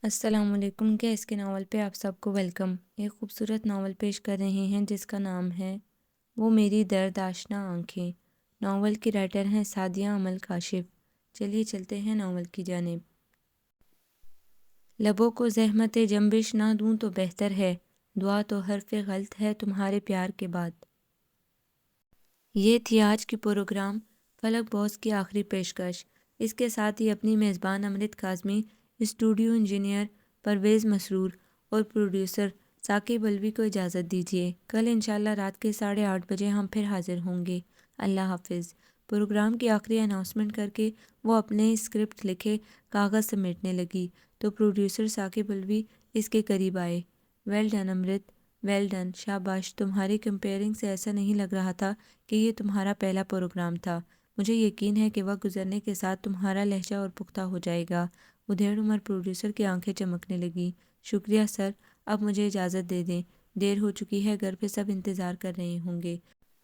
السلام علیکم کے اس کے ناول پہ آپ سب کو ویلکم۔ ایک خوبصورت ناول پیش کر رہے ہیں جس کا نام ہے وہ میری درد آشنا آنکھیں۔ ناول کی رائٹر ہیں سعدیہ امل کاشف۔ چلیے چلتے ہیں ناول کی جانب۔ لبوں کو زحمت جنبش نہ دوں تو بہتر ہے، دعا تو حرف غلط ہے تمہارے پیار کے بعد۔ یہ تھی آج کی پروگرام فلک باس کی آخری پیشکش۔ اس کے ساتھ ہی اپنی میزبان امرت کاظمی، اسٹوڈیو انجینئر پرویز مسرور اور پروڈیوسر ثاقب الوی کو اجازت دیجیے۔ کل انشاءاللہ رات کے 8:30 بجے ہم پھر حاضر ہوں گے۔ اللہ حافظ۔ پروگرام کی آخری اناؤنسمنٹ کر کے وہ اپنے اسکرپٹ لکھے کاغذ سمیٹنے لگی تو پروڈیوسر ثاقب الوی اس کے قریب آئے۔ ویل ڈن امرت، ویل ڈن، شاباش۔ تمہاری کمپیئرنگ سے ایسا نہیں لگ رہا تھا کہ یہ تمہارا پہلا پروگرام تھا۔ مجھے یقین ہے کہ وقت گزرنے کے ساتھ تمہارا لہجہ اور پختہ ہو جائے گا۔ ادھیڑ عمر پروڈیوسر کی آنکھیں چمکنے لگیں۔ شکریہ سر، اب مجھے اجازت دے دیں، دیر ہو چکی ہے، گھر پہ سب انتظار کر رہے ہوں گے۔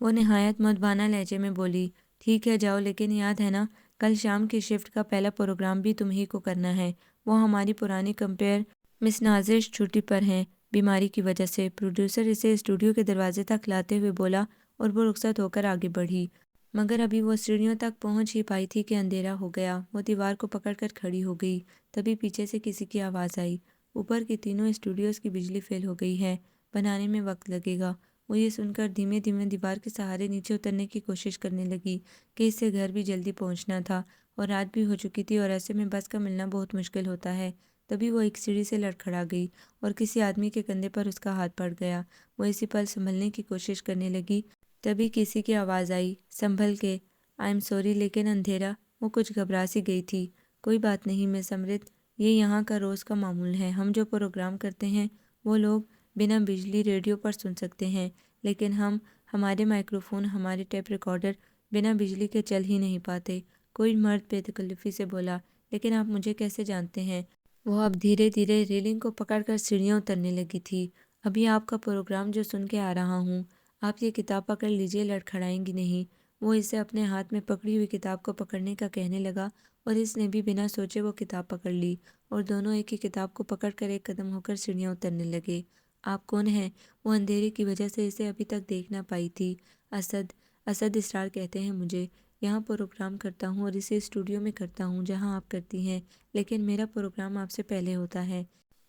وہ نہایت مؤدبانہ لہجے میں بولی۔ ٹھیک ہے جاؤ، لیکن یاد ہے نا کل شام کی شفٹ کا پہلا پروگرام بھی تم ہی کو کرنا ہے۔ وہ ہماری پرانی کمپیئر مس نازش چھٹی پر ہیں بیماری کی وجہ سے۔ پروڈیوسر اسے اسٹوڈیو کے دروازے تک لاتے ہوئے بولا اور وہ رخصت ہو کر آگے بڑھی، مگر ابھی وہ سیڑھیوں تک پہنچ ہی پائی تھی کہ اندھیرا ہو گیا۔ وہ دیوار کو پکڑ کر کھڑی ہو گئی، تبھی پیچھے سے کسی کی آواز آئی، اوپر کی تینوں اسٹوڈیوز کی بجلی فیل ہو گئی ہے، بنانے میں وقت لگے گا۔ وہ یہ سن کر دھیمے دھیمے دیوار کے سہارے نیچے اترنے کی کوشش کرنے لگی کہ اس سے گھر بھی جلدی پہنچنا تھا اور رات بھی ہو چکی تھی اور ایسے میں بس کا ملنا بہت مشکل ہوتا ہے۔ تبھی وہ ایک سیڑھی سے لڑکھڑا گئی اور کسی آدمی کے کندھے پر اس کا ہاتھ پڑ گیا۔ وہ اسی پل سنبھلنے کی کوشش کرنے لگی، تبھی کسی کی آواز آئی، سنبھل کے، آئی ایم سوری لیکن اندھیرا۔ وہ کچھ گھبرا سی گئی تھی۔ کوئی بات نہیں مس امرت، یہ یہاں کا روز کا معمول ہے۔ ہم جو پروگرام کرتے ہیں وہ لوگ بنا بجلی ریڈیو پر سن سکتے ہیں، لیکن ہمارے مائکروفون، ہمارے ٹیپ ریکارڈر بنا بجلی کے چل ہی نہیں پاتے۔ کوئی مرد بے تکلفی سے بولا۔ لیکن آپ مجھے کیسے جانتے ہیں؟ وہ اب دھیرے دھیرے ریلنگ کو پکڑ کر سیڑھیاں اترنے لگی تھی۔ ابھی آپ کا پروگرام جو سن کے آ رہا ہوں۔ آپ یہ کتاب پکڑ لیجئے، لڑکھڑائیں گی نہیں۔ وہ اسے اپنے ہاتھ میں پکڑی ہوئی کتاب کو پکڑنے کا کہنے لگا اور اس نے بھی بنا سوچے وہ کتاب پکڑ لی اور دونوں ایک ہی کتاب کو پکڑ کر ایک قدم ہو کر سیڑھیاں اترنے لگے۔ آپ کون ہیں؟ وہ اندھیرے کی وجہ سے اسے ابھی تک دیکھ نہ پائی تھی۔ اسد اسرار کہتے ہیں مجھے۔ یہاں پروگرام کرتا ہوں اور اسے اسٹوڈیو میں کرتا ہوں جہاں آپ کرتی ہیں، لیکن میرا پروگرام آپ سے پہلے ہوتا ہے۔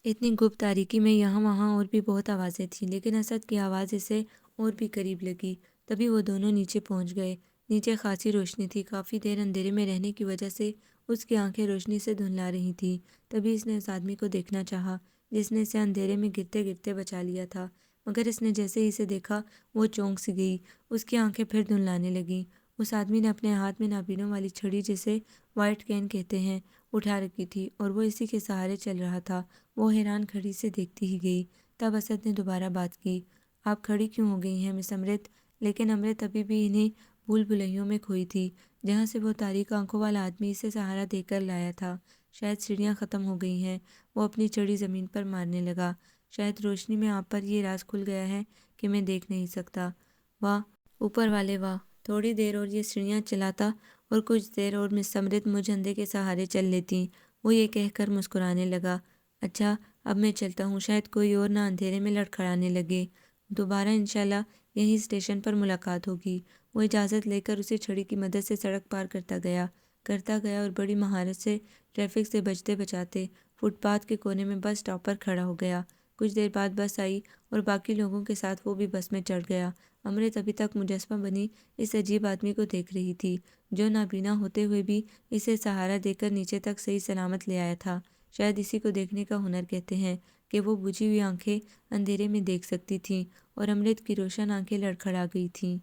اتنی گپت تاریکی میں یہاں وہاں اور بھی بہت آوازیں تھیں، لیکن اسد کی آواز اسے اور بھی قریب لگی۔ تبھی وہ دونوں نیچے پہنچ گئے۔ نیچے خاصی روشنی تھی، کافی دیر اندھیرے میں رہنے کی وجہ سے اس کی آنکھیں روشنی سے دھندلا رہی تھیں۔ تبھی اس نے اس آدمی کو دیکھنا چاہا جس نے اسے اندھیرے میں گرتے گرتے بچا لیا تھا، مگر اس نے جیسے ہی اسے دیکھا وہ چونک سی گئی، اس کی آنکھیں پھر دھندلانے لگیں۔ اس آدمی نے اپنے ہاتھ میں نابینوں والی چھڑی، جسے وائٹ کین کہتے ہیں، اٹھا رکھی تھی اور وہ اسی کے سہارے چل رہا تھا۔ وہ حیران کھڑی سے دیکھتی ہی گئی۔ تب اسد نے دوبارہ بات کی، آپ کھڑی کیوں ہو گئی ہیں مس امرت؟ لیکن امرت ابھی بھی انہیں بھول بھلیوں میں کھوئی تھی جہاں سے وہ تاریک آنکھوں والا آدمی اسے سہارا دے کر لایا تھا۔ شاید سیڑھیاں ختم ہو گئی ہیں۔ وہ اپنی چھڑی زمین پر مارنے لگا۔ شاید روشنی میں آپ پر یہ راز کھل گیا ہے کہ میں دیکھ نہیں سکتا۔ واہ اوپر والے واہ! تھوڑی دیر اور یہ سیڑھیاں چلاتا اور کچھ دیر اور مس امرت مجھ اندھے کے سہارے چل لیتی۔ وہ یہ کہہ کر مسکرانے لگا۔ اچھا اب میں چلتا ہوں، شاید کوئی اور نہ اندھیرے میں لڑکھڑانے لگے۔ دوبارہ انشاءاللہ یہیں اسٹیشن پر ملاقات ہوگی۔ وہ اجازت لے کر اسے چھڑی کی مدد سے سڑک پار کرتا گیا اور بڑی مہارت سے ٹریفک سے بچتے بچاتے فٹ پاتھ کے کونے میں بس اسٹاپ پر کھڑا ہو گیا۔ کچھ دیر بعد بس آئی اور باقی لوگوں کے ساتھ وہ بھی بس میں چڑھ گیا۔ امرت ابھی تک مجسمہ بنی اس عجیب آدمی کو دیکھ رہی تھی جو نابینا ہوتے ہوئے بھی اسے سہارا دے کر نیچے تک صحیح سلامت لے آیا تھا۔ شاید اسی کو دیکھنے کا ہنر کہتے ہیں کہ وہ بجھی ہوئی آنکھیں اندھیرے میں دیکھ سکتی تھیں اور امرت کی روشن آنکھیں لڑکھڑا گئی تھیں۔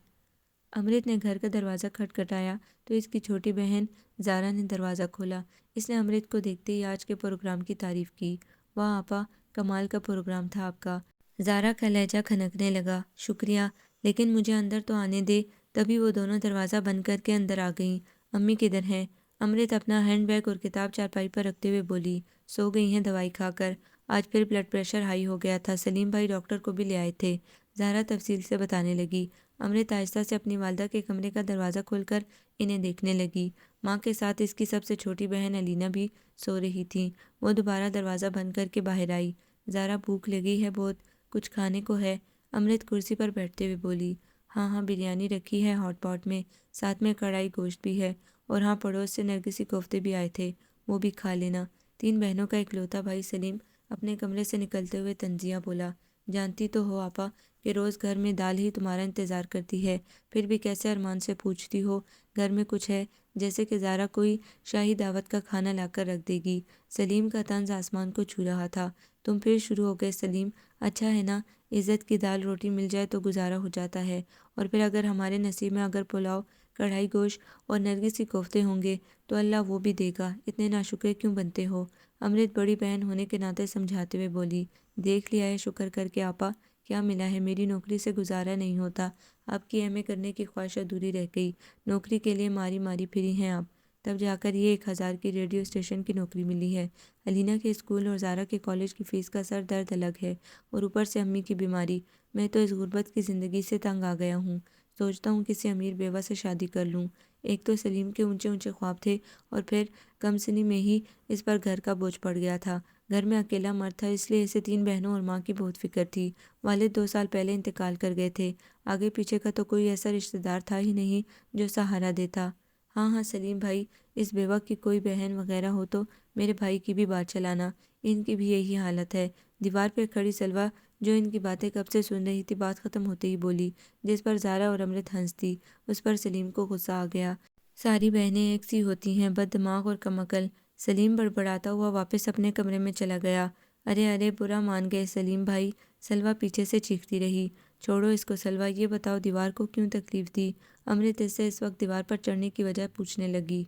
امرت نے گھر کا دروازہ کھٹکھٹایا تو اس کی چھوٹی بہن زارا نے دروازہ کھولا۔ اس نے امرت کو دیکھتے ہی آج کے پروگرام کی تعریف کی۔ واہ آپا، کمال کا پروگرام تھا آپ کا۔ زارا کا لہجہ کھنکنے لگا۔ شکریہ، لیکن مجھے اندر تو آنے دے۔ تبھی وہ دونوں دروازہ بند کر کے اندر آ گئیں۔ امی کدھر ہیں؟ امرت اپنا ہینڈ بیگ اور کتاب چارپائی پر رکھتے ہوئے بولی۔ سو گئی ہیں دوائی کھا کر۔ آج پھر بلڈ پریشر ہائی ہو گیا تھا، سلیم بھائی ڈاکٹر کو بھی لے آئے تھے، زارا تفصیل سے بتانے لگی۔ امرت آہستہ سے اپنی والدہ کے کمرے کا دروازہ کھول کر انہیں دیکھنے لگی۔ ماں کے ساتھ اس کی سب سے چھوٹی بہن الینا بھی سو رہی تھی۔ وہ دوبارہ دروازہ بند کر کے باہر آئی۔ زارا بھوک لگی ہے بہت، کچھ کھانے کو ہے؟ امرت کرسی پر بیٹھتے ہوئے بولی۔ ہاں ہاں بریانی رکھی ہے ہاٹ پاٹ میں، ساتھ میں کڑھائی گوشت بھی ہے، اور ہاں پڑوس سے نرگسی کوفتے بھی آئے تھے، وہ بھی کھا لینا۔ تین بہنوں کا اکلوتا بھائی سلیم اپنے کمرے سے نکلتے ہوئے طنزیہ بولا۔ جانتی تو ہو آپا کہ روز گھر میں دال ہی تمہارا انتظار کرتی ہے، پھر بھی کیسے ارمان سے پوچھتی ہو گھر میں کچھ ہے، جیسے کہ زارا کوئی شاہی دعوت کا کھانا لا کر رکھ دے گی۔ سلیم کا طنز آسمان کو چھو رہا تھا۔ تم پھر شروع ہو گئے سلیم، اچھا ہے نا، عزت کی دال روٹی مل جائے تو گزارا ہو جاتا ہے، اور پھر اگر ہمارے نصیب میں اگر پلاؤ، کڑھائی گوشت اور نرگسی کوفتے ہوں گے تو اللہ وہ بھی دے گا، اتنے ناشکرے کیوں بنتے ہو؟ امرت بڑی بہن ہونے کے ناطے سمجھاتے ہوئے بولی۔ دیکھ لیا ہے شکر کر کے آپا، کیا ملا ہے، میری نوکری سے گزارا نہیں ہوتا، آپ کی ایم اے کرنے کی خواہش ادھوری رہ گئی، نوکری کے لیے ماری ماری پھری ہیں آپ، تب جا کر یہ 1000 کی ریڈیو اسٹیشن کی نوکری ملی ہے۔ الینا کے اسکول اور زارا کے کالج کی فیس کا سر درد الگ ہے، اور اوپر سے امی کی بیماری، میں تو اس غربت کی زندگی سے تنگ آ گیا ہوں، سوچتا ہوں کسی امیر بیوہ سے شادی کر لوں۔ ایک تو سلیم کے اونچے اونچے خواب تھے، اور پھر کم سنی میں ہی اس پر گھر کا بوجھ پڑ گیا تھا، گھر میں اکیلا مرد تھا، اس لیے اسے 3 بہنوں اور ماں کی بہت فکر تھی۔ والد 2 سال پہلے انتقال کر گئے تھے، آگے پیچھے کا تو کوئی ایسا رشتہ دار تھا ہی نہیں جو سہارا دیتا۔ ہاں ہاں سلیم بھائی، اس بیوہ کی کوئی بہن وغیرہ ہو تو میرے بھائی کی بھی بات چلانا، ان کی بھی یہی حالت ہے۔ دیوار پہ کھڑی سلویٰ جو ان کی باتیں کب سے سن رہی تھی بات ختم ہوتے ہی بولی، جس پر زارا اور امرت ہنس دی۔ اس پر سلیم کو غصہ آ گیا۔ ساری بہنیں ایک سی ہوتی ہیں، بد دماغ اور کم عقل۔ سلیم بڑبڑاتا ہوا واپس اپنے کمرے میں چلا گیا۔ ارے ارے برا مان گئے سلیم بھائی، سلویٰ پیچھے سے چیختی رہی۔ چھوڑو اس کو سلویٰ، یہ بتاؤ دیوار کو کیوں تکلیف دی؟ امرت اس سے اس وقت دیوار پر چڑھنے کی وجہ پوچھنے لگی۔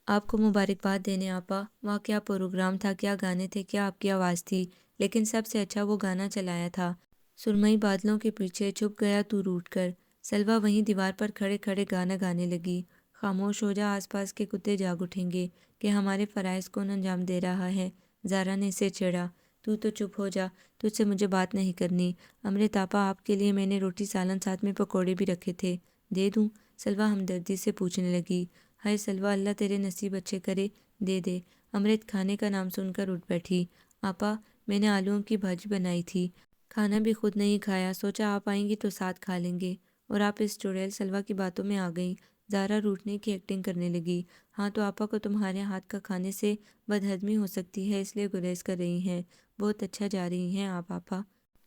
آپ کو مبارکباد دینے آپا، واہ کیا پروگرام تھا، کیا گانے تھے، کیا آپ کی آواز تھی، لیکن سب سے اچھا وہ گانا چلایا تھا، سرمئی بادلوں کے پیچھے چھپ گیا تو روٹھ کر۔ سلویٰ وہیں دیوار پر کھڑے کھڑے گانا گانے لگی۔ خاموش ہو جا، آس پاس کے کتے جاگ اٹھیں گے کہ ہمارے فرائض کو انجام دے رہا ہے، زارا نے اسے چھیڑا۔ تو چپ ہو جا، تجھ سے مجھے بات نہیں کرنی۔ امرت آپا آپ کے لیے میں نے روٹی سالن ساتھ میں پکوڑے بھی رکھے تھے، دے دوں؟ سلویٰ ہمدردی سے پوچھنے لگی۔ ہائے سلویٰ، اللہ تیرے نصیب اچھے کرے، دے دے۔ امرت کھانے کا نام سن کر اٹھ بیٹھی۔ آپا میں نے آلوؤں کی بھاجی بنائی تھی، کھانا بھی خود نہیں کھایا، سوچا آپ آئیں گی تو ساتھ کھا لیں گے، اور آپ اس چڑیل سلویٰ کی باتوں میں آ گئیں۔ زارا روٹھنے کی ایکٹنگ کرنے لگی۔ ہاں تو آپا کو تمہارے ہاتھ کا کھانے سے بدہضمی ہو سکتی ہے، اس لیے گریز کر رہی ہیں، بہت اچھا جا رہی ہیں آپ آپا۔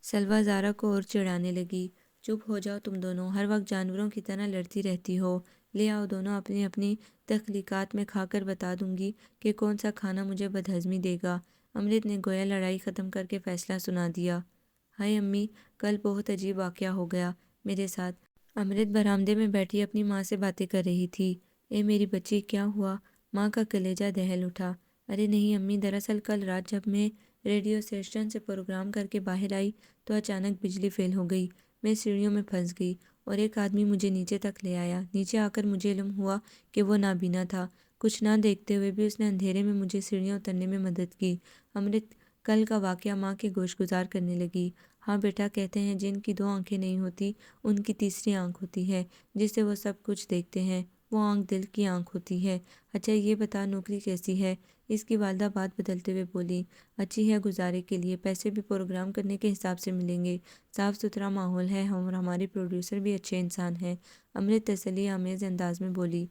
سلویٰ زارا کو اور چڑھانے لگی۔ چپ ہو جاؤ تم دونوں، ہر وقت جانوروں کی طرح لڑتی رہتی ہو، لے آؤ دونوں اپنی اپنی تخلیقات میں کھا کر بتا دوں گی کہ کون سا کھانا مجھے بدہضمی دے گا۔ امرت نے گویا لڑائی ختم کر کے فیصلہ سنا دیا۔ ہائے امی، کل بہت عجیب واقعہ ہو گیا میرے ساتھ۔ امرت برآمدے میں بیٹھی اپنی ماں سے باتیں کر رہی تھی۔ اے میری بچی، کیا ہوا؟ ماں کا کلیجہ دہل اٹھا۔ ارے نہیں امی، دراصل کل رات جب میں ریڈیو اسٹیشن سے پروگرام کر کے باہر آئی تو اچانک بجلی فیل ہو گئی، میں سیڑھیوں میں پھنس گئی، اور ایک آدمی مجھے نیچے تک لے آیا۔ نیچے آ کر مجھے علم ہوا کہ وہ نابینا تھا، کچھ نہ دیکھتے ہوئے بھی اس نے اندھیرے میں مجھے سیڑھیاں اترنے میں مدد کی۔ امرت کل کا واقعہ ماں کے گوش گزار کرنے لگی۔ ہاں بیٹا، کہتے ہیں جن کی 2 آنکھیں نہیں ہوتی ان کی تیسری آنکھ ہوتی ہے، جس سے وہ سب کچھ دیکھتے ہیں، وہ آنکھ دل کی آنکھ ہوتی ہے۔ اچھا یہ بتا نوکری کیسی ہے؟ اس کی والدہ بات بدلتے ہوئے بولی۔ اچھی ہے، گزارے کے لیے پیسے بھی پروگرام کرنے کے حساب سے ملیں گے، صاف ستھرا ماحول ہے، اور ہمارے پروڈیوسر بھی اچھے انسان ہیں، امرت تسلی آمیز انداز میں بولی۔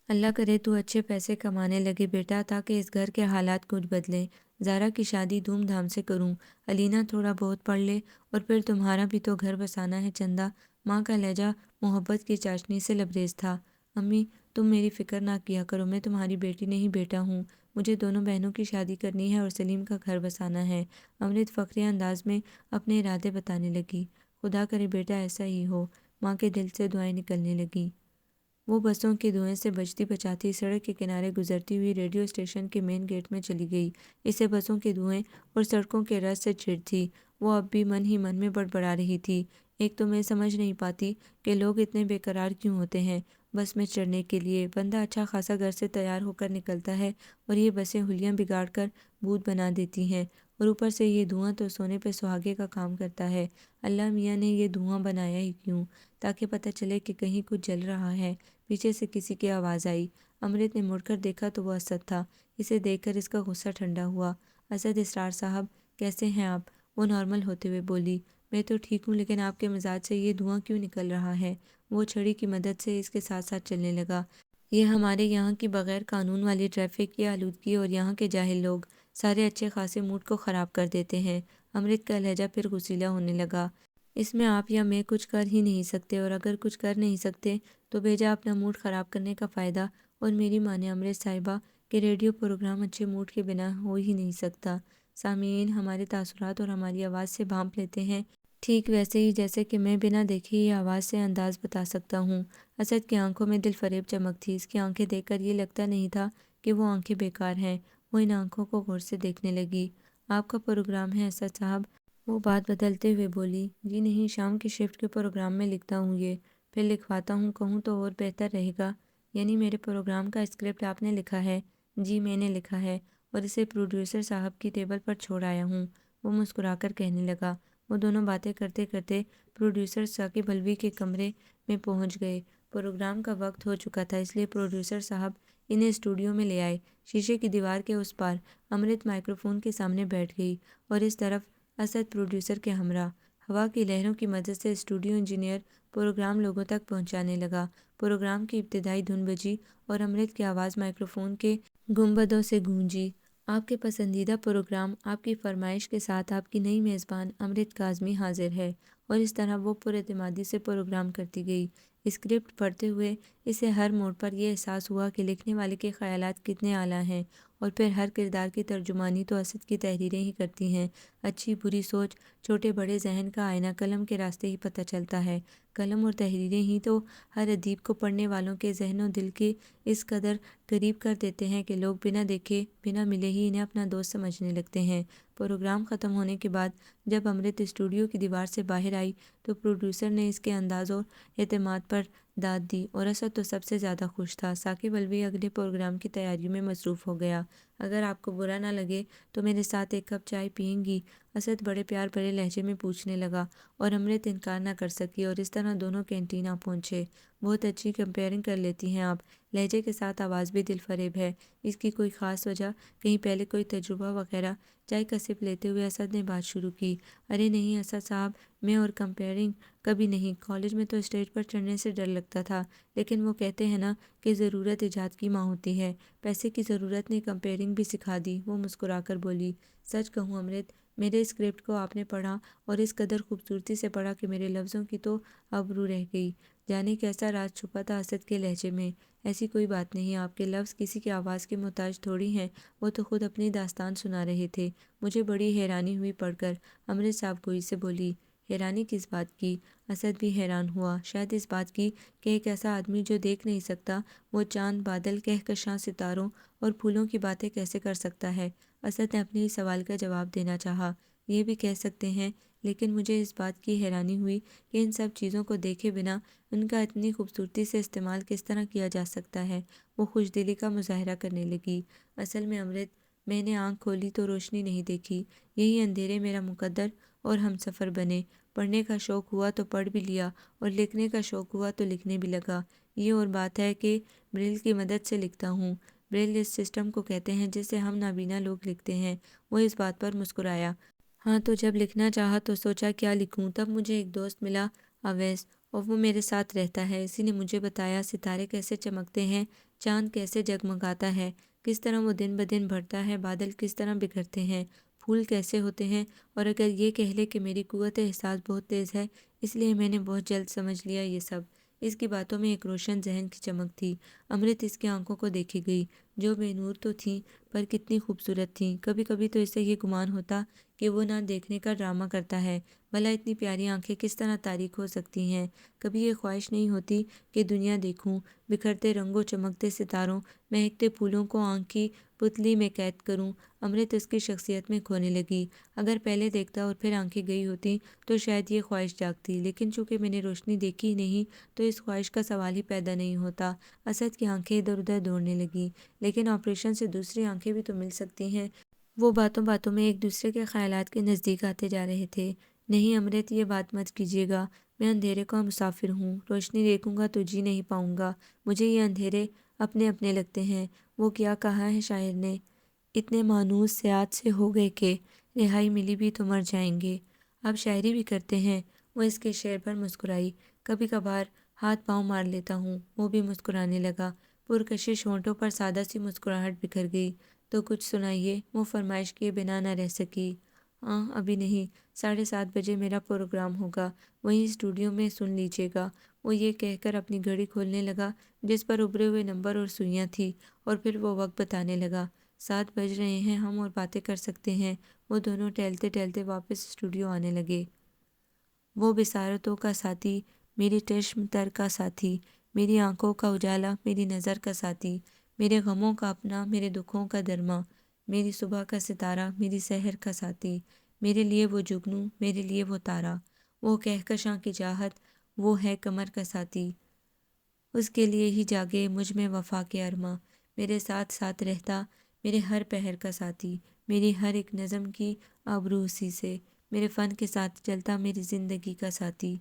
اللہ کرے تو اچھے پیسے کمانے لگے بیٹا، تاکہ اس گھر کے حالات کچھ بدلیں، زارا کی شادی دھوم دھام سے کروں، الینا تھوڑا بہت پڑھ لے، اور پھر تمہارا بھی تو گھر بسانا ہے چندہ۔ ماں کا لہجہ محبت کی چاشنی سے لبریز تھا۔ امی تم میری فکر نہ کیا کرو، میں تمہاری بیٹی نہیں بیٹا ہوں، مجھے دونوں بہنوں کی شادی کرنی ہے اور سلیم کا گھر بسانا ہے۔ امرت فخریہ انداز میں اپنے ارادے بتانے لگی۔ خدا کرے بیٹا ایسا ہی ہو، ماں کے دل سے دعائیں نکلنے لگیں۔ وہ بسوں کے دھوئیں سے بچتی بچاتی سڑک کے کنارے گزرتی ہوئی ریڈیو اسٹیشن کے مین گیٹ میں چلی گئی۔ اسے بسوں کے دھوئیں اور سڑکوں کے رس سے چڑ تھی، وہ اب بھی من ہی من میں بڑبڑا رہی تھی۔ ایک تو میں سمجھ نہیں پاتی کہ لوگ اتنے بے قرار کیوں ہوتے ہیں، بس میں چڑھنے کے لیے بندہ اچھا خاصا گھر سے تیار ہو کر نکلتا ہے، اور یہ بسیں حلیاں بگاڑ کر بھوت بنا دیتی ہیں، اور اوپر سے یہ دھواں تو سونے پہ سہاگے کا کام کرتا ہے۔ اللہ میاں نے یہ دھواں بنایا ہی کیوں؟ تاکہ پتہ چلے کہ کہیں کچھ جل رہا ہے۔ پیچھے سے کسی کی آواز آئی۔ امرت نے مڑ کر دیکھا تو وہ اسد تھا۔ اسے دیکھ کر اس کا غصہ ٹھنڈا ہوا۔ اسد اسرار صاحب کیسے ہیں آپ؟ وہ نارمل ہوتے ہوئے بولی۔ میں تو ٹھیک ہوں، لیکن آپ کے مزاج سے یہ دھواں کیوں نکل رہا ہے؟ وہ چھڑی کی مدد سے اس کے ساتھ ساتھ چلنے لگا۔ یہ ہمارے یہاں کی بغیر قانون والی ٹریفک کی آلودگی اور یہاں کے جاہل لوگ سارے اچھے خاصے موڈ کو خراب کر دیتے ہیں۔ امرت کا لہجہ پھر غسیلا ہونے لگا۔ اس میں آپ یا میں کچھ کر ہی نہیں سکتے، اور اگر کچھ کر نہیں سکتے تو بھیجا اپنا موڈ خراب کرنے کا فائدہ۔ اور میری مانے امرت صاحبہ کہ ریڈیو پروگرام اچھے موڈ کے بنا ہو ہی نہیں سکتا۔ سامعین ہمارے تاثرات اور ہماری آواز سے بھانپ لیتے ہیں، ٹھیک ویسے ہی جیسے کہ میں بنا دیکھے یہ آواز سے انداز بتا سکتا ہوں۔ اسد کی آنکھوں میں دل فریب چمک تھی۔ اس کی آنکھیں دیکھ کر یہ لگتا نہیں تھا کہ وہ آنکھیں بیکار ہیں۔ وہ ان آنکھوں کو غور سے دیکھنے لگی۔ آپ کا پروگرام ہے اسد صاحب؟ وہ بات بدلتے ہوئے بولی۔ جی نہیں، شام کی شفٹ کے پروگرام میں لکھتا ہوں یہ، پھر لکھواتا ہوں، کہوں تو اور بہتر رہے گا۔ یعنی میرے پروگرام کا اسکرپٹ آپ نے لکھا ہے؟ جی میں نے لکھا ہے، اور اسے پروڈیوسر صاحب کی ٹیبل پر چھوڑ آیا ہوں، وہ مسکرا کر کہنے لگا۔ وہ دونوں باتیں کرتے کرتے پروڈیوسر ثاقب الوی کے کمرے میں پہنچ گئے۔ پروگرام کا وقت ہو چکا تھا، اس لیے پروڈیوسر صاحب انہیں اسٹوڈیو میں لے آئے۔ شیشے کی دیوار کے اس پار امرت مائکروفون کے سامنے بیٹھ گئی، اور اس طرف اسد پروڈیوسر کے ہمراہ۔ ہوا کی لہروں کی مدد سے اسٹوڈیو انجینئر پروگرام لوگوں تک پہنچانے لگا۔ پروگرام کی ابتدائی دھن بجی اور امرت کی آواز مائکروفون کے گنبدوں سے گونجی۔ آپ کے پسندیدہ پروگرام، آپ کی فرمائش کے ساتھ آپ کی نئی میزبان امرت کاظمی حاضر ہے۔ اور اس طرح وہ پر اعتمادی سے پروگرام کرتی گئی۔ اسکرپٹ پڑھتے ہوئے اسے ہر موڑ پر یہ احساس ہوا کہ لکھنے والے کے خیالات کتنے اعلیٰ ہیں، اور پھر ہر کردار کی ترجمانی تو اسد کی تحریریں ہی کرتی ہیں۔ اچھی بری سوچ، چھوٹے بڑے ذہن کا آئینہ قلم کے راستے ہی پتہ چلتا ہے۔ قلم اور تحریریں ہی تو ہر ادیب کو پڑھنے والوں کے ذہن و دل کے اس قدر قریب کر دیتے ہیں کہ لوگ بنا دیکھے بنا ملے ہی انہیں اپنا دوست سمجھنے لگتے ہیں۔ پروگرام ختم ہونے کے بعد جب امرت اسٹوڈیو کی دیوار سے باہر آئی تو پروڈیوسر نے اس کے انداز اور اعتماد پر داد دی، اور اسد تو سب سے زیادہ خوش تھا۔ ثاقب الوی اگلے پروگرام کی تیاریوں میں مصروف ہو گیا۔ اگر آپ کو برا نہ لگے تو میرے ساتھ ایک کپ چائے پئیں گی؟ اسد بڑے پیار بھرے لہجے میں پوچھنے لگا، اور امرت انکار نہ کر سکی، اور اس طرح دونوں کینٹین آ پہنچے۔ بہت اچھی کمپیئرنگ کر لیتی ہیں آپ، لہجے کے ساتھ آواز بھی دل فریب ہے۔ اس کی کوئی خاص وجہ؟ کہیں پہلے کوئی تجربہ وغیرہ؟ چائے کا سپ لیتے ہوئے اسد نے بات شروع کی۔ ارے نہیں اسد صاحب، میں اور کمپیئرنگ کبھی نہیں۔ کالج میں تو اسٹیج پر چڑھنے سے ڈر لگتا تھا، لیکن وہ کہتے ہیں نا کہ ضرورت ایجاد کی ماں ہوتی ہے، پیسے کی ضرورت نے کمپیئرنگ بھی سکھا دی۔ وہ مسکرا کر بولی۔ سچ کہوں امرت، میرے اسکرپٹ کو آپ نے پڑھا اور اس قدر خوبصورتی سے پڑھا کہ میرے لفظوں کی تو آبرو رہ گئی۔ جانے کیسا راز چھپا تھا اسد کے لہجے میں۔ ایسی کوئی بات نہیں، آپ کے لفظ کسی کی آواز کے محتاج تھوڑی ہیں، وہ تو خود اپنی داستان سنا رہے تھے۔ مجھے بڑی حیرانی ہوئی پڑھ کر، امرت صاحب گوئی سے بولی۔ حیرانی کس بات کی؟ اسد بھی حیران ہوا۔ شاید اس بات کی کہ ایک ایسا آدمی جو دیکھ نہیں سکتا، وہ چاند، بادل، کہکشاں، ستاروں اور پھولوں کی باتیں کیسے کر سکتا ہے؟ اسد نے اپنے اس سوال کا جواب دینا چاہا۔ یہ بھی کہہ سکتے ہیں، لیکن مجھے اس بات کی حیرانی ہوئی کہ ان سب چیزوں کو دیکھے بنا ان کا اتنی خوبصورتی سے استعمال کس طرح کیا جا سکتا ہے۔ وہ خوش دلی کا مظاہرہ کرنے لگی۔ اصل میں امرت، میں نے آنکھ کھولی تو روشنی نہیں دیکھی، یہی اندھیرے میرا مقدر اور ہم سفر بنے۔ پڑھنے کا شوق ہوا تو پڑھ بھی لیا، اور لکھنے کا شوق ہوا تو لکھنے بھی لگا۔ یہ اور بات ہے کہ بریل کی مدد سے لکھتا ہوں۔ بریل اس سسٹم کو کہتے ہیں جس سے ہم نابینا لوگ لکھتے ہیں۔ وہ اس بات پر مسکرایا۔ ہاں، تو جب لکھنا چاہا تو سوچا کیا لکھوں۔ تب مجھے ایک دوست ملا، اویس، اور وہ میرے ساتھ رہتا ہے۔ اسی نے مجھے بتایا ستارے کیسے چمکتے ہیں، چاند کیسے جگمگاتا ہے، کس طرح وہ دن بدن بڑھتا ہے، بادل کس طرح بکھرتے ہیں، پھول کیسے ہوتے ہیں، اور اگر یہ کہہ لے کہ میری قوت احساس بہت تیز ہے، اس لیے میں نے بہت جلد سمجھ لیا یہ سب۔ اس کی باتوں میں ایک روشن ذہن کی چمک تھی۔ امرت اس کی آنکھوں کو دیکھی گئی، جو بے نور تو تھیں پر کتنی خوبصورت تھیں۔ کبھی کبھی تو اسے یہ گمان ہوتا کہ وہ نہ دیکھنے کا ڈرامہ کرتا ہے۔ بھلا اتنی پیاری آنکھیں کس طرح تاریک ہو سکتی ہیں؟ کبھی یہ خواہش نہیں ہوتی کہ دنیا دیکھوں، بکھرتے رنگوں، چمکتے ستاروں، مہکتے پھولوں کو آنکھ کی پتلی میں قید کروں؟ امرت اس کی شخصیت میں کھونے لگی۔ اگر پہلے دیکھتا اور پھر آنکھیں گئی ہوتی تو شاید یہ خواہش جاگتی، لیکن چونکہ میں نے روشنی دیکھی ہی نہیں تو اس خواہش کا سوال ہی پیدا نہیں ہوتا۔ اسد کی آنکھیں ادھر ادھر دوڑنے لگیں۔ لیکن آپریشن سے دوسری آنکھیں بھی تو مل سکتی ہیں۔ وہ باتوں باتوں میں ایک دوسرے کے خیالات کے نزدیک آتے جا رہے تھے۔ نہیں امرت، یہ بات مت کیجیے گا، میں اندھیرے کا مسافر ہوں، روشنی دیکھوں گا تو جی نہیں پاؤں گا، مجھے یہ اندھیرے اپنے اپنے لگتے ہیں۔ وہ کیا کہا ہے شاعر نے، اتنے مانوس سیاحت سے ہو گئے کہ رہائی ملی بھی تو مر جائیں گے۔ آپ شاعری بھی کرتے ہیں؟ وہ اس کے شعر پر مسکرائی۔ کبھی کبھار ہاتھ پاؤں مار لیتا ہوں۔ وہ بھی مسکرانے لگا۔ پرکشش ہونٹوں پر سادہ سی مسکراہٹ بکھر گئی۔ تو کچھ سنائیے، وہ فرمائش کیے بنا نہ رہ سکی۔ ابھی نہیں، 7:30 بجے میرا پروگرام ہوگا، وہیں اسٹوڈیو میں سن لیجیے گا۔ وہ یہ کہہ کر اپنی گھڑی کھولنے لگا جس پر ابھرے ہوئے نمبر اور سوئیاں تھیں، اور پھر وہ وقت بتانے لگا۔ 7 بج رہے ہیں، ہم اور باتیں کر سکتے ہیں۔ وہ دونوں ٹہلتے ٹہلتے واپس اسٹوڈیو آنے لگے۔ وہ بصارتوں کا ساتھی، میری چشم تر کا ساتھی، میری آنکھوں کا اجالا، میری نظر کا ساتھی، میرے غموں کا اپنا، میرے دکھوں کا درما، میری صبح کا ستارہ، میری سحر کا ساتھی، میرے لیے وہ جگنو، میرے لیے وہ تارا، وہ کہکشاں کی چاہت، وہ ہے کمر کا ساتھی، اس کے لیے ہی جاگے مجھ میں وفا کے ارماں، میرے ساتھ ساتھ رہتا، میرے ہر پہر کا ساتھی، میری ہر ایک نظم کی آبرو اسی سے، میرے فن کے ساتھ چلتا، میری زندگی کا ساتھی۔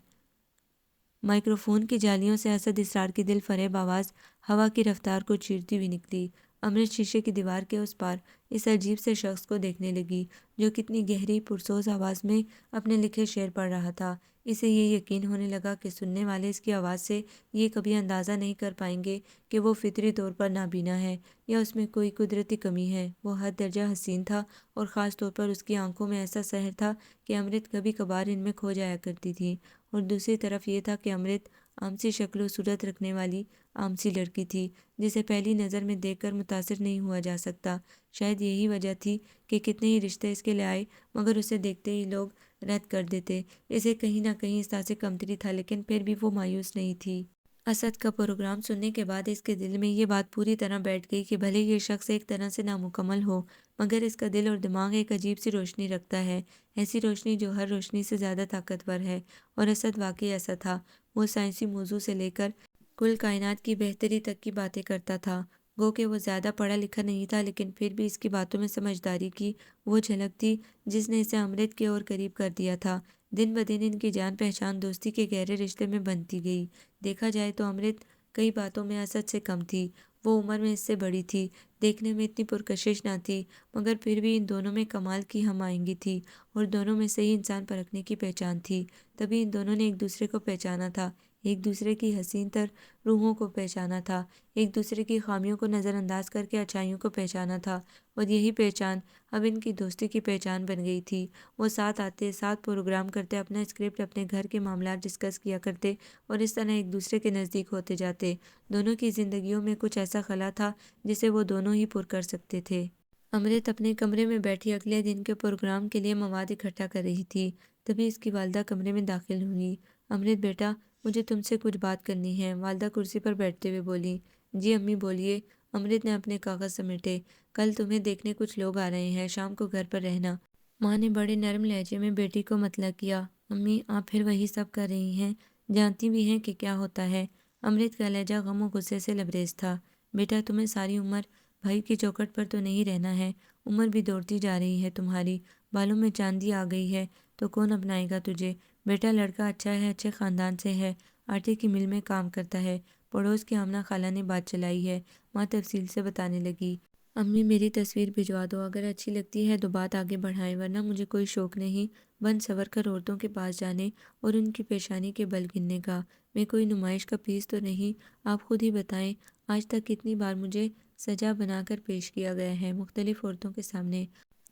مائکروفون کی جالیوں سے اسد اسرار کی دل فریب آواز ہوا کی رفتار کو چیرتی ہوئی نکلی۔ امرت شیشے کی دیوار کے اس پار اس عجیب سے شخص کو دیکھنے لگی جو کتنی گہری پرسوز آواز میں اپنے لکھے شعر پڑھ رہا تھا۔ اسے یہ یقین ہونے لگا کہ سننے والے اس کی آواز سے یہ کبھی اندازہ نہیں کر پائیں گے کہ وہ فطری طور پر نابینا ہے یا اس میں کوئی قدرتی کمی ہے۔ وہ حد درجہ حسین تھا، اور خاص طور پر اس کی آنکھوں میں ایسا سحر تھا کہ امرت کبھی کبھار ان میں کھو جایا کرتی تھی، اور دوسری طرف یہ تھا کہ امرت عام سی شکل و صورت رکھنے والی عام سی لڑکی تھی جسے پہلی نظر میں دیکھ کر متاثر نہیں ہوا جا سکتا۔ شاید یہی وجہ تھی کہ کتنے ہی رشتے اس کے لے آئے مگر اسے دیکھتے ہی لوگ رد کر دیتے۔ اسے کہیں نہ کہیں احساس کمتری تھا، لیکن پھر بھی وہ مایوس نہیں تھی۔ اسد کا پروگرام سننے کے بعد اس کے دل میں یہ بات پوری طرح بیٹھ گئی کہ بھلے یہ شخص ایک طرح سے نامکمل ہو مگر اس کا دل اور دماغ ایک عجیب سی روشنی رکھتا ہے، ایسی روشنی جو ہر روشنی سے زیادہ طاقتور ہے۔ اور اسد واقعی ایسا تھا۔ وہ سائنسی موضوع سے لے کر کل کائنات کی بہتری تک کی باتیں کرتا تھا۔ گو کہ وہ زیادہ پڑھا لکھا نہیں تھا، لیکن پھر بھی اس کی باتوں میں سمجھداری کی وہ جھلک تھی جس نے اسے امرت کے اور قریب کر دیا تھا۔ دن بدن ان کی جان پہچان دوستی کے گہرے رشتے میں بنتی گئی۔ دیکھا جائے تو امرت کئی باتوں میں اسد سے کم تھی۔ وہ عمر میں اس سے بڑی تھی، دیکھنے میں اتنی پرکشش نہ تھی، مگر پھر بھی ان دونوں میں کمال کی ہم آہنگی تھی، اور دونوں میں صحیح انسان پرکھنے کی پہچان تھی۔ تبھی ان دونوں نے ایک دوسرے کو پہچانا تھا، ایک دوسرے کی حسین تر روحوں کو پہچانا تھا، ایک دوسرے کی خامیوں کو نظر انداز کر کے اچھائیوں کو پہچانا تھا، اور یہی پہچان اب ان کی دوستی کی پہچان بن گئی تھی۔ وہ ساتھ آتے، ساتھ پروگرام کرتے، اپنا اسکرپٹ، اپنے گھر کے معاملات ڈسکس کیا کرتے، اور اس طرح ایک دوسرے کے نزدیک ہوتے جاتے۔ دونوں کی زندگیوں میں کچھ ایسا خلا تھا جسے وہ دونوں ہی پر کر سکتے تھے۔ امرت اپنے کمرے میں بیٹھی اگلے دن کے پروگرام کے لیے مواد اکٹھا کر رہی تھی، تبھی اس کی والدہ کمرے میں داخل ہوئی۔ امرت بیٹا، مجھے تم سے کچھ بات کرنی ہے، والدہ کرسی پر بیٹھتے ہوئے بولی۔ جی امی بولیے۔ امرت نے اپنے کاغذ سمیٹے۔ کل تمہیں دیکھنے کچھ لوگ آ رہے ہیں، شام کو گھر پر رہنا۔ ماں نے بڑے نرم لہجے میں بیٹی کو مطلع کیا۔ امی، آپ پھر وہی سب کر رہی ہیں، جانتی بھی ہیں کہ کیا ہوتا ہے۔ امرت کا لہجہ غم و غصے سے لبریز تھا۔ بیٹا، تمہیں ساری عمر بھائی کی چوکھٹ پر تو نہیں رہنا ہے، عمر بھی دوڑتی جا رہی ہے تمہاری، بالوں میں چاندی آ گئی ہے تو کون اپنائے گا تجھے؟ بیٹا، لڑکا اچھا ہے، اچھے خاندان سے ہے، آٹے کی مل میں کام کرتا ہے، پڑوس کی آمنہ خالہ نے بات چلائی ہے۔ ماں تفصیل سے بتانے لگی۔ امی، میری تصویر بھجوا دو، اگر اچھی لگتی ہے تو بات آگے بڑھائیں، ورنہ مجھے کوئی شوق نہیں بن سور کر عورتوں کے پاس جانے اور ان کی پیشانی کے بل گننے کا۔ میں کوئی نمائش کا پیس تو نہیں، آپ خود ہی بتائیں، آج تک کتنی بار مجھے سجا بنا کر پیش کیا گیا ہے مختلف عورتوں کے سامنے،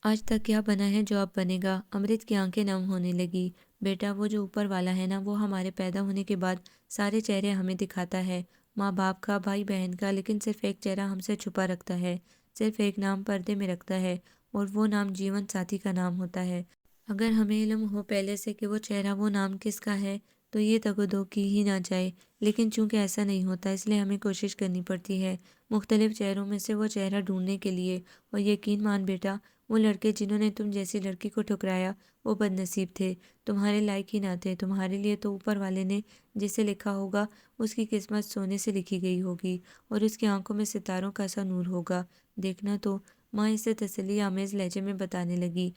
آج تک کیا بنا ہے جو اب بنے گا؟ امرت کی آنکھیں نم ہونے لگی۔ بیٹا، وہ جو اوپر والا ہے نا، وہ ہمارے پیدا ہونے کے بعد سارے چہرے ہمیں دکھاتا ہے، ماں باپ کا، بھائی بہن کا، لیکن صرف ایک چہرہ ہم سے چھپا رکھتا ہے، صرف ایک نام پردے میں رکھتا ہے، اور وہ نام جیون ساتھی کا نام ہوتا ہے۔ اگر ہمیں علم ہو پہلے سے کہ وہ چہرہ، وہ نام کس کا ہے تو یہ تگودو کی ہی نہ جائے، لیکن چونکہ ایسا نہیں ہوتا، اس لیے ہمیں کوشش کرنی پڑتی ہے مختلف چہروں میں سے وہ چہرہ ڈھونڈنے کے لیے۔ اور یقین مان بیٹا، وہ لڑکے جنہوں نے تم جیسی لڑکی کو ٹھکرایا وہ بد نصیب تھے، تمہارے لائق ہی نہ تھے۔ تمہارے لیے تو اوپر والے نے جسے لکھا ہوگا اس کی قسمت سونے سے لکھی گئی ہوگی، اور اس کی آنکھوں میں ستاروں کا سا نور ہوگا، دیکھنا تو۔ ماں اسے تسلی آمیز لہجے میں بتانے لگی۔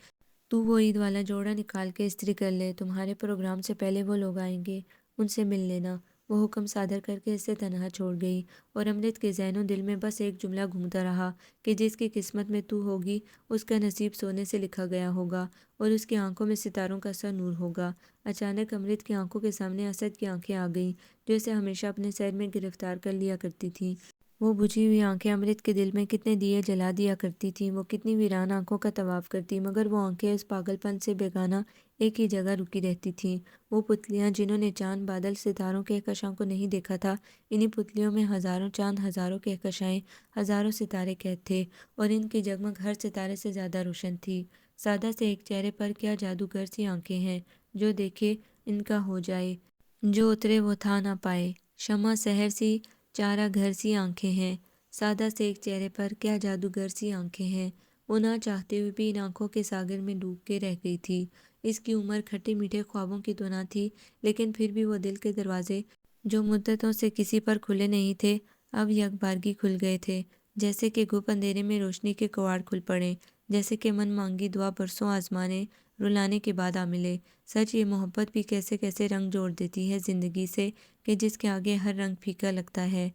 تو وہ عید والا جوڑا نکال کے استری کر لے، تمہارے پروگرام سے پہلے وہ لوگ آئیں گے، ان سے مل لینا، وہ حکم صادر کر کے اسے تنہا چھوڑ گئی اور امرت کے ذہن و دل میں بس ایک جملہ گھومتا رہا کہ جس کی قسمت میں تو ہوگی اس کا نصیب سونے سے لکھا گیا ہوگا اور اس کی آنکھوں میں ستاروں کا سا نور ہوگا۔ اچانک امرت کی آنکھوں کے سامنے اسد کی آنکھیں آ گئیں جو اسے ہمیشہ اپنے سیر میں گرفتار کر لیا کرتی تھیں۔ وہ بجھی ہوئی آنکھیں امرت کے دل میں کتنے دیے جلا دیا کرتی تھیں، وہ کتنی ویران آنکھوں کا طواف کرتی، مگر وہ آنکھیں اس پاگل پن سے بیگانہ ایک ہی جگہ رکی رہتی تھیں۔ وہ پتلیاں جنہوں نے چاند بادل ستاروں کہکشاں کو نہیں دیکھا تھا، انہی پتلیوں میں ہزاروں چاند، ہزاروں کہکشائیں، ہزاروں ستارے قید تھے اور ان کی جگمگ ہر ستارے سے زیادہ روشن تھی۔ سادہ سے ایک چہرے پر کیا جادوگر سی آنکھیں ہیں، جو دیکھے ان کا ہو جائے، جو اترے وہ تھا نہ پائے۔ شمع سحر سی چارہ گھر سی آنکھیں ہیں، سادہ سے ایک چہرے پر کیا جادوگر سی آنکھیں ہیں۔ وہ نہ چاہتے ہوئے بھی ان آنکھوں کے ساگر میں ڈوب کے رہ گئی تھی۔ اس کی عمر کھٹے میٹھے خوابوں کی تو نہ تھی، لیکن پھر بھی وہ دل کے دروازے جو مدتوں سے کسی پر کھلے نہیں تھے اب یک بارگی کھل گئے تھے، جیسے کہ گھپ اندھیرے میں روشنی کے کواڑ کھل پڑیں، جیسے کہ من مانگی دعا برسوں آزمانے رلانے کے بعد آ ملے۔ سچ یہ محبت بھی کیسے کیسے رنگ جوڑ دیتی ہے زندگی سے کہ جس کے آگے ہر رنگ پھیکا لگتا ہے۔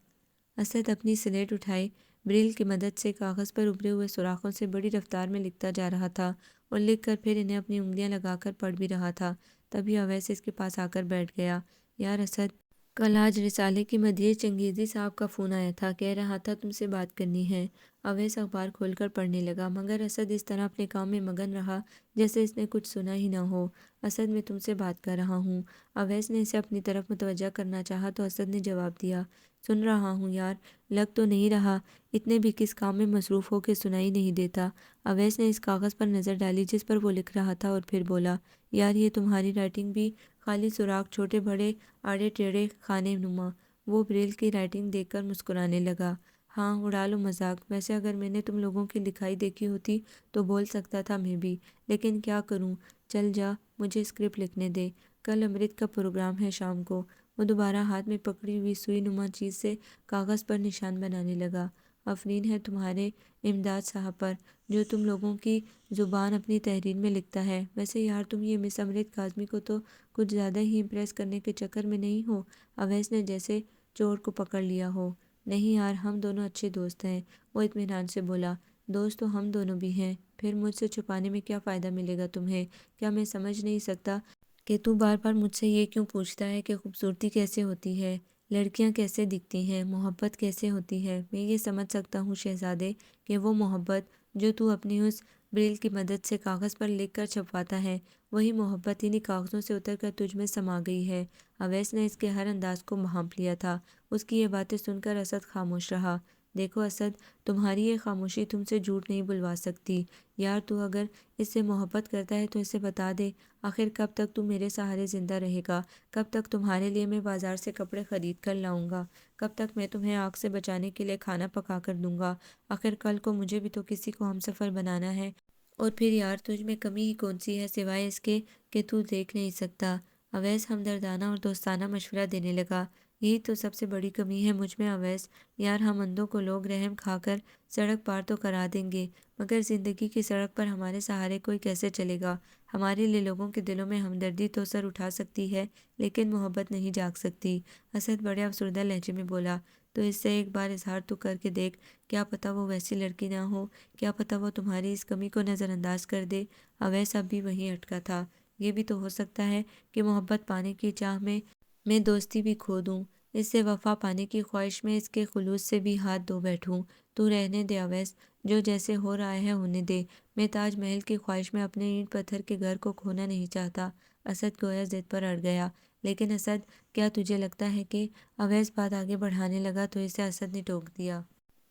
اسد اپنی سلیٹ اٹھائے بریل کی مدد سے کاغذ پر ابھرے ہوئے سوراخوں سے بڑی رفتار میں لکھتا جا رہا تھا اور لکھ کر پھر انہیں اپنی انگلیاں لگا کر پڑھ بھی رہا تھا۔ تبھی اویس اس کے پاس آ کر بیٹھ گیا۔ یار اسد، کل آج رسالے کی مدیر چنگیزی صاحب کا فون آیا تھا، کہہ رہا تھا تم سے بات کرنی ہے۔ اویس اخبار کھول کر پڑھنے لگا، مگر اسد اس طرح اپنے کام میں مگن رہا جیسے اس نے کچھ سنا ہی نہ ہو۔ اسد، میں تم سے بات کر رہا ہوں۔ اویس نے اسے اپنی طرف متوجہ کرنا چاہا تو اسد نے جواب دیا، سن رہا ہوں یار، لگ تو نہیں رہا اتنے بھی کس کام میں مصروف ہو کے سنائی نہیں دیتا۔ اویس نے اس کاغذ پر نظر ڈالی جس پر وہ لکھ رہا تھا اور پھر بولا، یار یہ تمہاری رائٹنگ بھی خالی سوراخ، چھوٹے بڑے آڑے ٹیڑھے خانے نما۔ وہ بریل کی رائٹنگ دیکھ کر مسکرانے لگا۔ ہاں اڑا لو مذاق، ویسے اگر میں نے تم لوگوں کی لکھائی دیکھی ہوتی تو بول سکتا تھا میں بھی، لیکن کیا کروں۔ چل جا، مجھے اسکرپٹ لکھنے دے، کل امرت کا پروگرام ہے شام کو۔ وہ دوبارہ ہاتھ میں پکڑی ہوئی سوئی نما چیز سے کاغذ پر نشان بنانے لگا۔ آفرین ہے تمہارے امداد صاحب پر، جو تم لوگوں کی زبان اپنی تحریر میں لکھتا ہے۔ ویسے یار تم یہ مس امرت کاظمی کو تو کچھ زیادہ ہی امپریس کرنے کے چکر میں نہیں ہو؟ اویس نے جیسے چور کو پکڑ لیا ہو۔ نہیں یار، ہم دونوں اچھے دوست ہیں، وہ اطمینان سے بولا۔ دوست تو ہم دونوں بھی ہیں، پھر مجھ سے چھپانے میں کیا فائدہ ملے گا تمہیں؟ کیا میں سمجھ نہیں سکتا کہ تو بار بار مجھ سے یہ کیوں پوچھتا ہے کہ خوبصورتی کیسے ہوتی ہے، لڑکیاں کیسے دکھتی ہیں، محبت کیسے ہوتی ہے؟ میں یہ سمجھ سکتا ہوں شہزادے کہ وہ محبت جو تو اپنی اس بریل کی مدد سے کاغذ پر لکھ کر چھپواتا ہے، وہی محبت انہی کاغذوں سے اتر کر تجھ میں سما گئی ہے۔ اویس نے اس کے ہر انداز کو بھانپ لیا تھا۔ اس کی یہ باتیں سن کر اسد خاموش رہا۔ دیکھو اسد، تمہاری یہ خاموشی تم سے جھوٹ نہیں بلوا سکتی۔ یار تو اگر اس سے محبت کرتا ہے تو اسے بتا دے، آخر کب تک تو میرے سہارے زندہ رہے گا؟ کب تک تمہارے لیے میں بازار سے کپڑے خرید کر لاؤں گا؟ کب تک میں تمہیں آگ سے بچانے کے لیے کھانا پکا کر دوں گا؟ آخر کل کو مجھے بھی تو کسی کو ہمسفر بنانا ہے۔ اور پھر یار تجھ میں کمی ہی کون سی ہے سوائے اس کے کہ تو دیکھ نہیں سکتا؟ اویس ہمدردانہ اور دوستانہ مشورہ دینے لگا۔ یہی تو سب سے بڑی کمی ہے مجھ میں اویس۔ یار ہم اندھوں کو لوگ رحم کھا کر سڑک پار تو کرا دیں گے، مگر زندگی کی سڑک پر ہمارے سہارے کوئی کیسے چلے گا؟ ہمارے لیے لوگوں کے دلوں میں ہمدردی تو سر اٹھا سکتی ہے، لیکن محبت نہیں جاگ سکتی۔ اسد بڑے افسردہ لہجے میں بولا، تو اس سے ایک بار اظہار تو کر کے دیکھ، کیا پتہ وہ ویسی لڑکی نہ ہو، کیا پتہ وہ تمہاری اس کمی کو نظر انداز کر دے۔ اویس اب بھی وہیں اٹکا تھا۔ یہ بھی تو ہو سکتا ہے کہ محبت پانے کی چاہ میں دوستی بھی کھو دوں، اس سے وفا پانے کی خواہش میں اس کے خلوص سے بھی ہاتھ دھو بیٹھوں۔ تو رہنے دے اویس، جو جیسے ہو رہا ہے ہونے دے۔ میں تاج محل کی خواہش میں اپنے اینٹ پتھر کے گھر کو کھونا نہیں چاہتا۔ اسد گویا ضد پر اڑ گیا۔ لیکن اسد، کیا تجھے لگتا ہے کہ… اویس بات آگے بڑھانے لگا تو اسے اسد نے ٹوک دیا۔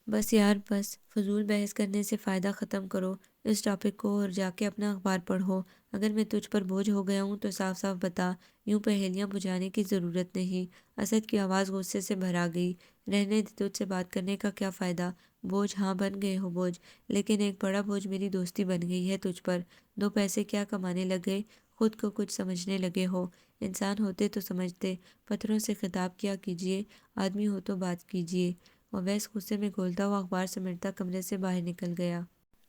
بس یار بس، فضول بحث کرنے سے فائدہ ختم کرو اس ٹاپک کو اور جا کے اپنا اخبار پڑھو۔ اگر میں تجھ پر بوجھ ہو گیا ہوں تو صاف صاف بتا، یوں پہیلیاں بجھانے کی ضرورت نہیں۔ اسد کی آواز غصے سے بھر آ گئی۔ رہنے دے، تجھ سے بات کرنے کا کیا فائدہ؟ بوجھ؟ ہاں بن گئے ہو بوجھ، لیکن ایک بڑا بوجھ میری دوستی بن گئی ہے تجھ پر۔ دو پیسے کیا کمانے لگ گئے، خود کو کچھ سمجھنے لگے ہو۔ انسان ہوتے تو سمجھتے، پتھروں سے خطاب کیا کیجیے، آدمی ہو تو بات کیجیے۔ اویس غصے میں گھولتا ہوا اخبار سمیٹتا کمرے سے باہر نکل گیا۔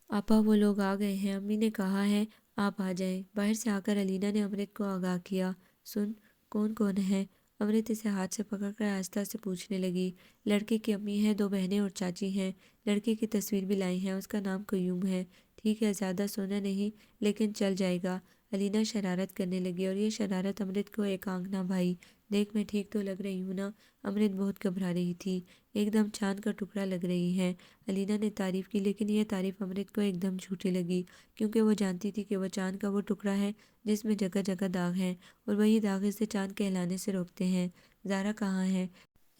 آپا وہ لوگ آ گئے ہیں، امی نے کہا ہے آپ آ جائیں۔ باہر سے آ کر علینا نے امرت کو آگاہ کیا۔ سن، کون کون ہے؟ امرت اسے ہاتھ سے پکڑ کر آہستہ سے پوچھنے لگی۔ لڑکے کی امی ہیں، 2 بہنیں اور چاچی ہیں۔ لڑکے کی تصویر بھی لائی ہیں، اس کا نام قیوم ہے۔ ٹھیک ہے، زیادہ سونا نہیں لیکن چل جائے گا۔ علینا شرارت کرنے لگی اور یہ شرارت امرت کو ایک آنک نہ بھائی۔ دیکھ میں ٹھیک تو لگ رہی ہوں نا؟ امرت بہت گھبرا رہی تھی۔ ایک دم چاند کا ٹکڑا لگ رہی ہے، علینا نے تعریف کی، لیکن یہ تعریف امرت کو ایک دم جھوٹی لگی، کیونکہ وہ جانتی تھی کہ وہ چاند کا وہ ٹکڑا ہے جس میں جگہ جگہ داغ ہیں، اور وہی داغ اسے چاند کہلانے سے روکتے ہیں۔ زارا کہاں ہے؟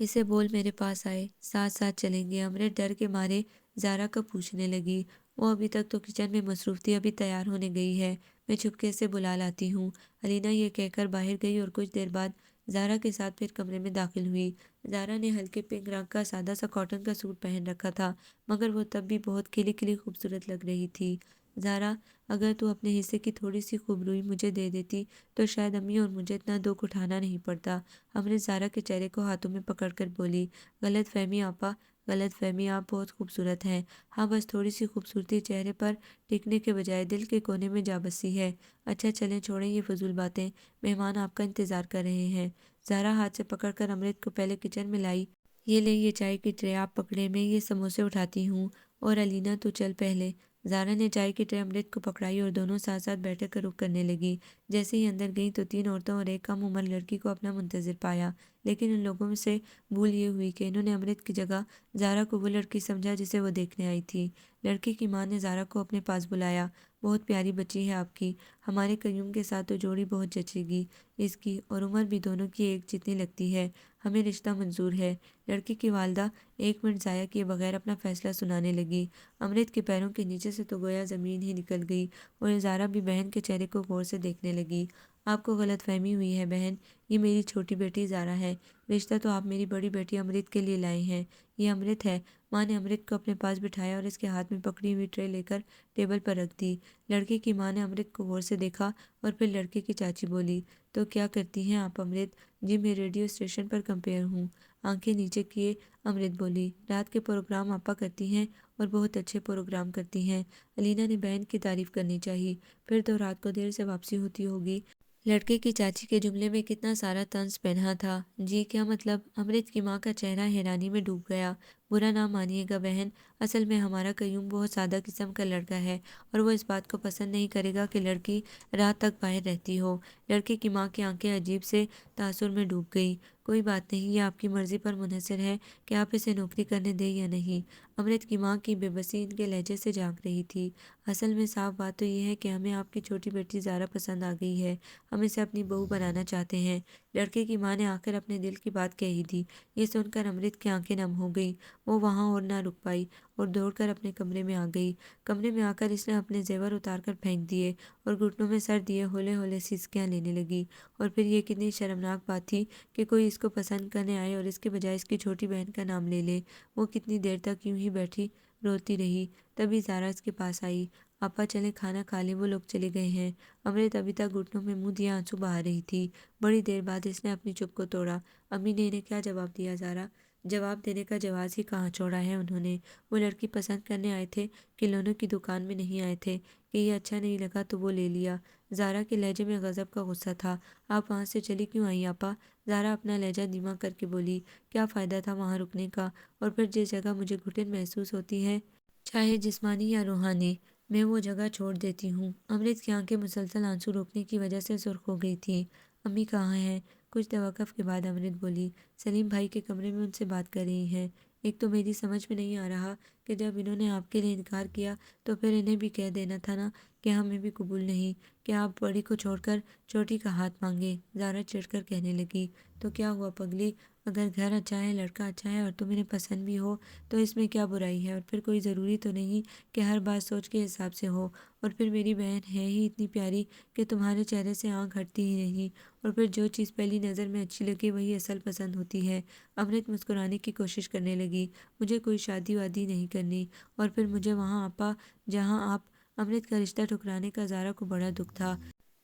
اسے بول میرے پاس آئے، ساتھ ساتھ چلیں گے۔ امرت ڈر کے مارے زارا کا پوچھنے لگی۔ وہ ابھی تک تو کچن میں مصروف تھی، ابھی تیار ہونے گئی ہے، میں چپکے سے بلا لاتی ہوں۔ علینا یہ کہہ کر باہر گئی اور کچھ دیر بعد زارا کے ساتھ پھر کمرے میں داخل ہوئی۔ زارا نے ہلکے پنک رنگ کا سادہ سا کاٹن کا سوٹ پہن رکھا تھا، مگر وہ تب بھی بہت کھلی کھلی خوبصورت لگ رہی تھی۔ زارا، اگر تو اپنے حصے کی تھوڑی سی خوبروئی مجھے دے دیتی تو شاید امی اور مجھے اتنا دکھ اٹھانا نہیں پڑتا۔ امرت زارا کے چہرے کو ہاتھوں میں پکڑ کر بولی۔ غلط فہمی آپا، غلط فہمی، آپ بہت خوبصورت ہیں۔ ہاں، بس تھوڑی سی خوبصورتی چہرے پر ٹکنے کے بجائے دل کے کونے میں جا بسی ہے۔ اچھا چلیں، چھوڑیں یہ فضول باتیں، مہمان آپ کا انتظار کر رہے ہیں۔ زارا ہاتھ سے پکڑ کر امرت کو پہلے کچن میں لائی۔ یہ لیں یہ چائے کی ٹرے آپ پکڑے، میں یہ سموسے اٹھاتی ہوں، اور علینا تو چل پہلے۔ زارا نے چائے کی ٹرے امرت کو پکڑائی اور دونوں ساتھ ساتھ بیٹھ کر رخ کرنے لگی۔ جیسے ہی اندر گئیں تو 3 عورتوں اور ایک کم عمر لڑکی کو اپنا منتظر پایا، لیکن ان لوگوں سے بھول یہ ہوئی کہ انہوں نے امرت کی جگہ زارا کو وہ لڑکی سمجھا جسے وہ دیکھنے آئی تھی۔ لڑکی کی ماں نے زارا کو اپنے پاس بلایا۔ بہت پیاری بچی ہے آپ کی، ہمارے قیوم کے ساتھ تو جوڑی بہت جچے گی، اس کی اور عمر بھی دونوں کی ایک جتنی لگتی ہے، ہمیں رشتہ منظور ہے۔ لڑکی کی والدہ 1 منٹ ضائع کیے بغیر اپنا فیصلہ سنانے لگی۔ امرت کے پیروں کے نیچے سے تو گویا زمین ہی نکل گئی، اور زارا بھی بہن کے چہرے کو غور سے دیکھنے لگی۔ آپ کو غلط فہمی ہوئی ہے بہن، یہ میری چھوٹی بیٹی زارا ہے، رشتہ تو آپ میری بڑی بیٹی امرت کے لیے لائے ہیں۔ یہ امرت ہے۔ ماں نے امرت کو اپنے پاس بٹھایا اور اس کے ہاتھ میں پکڑی ہوئی ٹرے لے کر ٹیبل پر رکھ دی۔ لڑکی کی ماں نے امرت کو غور سے دیکھا اور پھر لڑکے کی چاچی بولی، تو کیا کرتی ہیں آپ امرت؟ جی میں ریڈیو اسٹیشن پر کمپیئر ہوں۔ آنکھیں نیچے کیے امرت بولی، رات کے پروگرام آپا کرتی ہیں اور بہت اچھے پروگرام کرتی ہیں۔ علینا نے بہن کی تعریف کرنی چاہی، پھر تو رات کو دیر سے واپسی ہوتی ہوگی۔ لڑکے کی چاچی کے جملے میں کتنا سارا طنز پنہا تھا۔ جی کیا مطلب؟ امرت کی ماں کا چہرہ حیرانی میں ڈوب گیا۔ برا نہ مانیے گا بہن، اصل میں ہمارا قیوم بہت سادہ قسم کا لڑکا ہے، اور وہ اس بات کو پسند نہیں کرے گا کہ لڑکی رات تک باہر رہتی ہو۔ لڑکے کی ماں کی آنکھیں عجیب سے تاثر میں ڈوب گئی۔ کوئی بات نہیں، یہ آپ کی مرضی پر منحصر ہے کہ آپ اسے نوکری کرنے دیں یا نہیں۔ امرت کی ماں کی بے بسی ان کے لہجے سے جھانک رہی تھی۔ اصل میں صاف بات تو یہ ہے کہ ہمیں آپ کی چھوٹی بیٹی زارا پسند آ گئی ہے، ہم اسے اپنی بہو بنانا چاہتے ہیں۔ لڑکے کی ماں نے آخر اپنے دل کی بات کہہ ہی دی۔ یہ سن کر امرت کی آنکھیں نم ہو گئیں، وہ وہاں اور نہ رک پائی اور دوڑ کر اپنے کمرے میں آ گئی۔ کمرے میں آ کر اس نے اپنے زیور اتار کر پھینک دیے اور گھٹنوں میں سر دیے ہولے ہولے سسکیاں لینے لگی۔ اور پھر یہ کتنی شرمناک بات تھی کہ کوئی اس کو پسند کرنے آئے اور اس کے بجائے اس کی چھوٹی بہن کا نام لے لے۔ وہ کتنی دیر تک یوں ہی بیٹھی روتی رہی، تبھی زارا اس کے پاس آئی۔ آپا چلیں کھانا کھا لیں، وہ لوگ چلے گئے ہیں۔ امرت ابھی تک گھٹنوں میں منہ دیے آنسو بہا رہی تھی۔ بڑی دیر بعد اس نے اپنی چپ کو توڑا۔ امی نے انہیں کیا جواب دیا زارا؟ جواب دینے کا جواز ہی کہاں چھوڑا ہے انہوں نے؟ وہ لڑکی پسند کرنے آئے تھے، کھلونوں کی دکان میں نہیں آئے تھے کہ یہ اچھا نہیں لگا تو وہ لے لیا۔ زارا کے لہجے میں غضب کا غصہ تھا۔ آپ وہاں سے چلی کیوں آئیں آپا؟ زارا اپنا لہجہ دھیما کر کے بولی، کیا فائدہ تھا وہاں رکنے کا؟ اور پھر جس جگہ مجھے گھٹن محسوس ہوتی ہے، چاہے جسمانی یا روحانی، میں وہ جگہ چھوڑ دیتی ہوں۔ امرت کی آنکھیں مسلسل آنسو روکنے کی وجہ سے سرخ ہو گئی تھیں۔ امی کہاں ہیں؟ کچھ توقف کے بعد امرت بولی، سلیم بھائی کے کمرے میں ان سے بات کر رہی ہیں۔ ایک تو میری سمجھ میں نہیں آ رہا کہ جب انہوں نے آپ کے لیے انکار کیا تو پھر انہیں بھی کہہ دینا تھا نا کہ ہمیں بھی قبول نہیں، کہ آپ بڑی کو چھوڑ کر چھوٹی کا ہاتھ مانگے۔ زارا چڑھ کر کہنے لگی، تو کیا ہوا پگلی؟ اگر گھر اچھا ہے، لڑکا اچھا ہے اور تم انہیں پسند بھی ہو تو اس میں کیا برائی ہے؟ اور پھر کوئی ضروری تو نہیں کہ ہر بات سوچ کے حساب سے ہو، اور پھر میری بہن ہے ہی اتنی پیاری کہ تمہارے چہرے سے آنکھ ہٹتی ہی نہیں، اور پھر جو چیز پہلی نظر میں اچھی لگے وہی اصل پسند ہوتی ہے۔ امرت مسکرانے کی کوشش کرنے لگی، مجھے کوئی شادی وادی نہیں کرنی، اور پھر مجھے وہاں آپا جہاں آپ۔ امرت کا رشتہ ٹھکرانے کا زارا کو بڑا دکھ تھا۔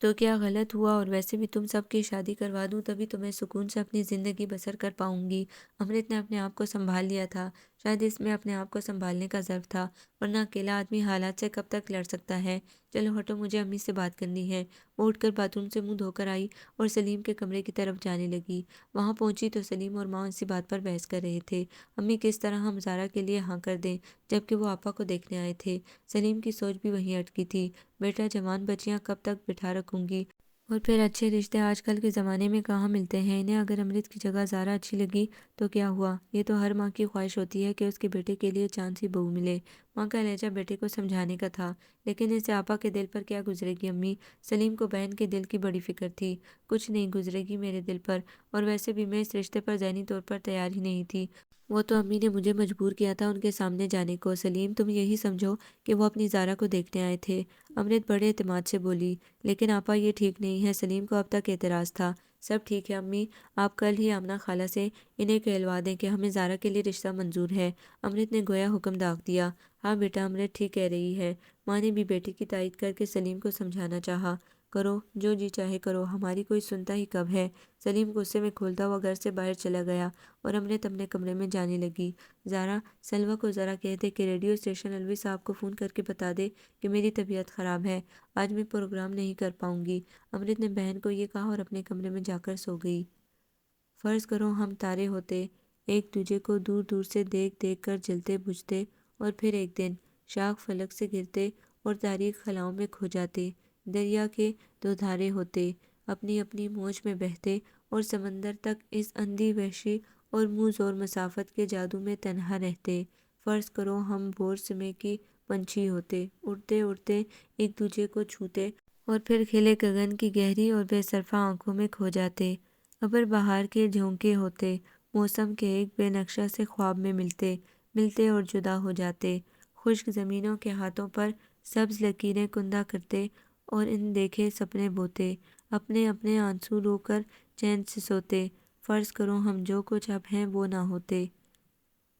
تو کیا غلط ہوا؟ اور ویسے بھی تم سب کی شادی کروا دوں تبھی تو میں سکون سے اپنی زندگی بسر کر پاؤں گی۔ امرت نے اپنے آپ کو سنبھال لیا تھا۔ شاید اس میں اپنے آپ کو سنبھالنے کا ضرف تھا، ورنہ اکیلا آدمی حالات سے کب تک لڑ سکتا ہے۔ چلو ہٹو، مجھے امی سے بات کرنی ہے۔ وہ اٹھ کر باتھ روم سے منہ دھو کر آئی اور سلیم کے کمرے کی طرف جانے لگی۔ وہاں پہنچی تو سلیم اور ماں اسی بات پر بحث کر رہے تھے، امی کس طرح ہم زارا کے لیے ہاں کر دیں جبکہ وہ آپا کو دیکھنے آئے تھے۔ سلیم کی سوچ بھی وہیں اٹکی تھی، بیٹا جوان بچیاں کب تک بٹھا رکھوں گی، اور پھر اچھے رشتے آج کل کے زمانے میں کہاں ملتے ہیں انہیں۔ اگر امرت کی جگہ زارا اچھی لگی تو کیا ہوا، یہ تو ہر ماں کی خواہش ہوتی ہے کہ اس کے بیٹے کے لیے چاند سی بہو ملے۔ ماں کا لہجہ بیٹے کو سمجھانے کا تھا، لیکن اس سے آپا کے دل پر کیا گزرے گی امی؟ سلیم کو بہن کے دل کی بڑی فکر تھی۔ کچھ نہیں گزرے گی میرے دل پر، اور ویسے بھی میں اس رشتے پر ذہنی طور پر تیار ہی نہیں تھی۔ وہ تو امی نے مجھے مجبور کیا تھا ان کے سامنے جانے کو۔ سلیم تم یہی سمجھو کہ وہ اپنی زارا کو دیکھنے آئے تھے، امرت بڑے اعتماد سے بولی۔ لیکن آپا یہ ٹھیک نہیں ہے، سلیم کو اب تک اعتراض تھا۔ سب ٹھیک ہے امی، آپ کل ہی آمنہ خالہ سے انہیں کہلوا دیں کہ ہمیں زارا کے لیے رشتہ منظور ہے، امرت نے گویا حکم داغ دیا۔ ہاں بیٹا، امرت ٹھیک کہہ رہی ہے، ماں نے بھی بیٹی کی تائید کر کے سلیم کو سمجھانا چاہا۔ کرو جو جی چاہے کرو، ہماری کوئی سنتا ہی کب ہے۔ سلیم غصے میں کھولتا ہوا گھر سے باہر چلا گیا اور امرت اپنے کمرے میں جانے لگی۔ زارا، سلویٰ کو ذرا کہہ دے کہ ریڈیو اسٹیشن الوی صاحب کو فون کر کے بتا دے کہ میری طبیعت خراب ہے، آج میں پروگرام نہیں کر پاؤں گی۔ امرت نے بہن کو یہ کہا اور اپنے کمرے میں جا کر سو گئی۔ فرض کرو ہم تارے ہوتے، ایک دوجے کو دور دور سے دیکھ دیکھ کر جلتے بجھتے، اور پھر ایک دن شاخ فلک سے گرتے اور تاریک خلاؤں میں کھو جاتے۔ دریا کے دو دھارے ہوتے، اپنی اپنی موج میں بہتے، اور سمندر تک اس اندھی وحشی اور منہ زور مسافت کے جادو میں تنہا رہتے۔ فرض کرو ہم بور سمے کی پنچھی ہوتے، اڑتے اڑتے ایک دوجے کو چھوتے اور پھر کھلے گگن کی گہری اور بے صرفہ آنکھوں میں کھو جاتے۔ ابر بہار کے جھونکے ہوتے، موسم کے ایک بے نقشہ سے خواب میں ملتے، ملتے اور جدا ہو جاتے۔ خشک زمینوں کے ہاتھوں پر سبز لکیریں کندہ کرتے اور ان دیکھے سپنے بوتے، اپنے اپنے آنسو رو کر چین سے سوتے۔ فرض کرو ہم جو کچھ اب ہیں وہ نہ ہوتے۔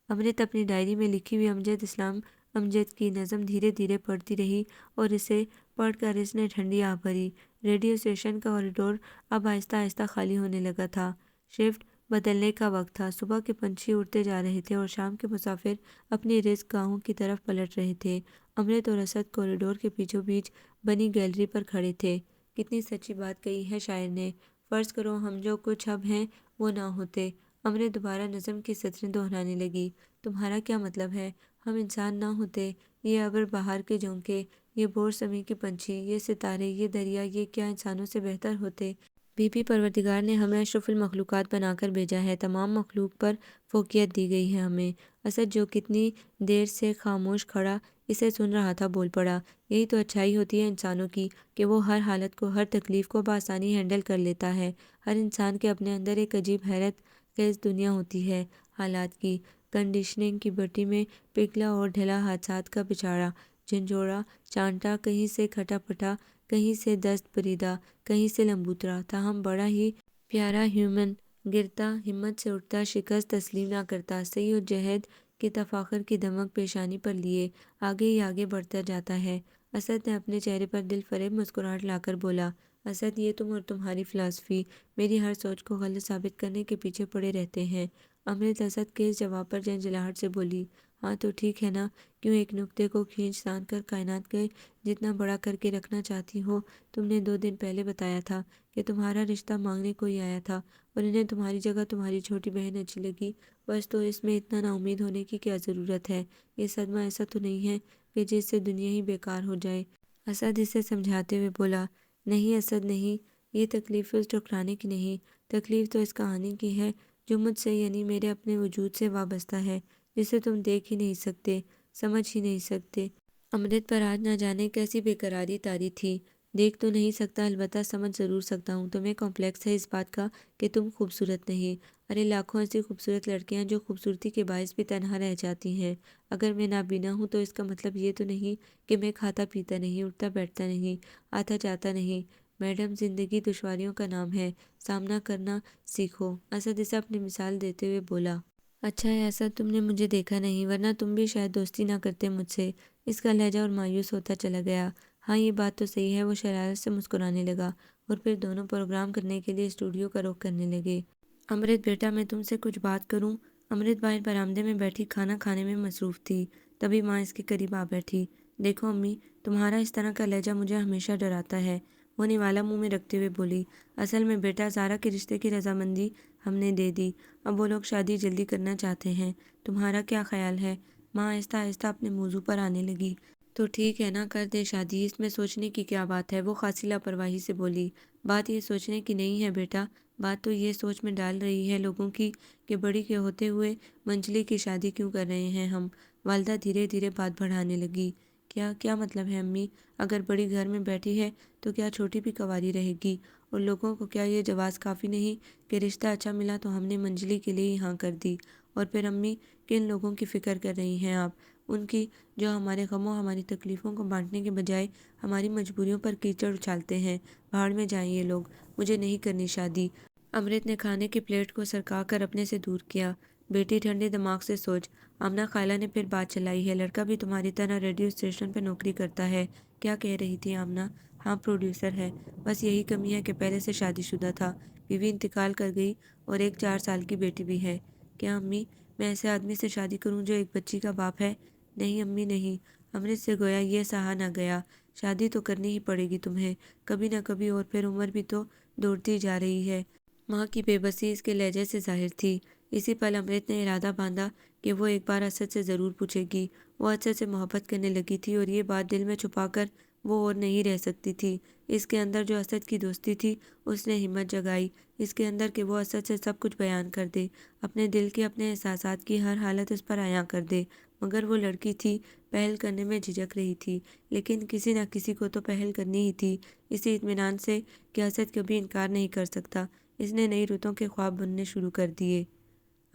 امرت اپنی ڈائری میں لکھی ہوئی امجد اسلام امجد کی نظم دھیرے دھیرے پڑھتی رہی، اور اسے پڑھ کر اس نے ٹھنڈی آہ بھری۔ ریڈیو اسٹیشن کا کوریڈور اب آہستہ آہستہ خالی ہونے لگا تھا، شفٹ بدلنے کا وقت تھا۔ صبح کے پنچھی اڑتے جا رہے تھے اور شام کے مسافر اپنی رزق گاہوں کی طرف پلٹ رہے تھے۔ امرت اور اسد کوریڈور کے بیچوں بیچ بنی گیلری پر کھڑے تھے۔ کتنی سچی بات کہی ہے شاعر نے، فرض کرو ہم جو کچھ اب ہیں وہ نہ ہوتے۔ امرت دوبارہ نظم کی سطریں دہرانے لگی۔ تمہارا کیا مطلب ہے؟ ہم انسان نہ ہوتے؟ یہ ابر بہار کے جھونکے، یہ بور سمی کی پنچھی، یہ ستارے، یہ دریا، یہ کیا انسانوں سے بہتر ہوتے؟ بی بی پروردگار نے ہمیں اشرف المخلوقات بنا کر بھیجا ہے، تمام مخلوق پر فوقیت دی گئی ہے ہمیں۔ اسد جو کتنی دیر سے خاموش کھڑا اسے سن رہا تھا بول پڑا، یہی تو اچھائی ہوتی ہے انسانوں کی کہ وہ ہر حالت کو، ہر تکلیف کو بآسانی ہینڈل کر لیتا ہے۔ ہر انسان کے اپنے اندر ایک عجیب حیرت خیز دنیا ہوتی ہے حالات کی، کنڈیشننگ کی بٹی میں پگھلا اور ڈھلا حادثات کا بچھاڑا، جھنجھوڑا چانٹا، کہیں سے کھٹا پٹا، کہیں سے دست بریدہ، کہیں سے لمبوترا، تاہم بڑا ہی پیارا ہیومن، گرتا ہمت سے اٹھتا، شکست تسلیم نہ کرتا، سعی و جہد کے تفاخر کی دمک پیشانی پر لیے آگے ہی آگے بڑھتا جاتا ہے۔ اسد نے اپنے چہرے پر دل فریب مسکراہٹ لا کر بولا، اسد یہ تم اور تمہاری فلاسفی میری ہر سوچ کو غلط ثابت کرنے کے پیچھے پڑے رہتے ہیں۔ امرت اسد کے اس جواب پر جھنجھلاہٹ سے بولی، ہاں تو ٹھیک ہے نا، کیوں ایک نقطے کو کھینچ تان کر کائنات کے جتنا بڑا کر کے رکھنا چاہتی ہو؟ تم نے 2 دن پہلے بتایا تھا کہ تمہارا رشتہ مانگنے کوئی آیا تھا اور انہیں تمہاری جگہ تمہاری چھوٹی بہن اچھی لگی، بس تو اس میں اتنا نا امید ہونے کی کیا ضرورت ہے؟ یہ صدمہ ایسا تو نہیں ہے کہ جس سے دنیا ہی بیکار ہو جائے؟ اسد اسے سمجھاتے ہوئے بولا، نہیں اسد نہیں، یہ تکلیف اس ٹکرانے کی نہیں، تکلیف تو اس کہانی کی ہے جو مجھ سے یعنی میرے اپنے وجود سے وابستہ ہے، جسے تم دیکھ ہی نہیں سکتے، سمجھ ہی نہیں سکتے۔ امرت پر آج نہ جانے کیسی بے قراری طاری تھی۔ دیکھ تو نہیں سکتا، البتہ سمجھ ضرور سکتا ہوں، تمہیں کمپلیکس ہے اس بات کا کہ تم خوبصورت نہیں۔ ارے لاکھوں ایسی خوبصورت لڑکیاں جو خوبصورتی کے باعث بھی تنہا رہ جاتی ہیں۔ اگر میں نابینا ہوں تو اس کا مطلب یہ تو نہیں کہ میں کھاتا پیتا نہیں، اٹھتا بیٹھتا نہیں، آتا جاتا نہیں۔ میڈم زندگی دشواریوں کا نام ہے، سامنا کرنا سیکھو۔ اسد اسے اپنی مثال دیتے ہوئے بولا، اچھا ہے اسد تم نے مجھے دیکھا نہیں، ورنہ تم بھی شاید دوستی نہ کرتے مجھ سے۔ اس کا لہجہ اور مایوس ہوتا چلا گیا۔ ہاں یہ بات تو صحیح ہے، وہ شرارت سے مسکرانے لگا، اور پھر دونوں پروگرام کرنے کے لیے اسٹوڈیو کا رخ کرنے لگے۔ امرت بیٹا میں تم سے کچھ بات کروں؟ امرت باہر برآمدے میں بیٹھی کھانا کھانے میں مصروف تھی۔ تبھی ماں اس کے قریب آ بیٹھی۔ دیکھو امی، تمہارا اس طرح کا لہجہ مجھے ہمیشہ ڈراتا ہے، وہ نوالا منہ میں رکھتے ہوئے بولی۔ اصل میں بیٹا، زارا کے رشتے کی رضامندی ہم نے دے دی، اب وہ لوگ شادی جلدی کرنا چاہتے ہیں، تمہارا کیا خیال ہے؟ ماں آہستہ آہستہ اپنے موضوع پر آنے لگی۔ تو ٹھیک ہے نا، کر دے شادی، اس میں سوچنے کی کیا بات ہے؟ وہ خاصی لاپرواہی سے بولی۔ بات یہ سوچنے کی نہیں ہے بیٹا، بات تو یہ سوچ میں ڈال رہی ہے لوگوں کی کہ بڑی کے ہوتے ہوئے منجلی کی شادی کیوں کر رہے ہیں ہم۔ والدہ دھیرے دھیرے بات بڑھانے لگی۔ کیا مطلب ہے امی؟ اگر بڑی گھر میں بیٹھی ہے تو کیا چھوٹی بھی کنواری رہے گی؟ اور لوگوں کو کیا یہ جواز کافی نہیں کہ رشتہ اچھا ملا تو ہم نے منجلی کے لیے ہاں کر دی؟ اور پھر امی، کن لوگوں کی فکر کر رہی ہیں آپ؟ ان کی جو ہمارے غموں ہماری تکلیفوں کو بانٹنے کے بجائے ہماری مجبوریوں پر کیچڑ اچھالتے ہیں۔ بھاڑ میں جائیں یہ لوگ، مجھے نہیں کرنی شادی۔ امرت نے کھانے کی پلیٹ کو سرکا کر اپنے سے دور کیا۔ بیٹی، ٹھنڈے دماغ سے سوچ۔ آمنہ خالہ نے پھر بات چلائی ہے، لڑکا بھی تمہاری طرح ریڈیو اسٹیشن پہ نوکری کرتا ہے۔ کیا کہہ رہی تھی آمنہ؟ ہاں، پروڈیوسر ہے، بس یہی کمی ہے کہ پہلے سے شادی شدہ تھا، بیوی انتقال کر گئی اور ایک 4 سال کی بیٹی بھی ہے۔ کیا امی، میں ایسے آدمی سے شادی کروں جو ایک بچی کا باپ ہے؟ نہیں امی نہیں۔ امرت سے گویا یہ سہا نہ گیا۔ شادی تو کرنی ہی پڑے گی تمہیں، کبھی نہ کبھی، اور پھر عمر بھی تو دوڑتی جا رہی ہے۔ ماں کی بے بسی اس کے لہجے سے ظاہر تھی۔ اسی پل امرت نے ارادہ باندھا کہ وہ ایک بار اسد سے ضرور پوچھے گی۔ وہ اسد سے محبت کرنے لگی تھی اور یہ بات دل میں چھپا کر وہ اور نہیں رہ سکتی تھی۔ اس کے اندر جو اسد کی دوستی تھی اس نے ہمت جگائی اس کے اندر کہ وہ اسد سے سب کچھ بیان کر دے، اپنے دل کے، اپنے احساسات کی ہر حالت اس پر عیاں کر دے۔ مگر وہ لڑکی تھی، پہل کرنے میں جھجک رہی تھی، لیکن کسی نہ کسی کو تو پہل کرنی ہی تھی، اسی اطمینان سے کہ اسد کبھی انکار نہیں کر سکتا۔ اس نے نئی رتوں کے خواب بننے شروع کر دیے۔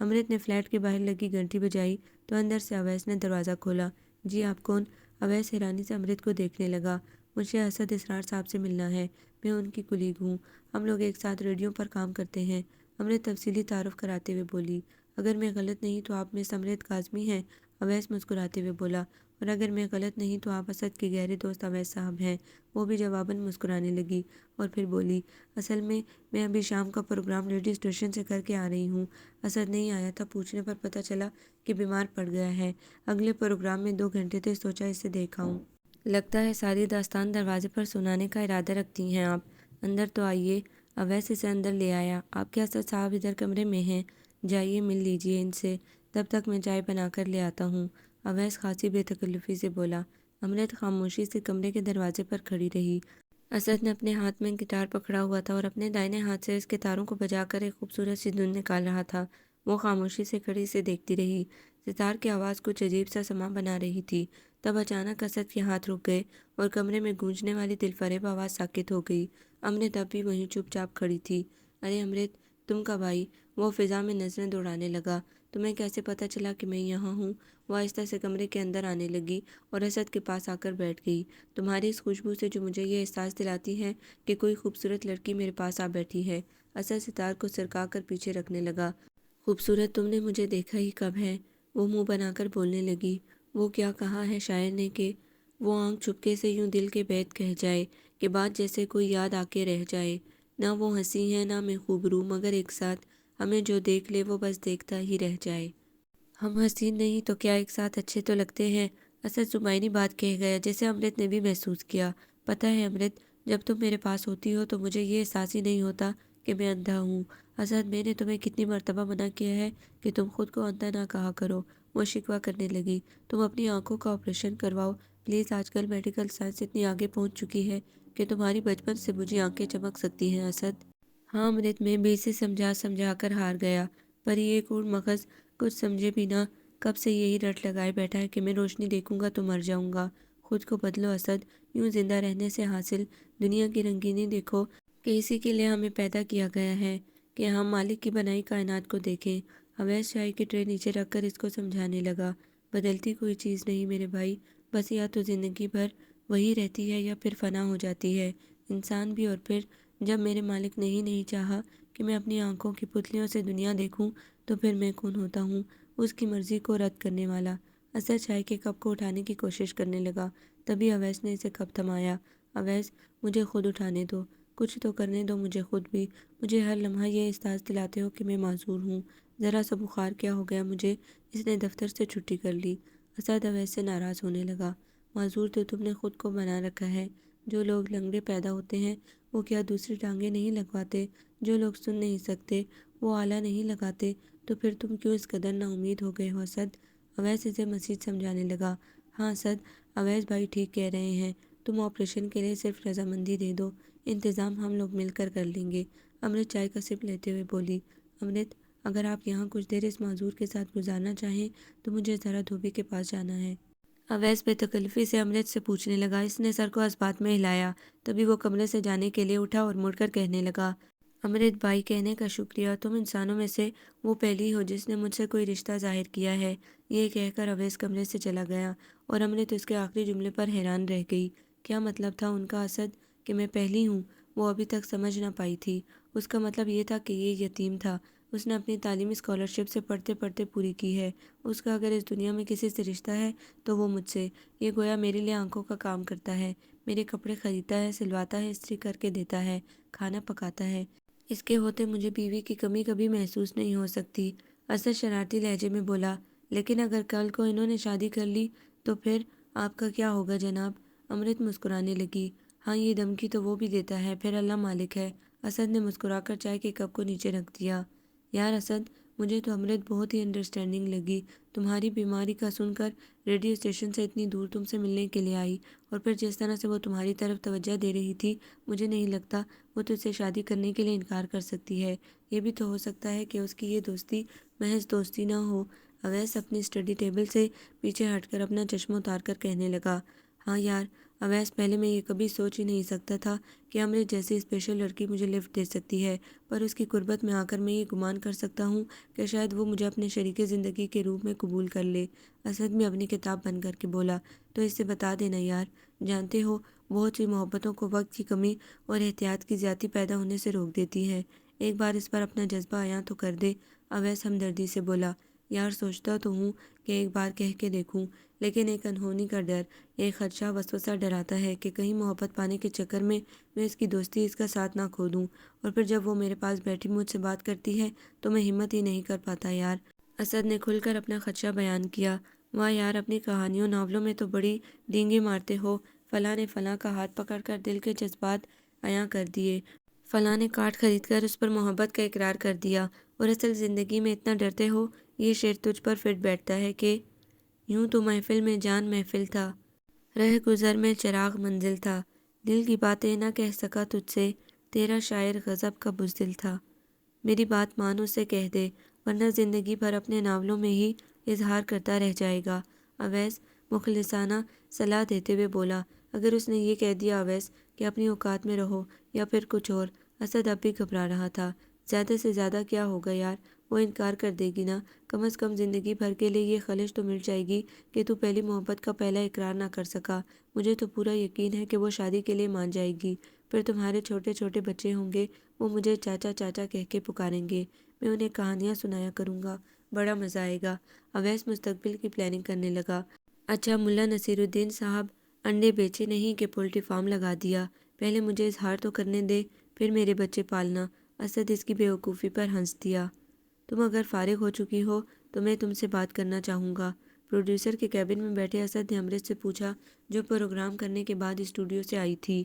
امرت نے فلیٹ کے باہر لگی گھنٹی بجائی تو اندر سے اویس نے دروازہ کھولا۔ جی آپ کون؟ اویس حیرانی سے امرت کو دیکھنے لگا۔ مجھے اسد اسرار صاحب سے ملنا ہے، میں ان کی کلیگ ہوں، ہم لوگ ایک ساتھ ریڈیو پر کام کرتے ہیں۔ امرت تفصیلی تعارف کراتے ہوئے بولی۔ اگر میں غلط نہیں تو آپ مس امرت کاظمی ہیں؟ اویس مسکراتے ہوئے بولا۔ اور اگر میں غلط نہیں تو آپ اسد کے گہرے دوست اویس صاحب ہیں؟ وہ بھی جواباً مسکرانے لگی اور پھر بولی، اصل میں ابھی شام کا پروگرام ریڈیو اسٹیشن سے کر کے آ رہی ہوں، اسد نہیں آیا تھا، پوچھنے پر پتہ چلا کہ بیمار پڑ گیا ہے، اگلے پروگرام میں 2 گھنٹے تھے، سوچا اسے دیکھ آؤں۔ لگتا ہے ساری داستان دروازے پر سنانے کا ارادہ رکھتی ہیں آپ، اندر تو آئیے۔ اویس اسے اندر لے آیا۔ آپ کے اسد صاحب ادھر کمرے میں ہیں، جائیے مل لیجیے ان سے، تب تک میں چائے بنا کر لے آتا ہوں، اویس خاصی بے تکلفی سے بولا۔ امرت خاموشی سے کمرے کے دروازے پر کھڑی رہی۔ اسد نے اپنے ہاتھ میں گٹار پکڑا ہوا تھا اور اپنے دائیں ہاتھ سے اس کے تاروں کو بجا کر ایک خوبصورت سی دھن نکال رہا تھا۔ وہ خاموشی سے کھڑی اسے دیکھتی رہی۔ ستار کی آواز کچھ عجیب سا سما بنا رہی تھی۔ تب اچانک اسد کے ہاتھ رک گئے اور کمرے میں گونجنے والی دلفریب آواز ساکت ہو گئی۔ امرت اب بھی وہیں چپ چاپ کھڑی تھی۔ ارے امرت، تم کب آئی؟ وہ فضا میں نظریں دوڑانے لگا۔ تمہیں کیسے پتہ چلا کہ میں یہاں ہوں؟ وہ آہستہ سے کمرے کے اندر آنے لگی اور اسد کے پاس آ کر بیٹھ گئی۔ تمہاری اس خوشبو سے جو مجھے یہ احساس دلاتی ہے کہ کوئی خوبصورت لڑکی میرے پاس آ بیٹھی ہے۔ اسد ستار کو سرکا کر پیچھے رکھنے لگا۔ خوبصورت تم نے مجھے دیکھا ہی کب ہے؟ وہ منہ بنا کر بولنے لگی۔ وہ کیا کہا ہے شاعر نے کہ وہ آنکھ چھپکے سے یوں دل کے بیت کہہ جائے کہ بات جیسے کوئی یاد آ کے رہ جائے۔ نہ وہ ہنسی ہے نہ میں خوبرو، مگر ایک ساتھ ہمیں جو دیکھ لے وہ بس دیکھتا ہی رہ جائے۔ ہم حسین نہیں تو کیا ایک ساتھ اچھے تو لگتے ہیں؟ اسد زبانی بات کہہ گیا جیسے امرت نے بھی محسوس کیا۔ پتہ ہے امرت، جب تم میرے پاس ہوتی ہو تو مجھے یہ احساس ہی نہیں ہوتا کہ میں اندھا ہوں۔ اسد، میں نے تمہیں کتنی مرتبہ منع کیا ہے کہ تم خود کو اندھا نہ کہا کرو۔ وہ شکوہ کرنے لگی۔ تم اپنی آنکھوں کا آپریشن کرواؤ پلیز، آج کل میڈیکل سائنس اتنی آگے پہنچ چکی ہے کہ تمہاری بچپن سے بجھی آنکھیں چمک سکتی ہیں اسد۔ ہاں امرت، میں بھی اسے سمجھا کر ہار گیا، پر یہ کوڑ مغز کچھ سمجھے بھی نہ، کب سے یہی رٹ لگائے بیٹھا ہے کہ میں روشنی دیکھوں گا تو مر جاؤں گا۔ خود کو بدلو اسد، یوں زندہ رہنے سے حاصل دنیا کی رنگینی دیکھو کہ اسی کے لیے ہمیں پیدا کیا گیا ہے کہ ہم مالک کی بنائی کائنات کو دیکھیں۔ اویس چائے کی ٹرے نیچے رکھ کر اس کو سمجھانے لگا۔ بدلتی کوئی چیز نہیں میرے بھائی، بس یا تو زندگی بھر وہی رہتی ہے یا پھر فنا ہو جاتی ہے، انسان بھی۔ اور پھر جب میرے مالک نے ہی نہیں چاہا کہ میں اپنی آنکھوں کی پتلیوں سے دنیا دیکھوں تو پھر میں کون ہوتا ہوں، اس کی مرضی کو رد کرنے والا۔ اسد چائے کے کپ کو اٹھانے کی کوشش کرنے لگا، تبھی اویس نے اسے کپ تھمایا۔ اویس، مجھے خود اٹھانے دو، کچھ تو کرنے دو مجھے خود بھی۔ مجھے ہر لمحہ یہ احساس دلاتے ہو کہ میں معذور ہوں۔ ذرا سا بخار کیا ہو گیا مجھے، اس نے دفتر سے چھٹی کر لی۔ اسد اویس سے ناراض ہونے لگا۔ معذور تو تم نے خود کو بنا رکھا ہے۔ جو لوگ لنگڑے پیدا ہوتے ہیں وہ کیا دوسری ٹانگیں نہیں لگواتے؟ جو لوگ سن نہیں سکتے وہ آلہ نہیں لگاتے؟ تو پھر تم کیوں اس قدر نا امید ہو گئے ہو اسد؟ اویس اسے مزید سمجھانے لگا۔ ہاں اسد، اویس بھائی ٹھیک کہہ رہے ہیں۔ تم آپریشن کے لیے صرف رضامندی دے دو، انتظام ہم لوگ مل کر لیں گے۔ امرت چائے کا سپ لیتے ہوئے بولی۔ امرت، اگر آپ یہاں کچھ دیر اس معذور کے ساتھ گزارنا چاہیں تو مجھے ذرا دھوبی کے پاس جانا ہے۔ اویس بے تکلفی سے امرت سے پوچھنے لگا۔ اس نے سر کو اسبات میں ہلایا۔ تبھی وہ کمرے سے جانے کے لیے اٹھا اور مڑ کر کہنے لگا، امرت بھائی کہنے کا شکریہ، تم انسانوں میں سے وہ پہلی ہو جس نے مجھ سے کوئی رشتہ ظاہر کیا ہے۔ یہ کہہ کر اویس کمرے سے چلا گیا اور امرت اس کے آخری جملے پر حیران رہ گئی۔ کیا مطلب تھا ان کا اسد کہ میں پہلی ہوں؟ وہ ابھی تک سمجھ نہ پائی تھی۔ اس کا مطلب یہ تھا کہ یہ یتیم تھا۔ اس نے اپنی تعلیم اسکالرشپ سے پڑھتے پڑھتے پوری کی ہے۔ اس کا اگر اس دنیا میں کسی سے رشتہ ہے تو وہ مجھ سے۔ یہ گویا میرے لیے آنکھوں کا کام کرتا ہے، میرے کپڑے خریدتا ہے، سلواتا ہے، استری کر کے دیتا ہے، کھانا پکاتا ہے۔ اس کے ہوتے مجھے بیوی کی کمی کبھی محسوس نہیں ہو سکتی۔ اسد شرارتی لہجے میں بولا، لیکن اگر کل کو انہوں نے شادی کر لی تو پھر آپ کا کیا ہوگا جناب؟ امرت مسکرانے لگی۔ ہاں یہ دھمکی تو وہ بھی دیتا ہے، پھر اللہ مالک ہے۔ اسد نے مسکرا کر چائے کے کپ کو نیچے رکھ دیا۔ یار اسد، مجھے تو امرت بہت ہی انڈرسٹینڈنگ لگی۔ تمہاری بیماری کا سن کر ریڈیو اسٹیشن سے اتنی دور تم سے ملنے کے لیے آئی، اور پھر جس طرح سے وہ تمہاری طرف توجہ دے رہی تھی، مجھے نہیں لگتا وہ تجھ سے شادی کرنے کے لیے انکار کر سکتی ہے۔ یہ بھی تو ہو سکتا ہے کہ اس کی یہ دوستی محض دوستی نہ ہو۔ اویس اپنی اسٹڈی ٹیبل سے پیچھے ہٹ کر اپنا چشمہ اتار کر کہنے لگا۔ ہاں یار اویس، پہلے میں یہ کبھی سوچ ہی نہیں سکتا تھا کہ امرت جیسی اسپیشل لڑکی مجھے لفٹ دے سکتی ہے، پر اس کی قربت میں آ کر میں یہ گمان کر سکتا ہوں کہ شاید وہ مجھے اپنے شریک زندگی کے روپ میں قبول کر لے۔ اسد میں اپنی کتاب بند کر کے بولا، تو اس سے بتا دینا یار، جانتے ہو بہت سی محبتوں کو وقت کی کمی اور احتیاط کی زیادتی پیدا ہونے سے روک دیتی ہے۔ ایک بار اس پر اپنا جذبہ عیاں تو کر دے۔ اویس ہمدردی سے بولا، یار سوچتا تو ہوں کہ ایک بار کہہ کے دیکھوں، لیکن ایک انہونی کا ڈر، ایک خدشہ وسوسہ ڈراتا ہے کہ کہیں محبت پانے کے چکر میں اس کی دوستی اس کا ساتھ نہ کھو دوں، اور پھر جب وہ میرے پاس بیٹھی مجھ سے بات کرتی ہے تو میں ہمت ہی نہیں کر پاتا یار۔ اسد نے کھل کر اپنا خدشہ بیان کیا۔ واہ یار، اپنی کہانیوں ناولوں میں تو بڑی ڈینگیں مارتے ہو۔ فلاں نے فلاں کا ہاتھ پکڑ کر دل کے جذبات عیاں کر دیے، فلاں نے کارڈ خرید کر اس پر محبت کا اقرار کر دیا، اور اصل زندگی میں اتنا ڈرتے ہو۔ یہ شعر تجھ پر فٹ بیٹھتا ہے کہ یوں تو محفل میں جان محفل تھا، رہ گزر میں چراغ منزل تھا، دل کی باتیں نہ کہہ سکا تجھ سے، تیرا شاعر غضب کا بزدل تھا۔ میری بات مان اسے کہہ دے، ورنہ زندگی بھر اپنے ناولوں میں ہی اظہار کرتا رہ جائے گا۔ اویس مخلصانہ صلاح دیتے ہوئے بولا۔ اگر اس نے یہ کہہ دیا اویس کہ اپنی اوقات میں رہو یا پھر کچھ اور، اسد اب بھی گھبرا رہا تھا۔ زیادہ سے زیادہ کیا ہوگا یار، وہ انکار کر دے گی نا، کم از کم زندگی بھر کے لیے یہ خلش تو مٹ جائے گی کہ تو پہلی محبت کا پہلا اقرار نہ کر سکا۔ مجھے تو پورا یقین ہے کہ وہ شادی کے لیے مان جائے گی، پھر تمہارے چھوٹے چھوٹے بچے ہوں گے، وہ مجھے چاچا چاچا کہہ کے پکاریں گے، میں انہیں کہانیاں سنایا کروں گا، بڑا مزہ آئے گا۔ اویس مستقبل کی پلاننگ کرنے لگا۔ اچھا ملا نصیر الدین صاحب، انڈے بیچے نہیں کہ پولٹری فارم لگا دیا، پہلے مجھے اظہار تو کرنے دے، پھر میرے بچے پالنا۔ اسد اس کی بے وقوفی پر ہنس دیا۔ تم اگر فارغ ہو چکی ہو تو میں تم سے بات کرنا چاہوں گا۔ پروڈیوسر کے کیبن میں بیٹھے اسد نے امرت سے پوچھا، جو پروگرام کرنے کے بعد اسٹوڈیو سے آئی تھی۔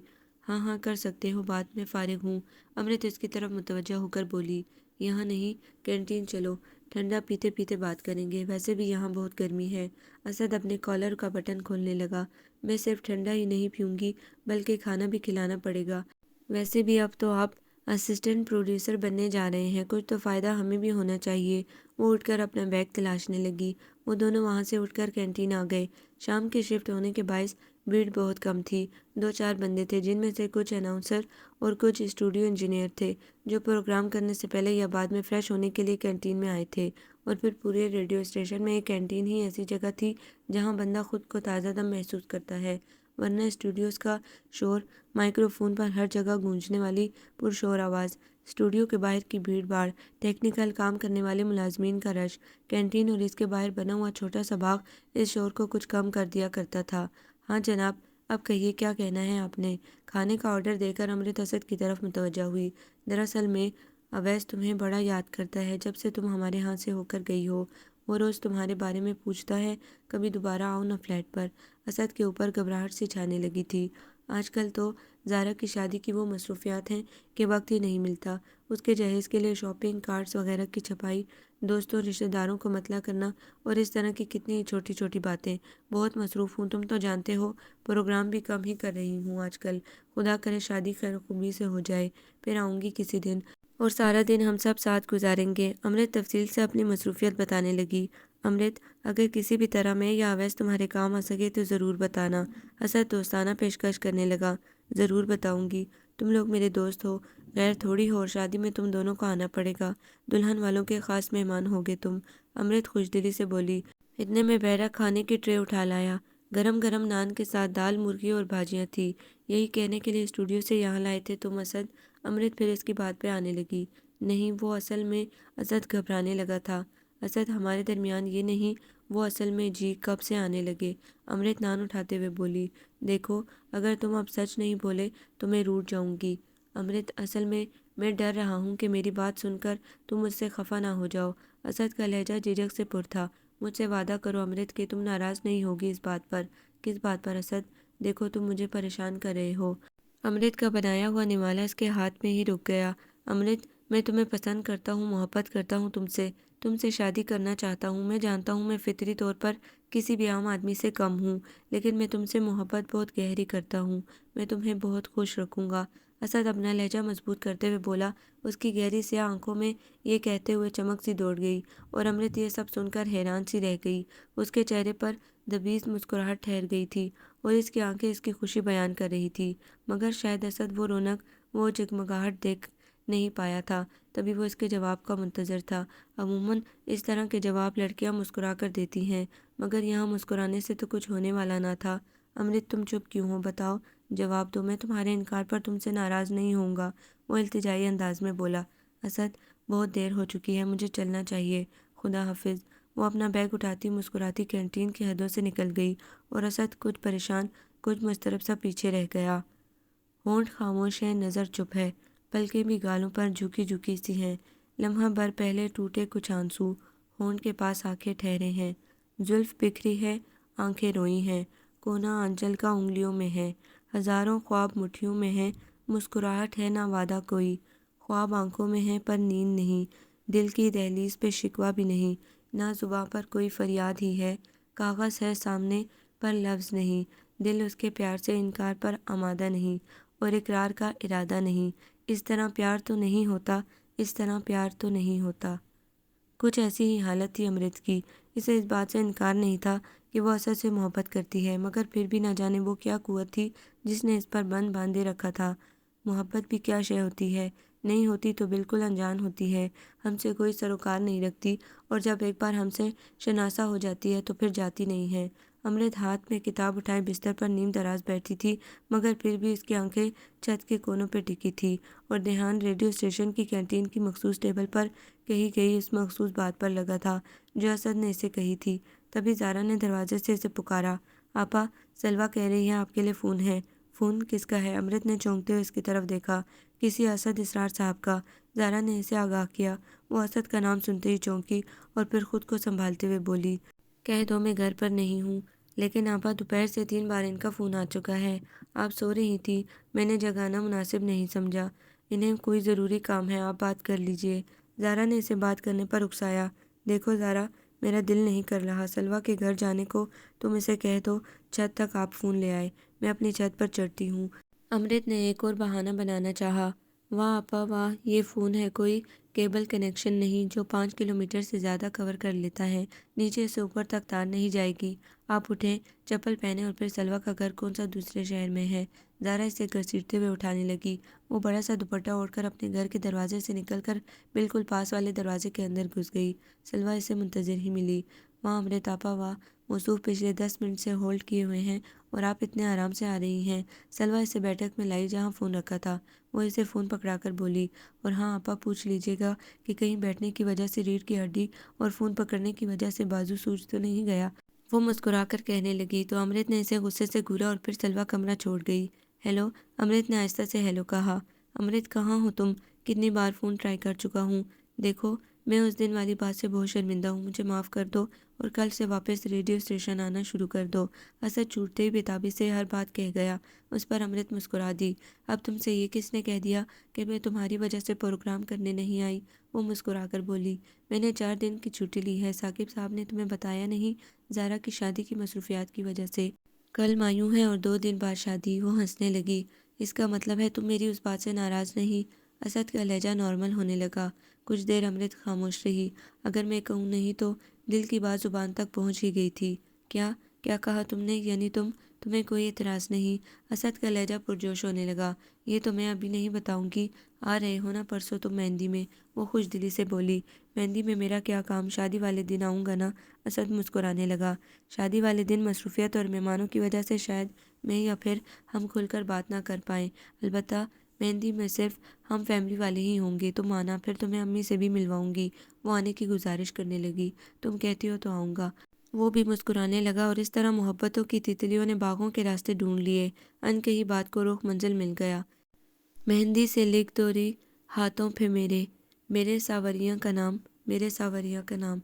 ہاں ہاں کر سکتے ہو بات، میں فارغ ہوں۔ امرت اس کی طرف متوجہ ہو کر بولی، یہاں نہیں، کینٹین چلو، ٹھنڈا پیتے پیتے بات کریں گے، ویسے بھی یہاں بہت گرمی ہے۔ اسد اپنے کالر کا بٹن کھولنے لگا۔ میں صرف ٹھنڈا ہی نہیں پیوں گی بلکہ کھانا بھی کھلانا پڑے گا، ویسے بھی اب تو آپ اسسٹنٹ پروڈیوسر بننے جا رہے ہیں، کچھ تو فائدہ ہمیں بھی ہونا چاہیے۔ وہ اٹھ کر اپنا بیگ تلاشنے لگی۔ وہ دونوں وہاں سے اٹھ کر کینٹین آ گئے۔ شام کی شفٹ ہونے کے باعث بھیڑ بہت کم تھی۔ 2-4 بندے تھے، جن میں سے کچھ اناؤنسر اور کچھ اسٹوڈیو انجینئر تھے، جو پروگرام کرنے سے پہلے یا بعد میں فریش ہونے کے لیے کینٹین میں آئے تھے، اور پھر پورے ریڈیو اسٹیشن میں ایک کینٹین ہی ایسی جگہ تھی جہاں بندہ خود کو تازہ دم محسوس کرتا ہے، ورنہ اسٹوڈیوز کا شور، مائکرو فون پر ہر جگہ گونجنے والی پرشور آواز، اسٹوڈیو کے باہر کی بھیڑ بھاڑ، ٹیکنیکل کام کرنے والے ملازمین کا رش، کینٹین اور اس کے باہر بنا ہوا چھوٹا سا باغ اس شور کو کچھ کم کر دیا کرتا تھا۔ ہاں جناب، اب کہیے کیا کہنا ہے آپ نے؟ کھانے کا آرڈر دے کر امرت اسد کی طرف متوجہ ہوئی۔ دراصل میں اویس تمہیں بڑا یاد کرتا ہے جب سے تم ہمارے ہاں سے ہو کر گئی ہو۔ وہ روز تمہارے بارے میں پوچھتا ہے، کبھی دوبارہ آؤ نا فلیٹ پر۔ اسد کے اوپر گھبراہٹ سی چھانے لگی تھی۔ آج کل تو زارا کی شادی کی وہ مصروفیات ہیں کہ وقت ہی نہیں ملتا۔ اس کے جہیز کے لیے شاپنگ، کارڈز وغیرہ کی چھپائی، دوستوں رشتہ داروں کو مطلع کرنا اور اس طرح کی کتنی چھوٹی چھوٹی باتیں۔ بہت مصروف ہوں، تم تو جانتے ہو۔ پروگرام بھی کم ہی کر رہی ہوں آج کل۔ خدا کرے شادی خیر خوبی سے ہو جائے، پھر آؤں گی کسی دن اور سارا دن ہم سب ساتھ گزاریں گے۔ امرت تفصیل سے اپنی مصروفیت بتانے لگی۔ امرت، اگر کسی بھی طرح میں یا اویس تمہارے کام آ سکے تو ضرور بتانا۔ اسد دوستانہ پیشکش کرنے لگا۔ ضرور بتاؤں گی، تم لوگ میرے دوست ہو، غیر تھوڑی ہو، اور شادی میں تم دونوں کو آنا پڑے گا۔ دلہن والوں کے خاص مہمان ہوگے تم۔ امرت خوش دلی سے بولی۔ اتنے میں بہرہ کھانے کی ٹرے اٹھا لایا۔ گرم گرم نان کے ساتھ دال، مرغی اور بھاجیاں تھیں۔ یہی کہنے کے لیے اسٹوڈیو سے یہاں لائے تھے تم اسد؟ امرت پھر اس کی بات پہ آنے لگی۔ نہیں، وہ اصل میں… اسد گھبرانے لگا تھا۔ اسد، ہمارے درمیان یہ نہیں، وہ اصل میں… جی کب سے آنے لگے؟ امرت نان اٹھاتے ہوئے بولی۔ دیکھو، اگر تم اب سچ نہیں بولے تو میں روٹھ جاؤں گی۔ امرت، اصل میں ڈر رہا ہوں کہ میری بات سن کر تم مجھ سے خفا نہ ہو جاؤ۔ اسد کا لہجہ جھجک سے پر تھا۔ مجھ سے وعدہ کرو امرت کہ تم ناراض نہیں ہوگی اس بات پر۔ کس بات پر اسد؟ دیکھو، تم مجھے پریشان کر رہے ہو۔ امرت کا بنایا ہوا نوالا اس کے ہاتھ میں ہی رک گیا۔ امرت، میں تمہیں پسند کرتا ہوں، محبت کرتا ہوں تم سے شادی کرنا چاہتا ہوں۔ میں جانتا ہوں میں فطری طور پر کسی بھی عام آدمی سے کم ہوں، لیکن میں تم سے محبت بہت گہری کرتا ہوں۔ میں تمہیں بہت خوش رکھوں گا۔ اسد اپنا لہجہ مضبوط کرتے ہوئے بولا۔ اس کی گہری سیاہ آنکھوں میں یہ کہتے ہوئے چمک سی دوڑ گئی اور امرت یہ سب سن کر حیران سی رہ گئی۔ اس کے چہرے پر دبیز مسکراہٹ ٹھہر گئی تھی اور اس کی آنکھیں اس کی خوشی بیان کر رہی تھی، مگر شاید اسد وہ رونق، وہ جگمگاہٹ دیکھ نہیں پایا تھا۔ تبھی وہ اس کے جواب کا منتظر تھا۔ عموماً اس طرح کے جواب لڑکیاں مسکرا کر دیتی ہیں، مگر یہاں مسکرانے سے تو کچھ ہونے والا نہ تھا۔ امرت، تم چپ کیوں ہو؟ بتاؤ، جواب دو۔ میں تمہارے انکار پر تم سے ناراض نہیں ہوں گا، وہ التجائی انداز میں بولا۔ اسد، بہت دیر ہو چکی ہے، مجھے چلنا چاہیے، خدا حافظ۔ وہ اپنا بیگ اٹھاتی مسکراتی کینٹین کی حدوں سے نکل گئی اور اسد کچھ پریشان، کچھ مضطرب سا پیچھے رہ گیا۔ ہونٹ خاموش ہیں، نظر چپ ہے، پلکیں بھی گالوں پر جھکی جھکی سی ہیں۔ لمحہ بھر پہلے ٹوٹے کچھ آنسو، ہونٹ کے پاس آنکھیں ٹھہرے ہیں۔ زلف بکھری ہے، آنکھیں روئی ہیں، کونا آنچل کا انگلیوں میں ہے۔ ہزاروں خواب مٹھیوں میں ہیں، مسکراہٹ ہے نہ وعدہ کوئی۔ خواب آنکھوں میں ہیں پر نیند نہیں، دل کی دہلیز پہ شکوہ بھی نہیں، نہ زباں پر کوئی فریاد ہی ہے۔ کاغذ ہے سامنے پر لفظ نہیں، دل اس کے پیار سے انکار پر آمادہ نہیں اور اقرار کا ارادہ نہیں۔ اس طرح پیار تو نہیں ہوتا، اس طرح پیار تو نہیں ہوتا۔ کچھ ایسی ہی حالت تھی امرت کی۔ اسے اس بات سے انکار نہیں تھا کہ وہ اسد سے محبت کرتی ہے، مگر پھر بھی نہ جانے وہ کیا قوت تھی جس نے اس پر بند باندھے رکھا تھا۔ محبت بھی کیا شے ہوتی ہے؟ نہیں ہوتی تو بالکل انجان ہوتی ہے، ہم سے کوئی سروکار نہیں رکھتی، اور جب ایک بار ہم سے شناسا ہو جاتی ہے تو پھر جاتی نہیں ہے۔ امرت ہاتھ میں کتاب اٹھائے بستر پر نیم دراز بیٹھی تھی، مگر پھر بھی اس کی آنکھیں چھت کے کونوں پہ ٹکی تھی اور دھیان ریڈیو اسٹیشن کی کینٹین کی مخصوص ٹیبل پر کہی گئی اس مخصوص بات پر لگا تھا جو اسد نے اسے کہی تھی۔ تبھی زارا نے دروازے سے اسے پکارا۔ آپا، سلویٰ کہہ رہی ہے آپ کے لیے فون ہے۔ فون کس کا ہے؟ امرت نے چونکتے ہوئے اس کی طرف دیکھا۔ کسی اسد اسرار صاحب کا، زارا نے اسے آگاہ کیا۔ وہ اسد کا نام سنتے ہی چونکی اور پھر خود کو سنبھالتے ہوئے بولی۔ کہہ دو میں گھر پر نہیں ہوں۔ لیکن آپا، دوپہر سے 3 بار ان کا فون آ چکا ہے، آپ سو رہی تھی، میں نے جگانا مناسب نہیں سمجھا۔ انہیں کوئی ضروری کام ہے، آپ بات کر لیجئے۔ زارا نے اسے بات کرنے پر اکسایا۔ دیکھو زارا، میرا دل نہیں کر رہا سلویٰ کے گھر جانے کو، تم اسے کہہ دو چھت تک آپ فون لے آئے، میں اپنی چھت پر چڑھتی ہوں۔ امرت نے ایک اور بہانہ بنانا چاہا۔ واہ آپا واہ، یہ فون ہے کوئی کیبل کنیکشن نہیں جو 5 کلومیٹر سے زیادہ کور کر لیتا ہے، نیچے سے اوپر تک تار نہیں جائے گی۔ آپ اٹھیں، چپل پہنیں اور پھر سلویٰ کا گھر کون سا دوسرے شہر میں ہے؟ زارا اسے گھسیٹتے ہوئے اٹھانے لگی۔ وہ بڑا سا دوپٹہ اوڑھ کر اپنے گھر کے دروازے سے نکل کر بالکل پاس والے دروازے کے اندر گھس گئی۔ سلویٰ اسے منتظر ہی ملی۔ واہ امرت آپا واہ، موصوف پچھلے 10 منٹ سے ہولڈ کیے ہوئے ہیں اور آپ اتنے آرام سے آ رہی ہیں۔ سلویٰ اسے بیٹھک میں لائی جہاں فون رکھا تھا۔ وہ اسے فون پکڑا کر بولی۔ اور ہاں آپا، پوچھ لیجیے گا کہ کہیں بیٹھنے کی وجہ سے ریڑھ کی ہڈی اور فون پکڑنے کی وجہ سے بازو سوج تو نہیں گیا؟ وہ مسکرا کر کہنے لگی تو امرت نے اسے غصے سے گھورا اور پھر سلویٰ کمرہ چھوڑ گئی۔ ہیلو، امرت نے آہستہ سے ہیلو کہا۔ امرت کہاں ہو تم؟ کتنی بار فون ٹرائی کر چکا ہوں۔ دیکھو، میں اس دن والی بات سے بہت شرمندہ ہوں، مجھے معاف کر دو اور کل سے واپس ریڈیو اسٹیشن آنا شروع کر دو۔ اسد چھوٹتے ہی بےتابی سے ہر بات کہہ گیا۔ اس پر امرت مسکرا دی۔ اب تم سے یہ کس نے کہہ دیا کہ میں تمہاری وجہ سے پروگرام کرنے نہیں آئی؟ وہ مسکرا کر بولی، میں نے 4 دن کی چھٹی لی ہے، ثاقب صاحب نے تمہیں بتایا نہیں؟ زارا کی شادی کی مصروفیات کی وجہ سے کل مایوں ہے اور 2 دن بعد شادی۔ وہ ہنسنے لگی۔ اس کا مطلب ہے تم میری اس بات سے ناراض نہیں؟ اسد کا لہجہ نارمل ہونے لگا۔ کچھ دیر امرت خاموش رہی۔ اگر میں کہوں نہیں تو دل کی بات زبان تک پہنچ ہی گئی تھی۔ کیا کیا کہا تم نے؟ یعنی تمہیں کوئی اعتراض نہیں؟ اسد کا لہجہ پرجوش ہونے لگا۔ یہ تو میں ابھی نہیں بتاؤں گی۔ آ رہے ہو نا پرسوں تم مہندی میں؟ وہ خوش دلی سے بولی۔ مہندی میں میرا کیا کام؟ شادی والے دن آؤں گا نا؟ اسد مسکرانے لگا۔ شادی والے دن مصروفیت اور مہمانوں کی وجہ سے شاید میں یا پھر ہم کھل کر بات نہ کر پائیں۔ البتہ مہندی میں صرف ہم فیملی والے ہی ہوں گے، تم آنا، پھر تمہیں امی سے بھی ملواؤں گی۔ وہ آنے کی گزارش کرنے لگی۔ تم کہتی ہو تو آؤں گا۔ وہ بھی مسکرانے لگا اور اس طرح محبتوں کی تتلیوں نے باغوں کے راستے ڈھونڈ لیے۔ ان کہی بات کو رخ منزل مل گیا۔ مہندی سے لکھ دوری ہاتھوں پہ میرے، میرے ساوریاں کا نام، میرے ساوریاں کا نام۔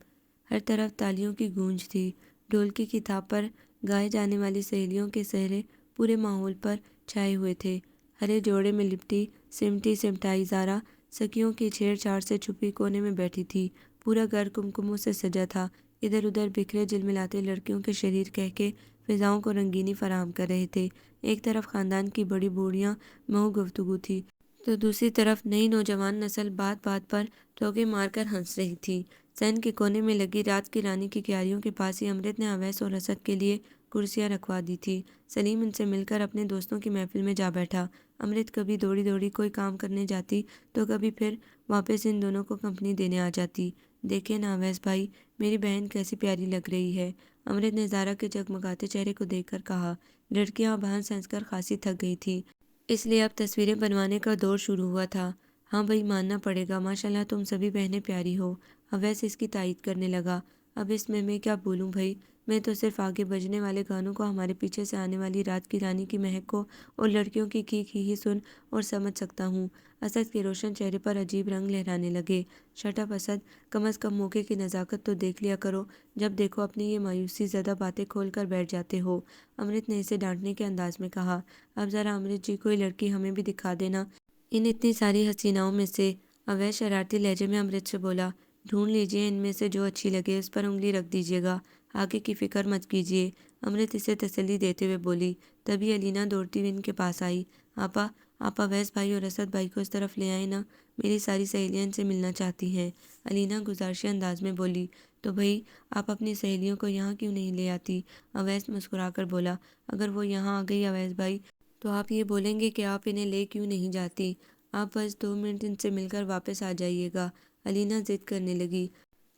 ہر طرف تالیوں کی گونج تھی۔ ڈھولکی کی تھاپ پر گائے جانے والی سہیلیوں کے سہرے پورے ماحول پر چھائے ہوئے تھے۔ ہرے جوڑے میں لپٹی سمٹی سمٹائی زارا سکیوں کی چھیڑ چھاڑ سے چھپی کونے میں بیٹھی تھی۔ پورا گھر کمکموں سے سجا تھا۔ ادھر ادھر بکھرے جلملاتے لڑکیوں کے شریر کہکے فضاؤں کو رنگینی فراہم کر رہے تھے۔ ایک طرف خاندان کی بڑی بوڑھیاں محو گفتگو تھی تو دوسری طرف نئی نوجوان نسل بات بات پر ٹھوکے مار کر ہنس رہی تھی۔ صحن کے کونے میں لگی رات کی رانی کی کیاریوں کے پاس ہی امرت نے اویس اور اسد کے لیے کرسیاں رکھوا دی تھی۔ سلیم ان سے مل کر اپنے دوستوں کی محفل میں جا بیٹھا۔ امرت کبھی دوڑی دوڑی کوئی کام کرنے جاتی تو کبھی پھر واپس ان دونوں کو کمپنی دینے آ جاتی۔ دیکھے نا اویس بھائی، میری بہن کیسی پیاری لگ رہی ہے، امرت نے زارا کے جگمگاتے چہرے کو دیکھ کر کہا۔ لڑکیاں اب ہنس ہنس کر خاصی تھک گئی تھیں، اس لیے اب تصویریں بنوانے کا دور شروع ہوا تھا۔ ہاں بھائی، ماننا پڑے گا، ماشاءاللہ تم سبھی بہنیں پیاری ہو۔ اویس اس کی تائید کرنے لگا۔ اب اس میں کیا بولوں بھائی، میں تو صرف آگے بجنے والے گانوں کو، ہمارے پیچھے سے آنے والی رات کی رانی کی مہک کو اور لڑکیوں کی کھیک ہی سن اور سمجھ سکتا ہوں۔ اسد کے روشن چہرے پر عجیب رنگ لہرانے لگے۔ شٹ اپ اسد، کم از کم موقع کی نزاکت تو دیکھ لیا کرو، جب دیکھو اپنی یہ مایوسی زدہ باتیں کھول کر بیٹھ جاتے ہو، امرت نے اسے ڈانٹنے کے انداز میں کہا۔ اب ذرا امرت جی کوئی لڑکی ہمیں بھی دکھا دینا ان اتنی ساری حسیناؤں میں سے، اویس شرارتی لہجے میں امرت سے بولا۔ ڈھونڈ لیجئے ان میں سے جو اچھی لگے، اس پر انگلی رکھ دیجئے گا، آگے کی فکر مت کیجئے، امرت اسے تسلی دیتے ہوئے بولی۔ تبھی علینا دوڑتی ہوئی ان کے پاس آئی۔ آپا، آپ اویس بھائی اور اسد بھائی کو اس طرف لے آئیں نا، میری ساری سہیلیاں ان سے ملنا چاہتی ہیں، علینا گزارشی انداز میں بولی۔ تو بھائی آپ اپنی سہیلیوں کو یہاں کیوں نہیں لے آتی؟ اویس مسکرا کر بولا۔ اگر وہ یہاں آ گئی اویس بھائی تو آپ یہ بولیں گے کہ آپ انہیں لے کیوں نہیں جاتی؟ آپ بس 2 منٹ ان سے مل کر واپس آ جائیے گا، علینا ضد کرنے لگی۔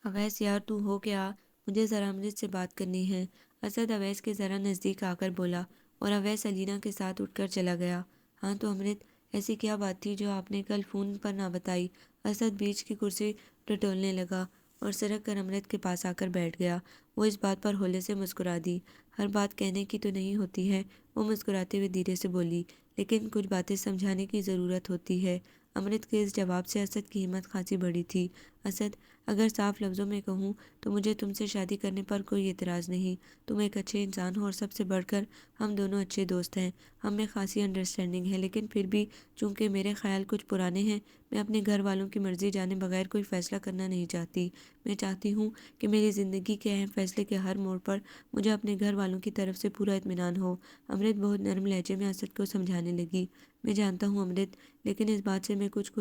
اویس یار تو ہو کیا، مجھے ذرا امرت سے بات کرنی ہے، اسد اویس کے ذرا نزدیک آ کر بولا، اور اویس علینا کے ساتھ اٹھ کر چلا گیا۔ ہاں تو امرت، ایسی کیا بات تھی جو آپ نے کل فون پر نہ بتائی؟ اسد بیچ کی کرسی ٹٹولنے لگا اور سرک کر امرت کے پاس آ کر بیٹھ گیا۔ وہ اس بات پر ہولے سے مسکرا دی۔ ہر بات کہنے کی تو نہیں ہوتی ہے، وہ مسکراتے ہوئے دھیرے سے بولی، لیکن کچھ باتیں سمجھانے کی ضرورت ہوتی ہے۔ امرت کے اس جواب سے اسد کی ہمت خاصی بڑھی تھی۔ اسد، اگر صاف لفظوں میں کہوں تو مجھے تم سے شادی کرنے پر کوئی اعتراض نہیں، تم ایک اچھے انسان ہو اور سب سے بڑھ کر ہم دونوں اچھے دوست ہیں، ہم میں خاصی انڈرسٹینڈنگ ہے، لیکن پھر بھی چونکہ میرے خیال کچھ پرانے ہیں، میں اپنے گھر والوں کی مرضی جانے بغیر کوئی فیصلہ کرنا نہیں چاہتی۔ میں چاہتی ہوں کہ میری زندگی کے اہم فیصلے کے ہر موڑ پر مجھے اپنے گھر والوں کی طرف سے پورا اطمینان ہو۔ امرت بہت نرم لہجے میں اسد کو سمجھانے لگی۔ میں جانتا ہوں امرت، لیکن اس بات سے میں کچھ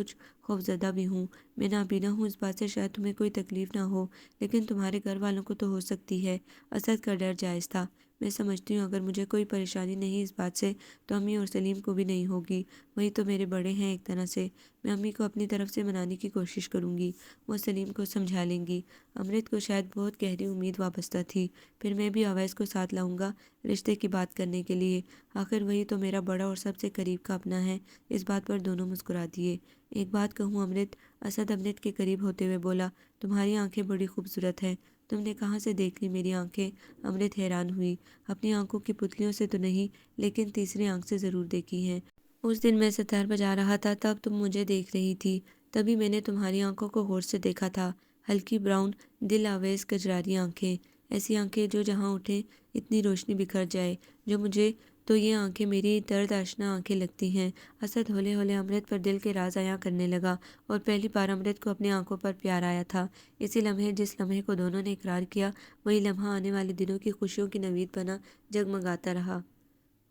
خوفزدہ بھی ہوں، میں نابینا ہوں، اس بات سے شاید تمہیں کوئی تکلیف نہ ہو، لیکن تمہارے گھر والوں کو تو ہو سکتی ہے۔ اسد کا ڈر جائز تھا۔ میں سمجھتی ہوں اگر مجھے کوئی پریشانی نہیں اس بات سے تو امی اور سلیم کو بھی نہیں ہوگی، وہی تو میرے بڑے ہیں ایک طرح سے، میں امی کو اپنی طرف سے منانے کی کوشش کروں گی، وہ سلیم کو سمجھا لیں گی۔ امرت کو شاید بہت گہری امید وابستہ تھی، پھر میں بھی اویس کو ساتھ لاؤں گا رشتے کی بات کرنے کے لیے، آخر وہی تو میرا بڑا اور سب سے قریب کا اپنا ہے۔ اس بات پر دونوں مسکرا دیے۔ ایک بات کہوں امرت، اسد امرت کے قریب ہوتے ہوئے بولا، تمہاری آنکھیں بڑی خوبصورت ہیں، تم نے کہاں سے دیکھ لی میری آنکھیں؟ امرت حیران ہوئی۔ اپنی آنکھوں کی پتلیوں سے تو نہیں، لیکن تیسری آنکھ سے ضرور دیکھی ہیں۔ اس دن میں ستار بجا رہا تھا، تب تم مجھے دیکھ رہی تھی، تبھی میں نے تمہاری آنکھوں کو غور سے دیکھا تھا۔ ہلکی براؤن دل آویز کجراری آنکھیں، ایسی آنکھیں جو جہاں اٹھیں اتنی روشنی بکھر جائے۔ جو مجھے تو یہ آنکھیں میری درد آشنا آنکھیں لگتی ہیں۔ اسد ہولے ہولے امرت پر دل کے راز عیاں کرنے لگا، اور پہلی بار امرت کو اپنی آنکھوں پر پیار آیا تھا۔ اسی لمحے، جس لمحے کو دونوں نے اقرار کیا، وہی لمحہ آنے والے دنوں کی خوشیوں کی نوید بنا جگمگاتا رہا۔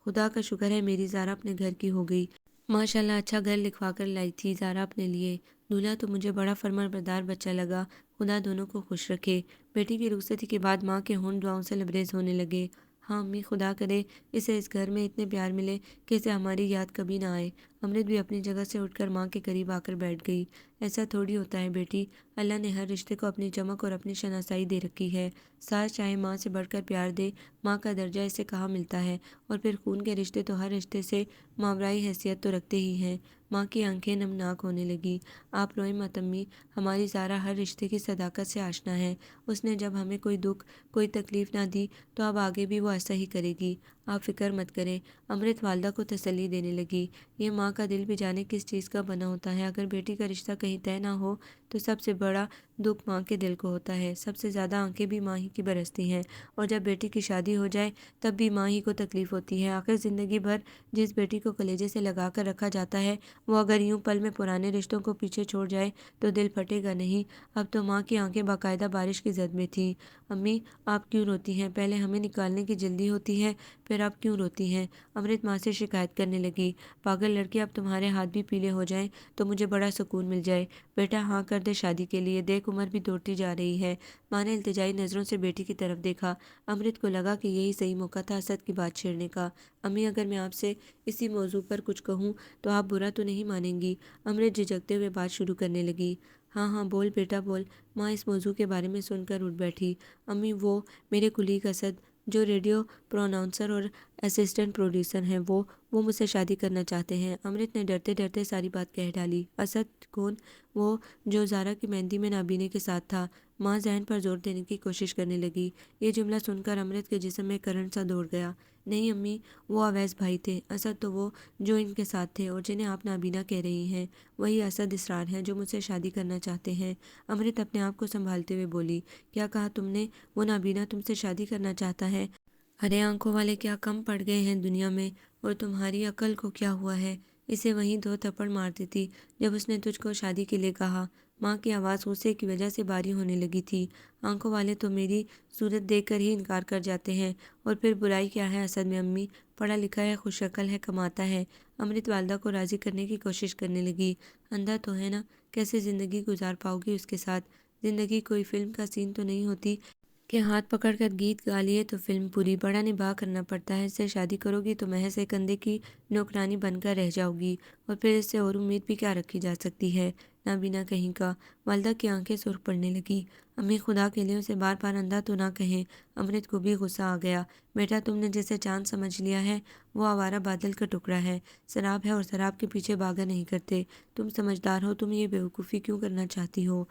خدا کا شکر ہے میری زارا اپنے گھر کی ہو گئی۔ ماشاءاللہ اچھا گھر لکھوا کر لائی تھی زارا اپنے لیے۔ دولہا تو مجھے بڑا فرمان بردار بچہ لگا، خدا دونوں کو خوش رکھے۔ بیٹی کی رخصتی کے بعد ماں کے ہونٹ دعاؤں سے لبریز ہونے لگے۔ ہاں امی، خدا کرے اسے اس گھر میں اتنے پیار ملے کہ اسے ہماری یاد کبھی نہ آئے۔ امرت بھی اپنی جگہ سے اٹھ کر ماں کے قریب آ کر بیٹھ گئی۔ ایسا تھوڑی ہوتا ہے بیٹی، اللہ نے ہر رشتے کو اپنی چمک اور اپنی شناسائی دے رکھی ہے۔ ساس چاہے ماں سے بڑھ کر پیار دے، ماں کا درجہ اسے کہاں ملتا ہے؟ اور پھر خون کے رشتے تو ہر رشتے سے ماورائی حیثیت تو رکھتے ہی ہیں۔ ماں کی آنکھیں نمناک ہونے لگی۔ آپ روئیں مت امی، ہماری زارا ہر رشتے کی صداقت سے آشنا ہے۔ اس نے جب ہمیں کوئی دکھ، کوئی تکلیف نہ دی، تو اب آگے بھی وہ ایسا ہی کرے گی۔ آپ فکر مت کریں۔ امرت والدہ کو تسلی دینے لگی۔ یہ ماں کا دل بھی جانے کس چیز کا بنا ہوتا ہے۔ اگر بیٹی کا رشتہ کہیں طے نہ ہو تو سب سے بڑا دکھ ماں کے دل کو ہوتا ہے۔ سب سے زیادہ آنکھیں بھی ماں ہی کی برستی ہیں، اور جب بیٹی کی شادی ہو جائے تب بھی ماں ہی کو تکلیف ہوتی ہے۔ آخر زندگی بھر جس بیٹی کو کلیجے سے لگا کر رکھا جاتا ہے، وہ اگر یوں پل میں پرانے رشتوں کو پیچھے چھوڑ جائے تو دل پھٹے گا نہیں؟ اب تو ماں کی آنکھیں باقاعدہ بارش کی زد میں تھیں۔ امی، آپ کیوں روتی ہیں؟ پہلے ہمیں نکالنے کی جلدی ہوتی ہے، پھر آپ کیوں روتی ہیں؟ امرت ماں سے شکایت کرنے لگی۔ پاگل لڑکی، اب تمہارے ہاتھ بھی پیلے ہو جائیں تو مجھے بڑا سکون مل جائے۔ بیٹا ہاں کر دے شادی کے لیے، دیکھ عمر بھی دوڑتی جا رہی ہے۔ ماں نے التجائی نظروں سے بیٹی کی طرف دیکھا۔ امرت کو لگا کہ یہی صحیح موقع تھا اسد کی بات چھیڑنے کا۔ امی، اگر میں آپ سے اسی موضوع پر کچھ کہوں تو آپ برا تو نہیں مانیں گی؟ امرت جھجکتے ہوئے بات شروع کرنے لگی۔ ہاں ہاں بول بیٹا بول۔ ماں اس موضوع کے بارے میں سن کر اٹھ بیٹھی۔ امی، وہ میرے کلیگ اسد، جو ریڈیو پروناؤنسر اور اسسٹنٹ پروڈیوسر ہیں، وہ مجھ سے شادی کرنا چاہتے ہیں۔ امرت نے ڈرتے ڈرتے ساری بات کہہ ڈالی۔ اسد کون؟ وہ جو زارا کی مہندی میں نابینے کے ساتھ تھا۔ ماں ذہن پر زور دینے کی کوشش کرنے لگی۔ یہ جملہ سن کر امرت کے جسم میں کرنٹ سا دوڑ گیا۔ نہیں امی، وہ اویس بھائی تھے۔ اسد تو وہ جو ان کے ساتھ تھے اور جنہیں آپ نابینا کہہ رہی ہیں، وہی اسد اسرار ہیں جو مجھ سے شادی کرنا چاہتے ہیں۔ امرت اپنے آپ کو سنبھالتے ہوئے بولی۔ کیا کہا تم نے؟ وہ نابینا تم سے شادی کرنا چاہتا ہے؟ ارے آنکھوں والے کیا کم پڑ گئے ہیں دنیا میں، اور تمہاری عقل کو کیا ہوا ہے؟ اسے وہیں 2 تھپڑ مار دیتی جب اس نے تجھ کو شادی کے لیے کہا۔ ماں کی آواز غصے کی وجہ سے بھاری ہونے لگی تھی۔ آنکھوں والے تو میری صورت دیکھ کر ہی انکار کر جاتے ہیں، اور پھر برائی کیا ہے اسد میں امی؟ پڑھا لکھا ہے، خوش عقل ہے، کماتا ہے۔ امرت والدہ کو راضی کرنے کی کوشش کرنے لگی۔ اندھا تو ہے نا، کیسے زندگی گزار پاؤ گی اس کے ساتھ؟ زندگی کوئی فلم کا سین تو نہیں ہوتی کہ ہاتھ پکڑ کر گیت گا لیے تو فلم پوری، بڑا نبھا کرنا پڑتا ہے۔ اس سے شادی کرو گی تو محض ایک اندھے کی نوکرانی بن کر رہ جاؤ گی، اور پھر اس سے اور امید بھی کیا رکھی جا سکتی ہے؟ نابینا کہیں کا۔ والدہ کی آنکھیں سرخ پڑنے لگی۔ امی، خدا کے لیے اسے بار بار اندھا تو نہ کہیں۔ امرت کو بھی غصہ آ گیا۔ بیٹا، تم نے جسے چاند سمجھ لیا ہے وہ آوارہ بادل کا ٹکڑا ہے، سراب ہے، اور سراب کے پیچھے بھاگا نہیں کرتے۔ تم سمجھدار ہو، تم یہ بیوقوفی کیوں کرنا چاہتی ہو؟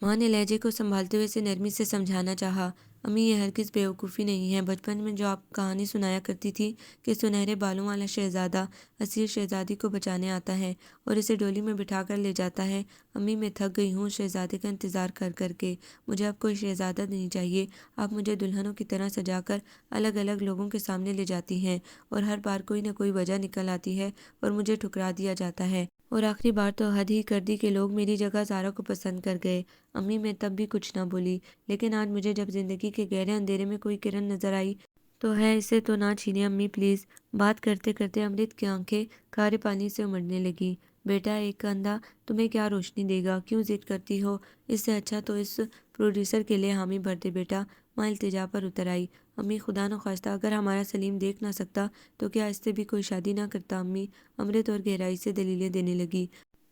ماں نے لہجے کو سنبھالتے ہوئے اسے نرمی سے سمجھانا چاہا۔ امی، یہ ہرگز بیوقوفی نہیں ہے۔ بچپن میں جو آپ کہانی سنایا کرتی تھی کہ سنہرے بالوں والا شہزادہ اسیر شہزادی کو بچانے آتا ہے اور اسے ڈولی میں بٹھا کر لے جاتا ہے، امی میں تھک گئی ہوں شہزادے کا انتظار کر کر کے۔ مجھے اب کوئی شہزادہ نہیں چاہیے۔ آپ مجھے دلہنوں کی طرح سجا کر الگ الگ لوگوں کے سامنے لے جاتی ہیں، اور ہر بار کوئی نہ کوئی وجہ نکل آتی ہے اور مجھے ٹھکرا دیا جاتا ہے، اور آخری بار تو حد ہی کر دی کہ لوگ میری جگہ زارا کو پسند کر گئے۔ امی، میں تب بھی کچھ نہ بولی، لیکن آج مجھے جب زندگی کے گہرے اندھیرے میں کوئی کرن نظر آئی تو ہے اسے تو نہ چھینیں امی پلیز۔ بات کرتے کرتے امرت کی آنکھیں کھارے پانی سے امڑنے لگی۔ بیٹا، ایک اندھا تمہیں کیا روشنی دے گا؟ کیوں ضد کرتی ہو؟ اس سے اچھا تو اس پروڈیوسر کے لیے حامی بھر دے بیٹا۔ ماں التجا پر اتر آئی۔ امی، خدا نخواستہ اگر ہمارا سلیم دیکھ نہ سکتا تو کیا اس سے بھی کوئی شادی نہ کرتا امی؟ امرت اور گہرائی سے دلیلیں دینے لگی۔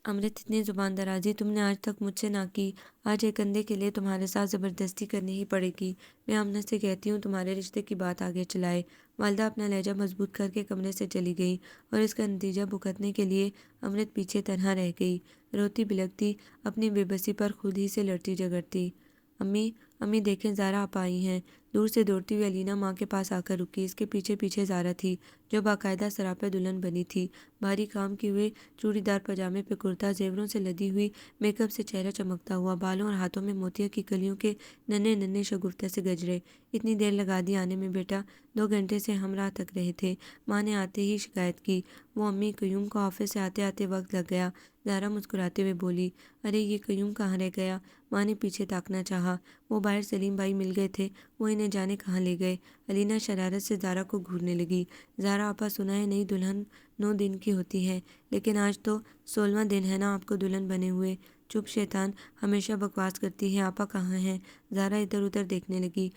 امرت، اتنی زبان درازی تم نے آج تک مجھ سے نہ کی، آج ایک اندھے کے لیے تمہارے ساتھ زبردستی کرنی ہی پڑے گی۔ میں آمنہ سے کہتی ہوں تمہارے رشتے کی بات آگے چلائے۔ والدہ اپنا لہجہ مضبوط کر کے کمرے سے چلی گئی، اور اس کا نتیجہ بھگتنے کے لیے امرت پیچھے تنہا رہ گئی، روتی بلکتی، اپنی بے بسی پر خود ہی سے لڑتی جھگڑتی۔ امی، امی دیکھیں زارا آپ آئی ہیں۔ دور سے دوڑتی ہوئی علینا ماں کے پاس آ کر رکی۔ اس کے پیچھے پیچھے زارا تھی جو باقاعدہ سراپا دلہن بنی تھی، بھاری کام کیے ہوئے چوڑی دار پاجامے پہ کرتا، زیوروں سے لدی ہوئی، میک اپ سے چہرہ چمکتا ہوا، بالوں اور ہاتھوں میں موتیا کی کلیوں کے ننھے ننھے شگفتہ سے گجرے۔ اتنی دیر لگا دی آنے میں بیٹا، 2 گھنٹے سے ہم راہ تک رہے تھے، ماں نے آتے ہی شکایت کی۔ وہ امی قیوم کو آفس سے آتے آتے وقت لگ گیا، زارا مسکراتے ہوئے بولی۔ ارے یہ قیوم کہاں رہ گیا؟ ماں نے پیچھے تاکنا چاہا۔ وہ باہر سلیم بھائی مل گئے تھے، وہ انہیں جانے کہاں لے گئے۔ علینا شرارت سے زارا کو گھورنے لگی۔ زارا آپا سنا ہے نئی دلہن 9 دن کی ہوتی ہے، لیکن آج تو 16واں دن ہے نا آپ کو دلہن بنے ہوئے۔ چپ شیطان، ہمیشہ بکواس کرتی ہے، آپا کہاں ہیں؟ زارا ادھر ادھر دیکھنے لگی۔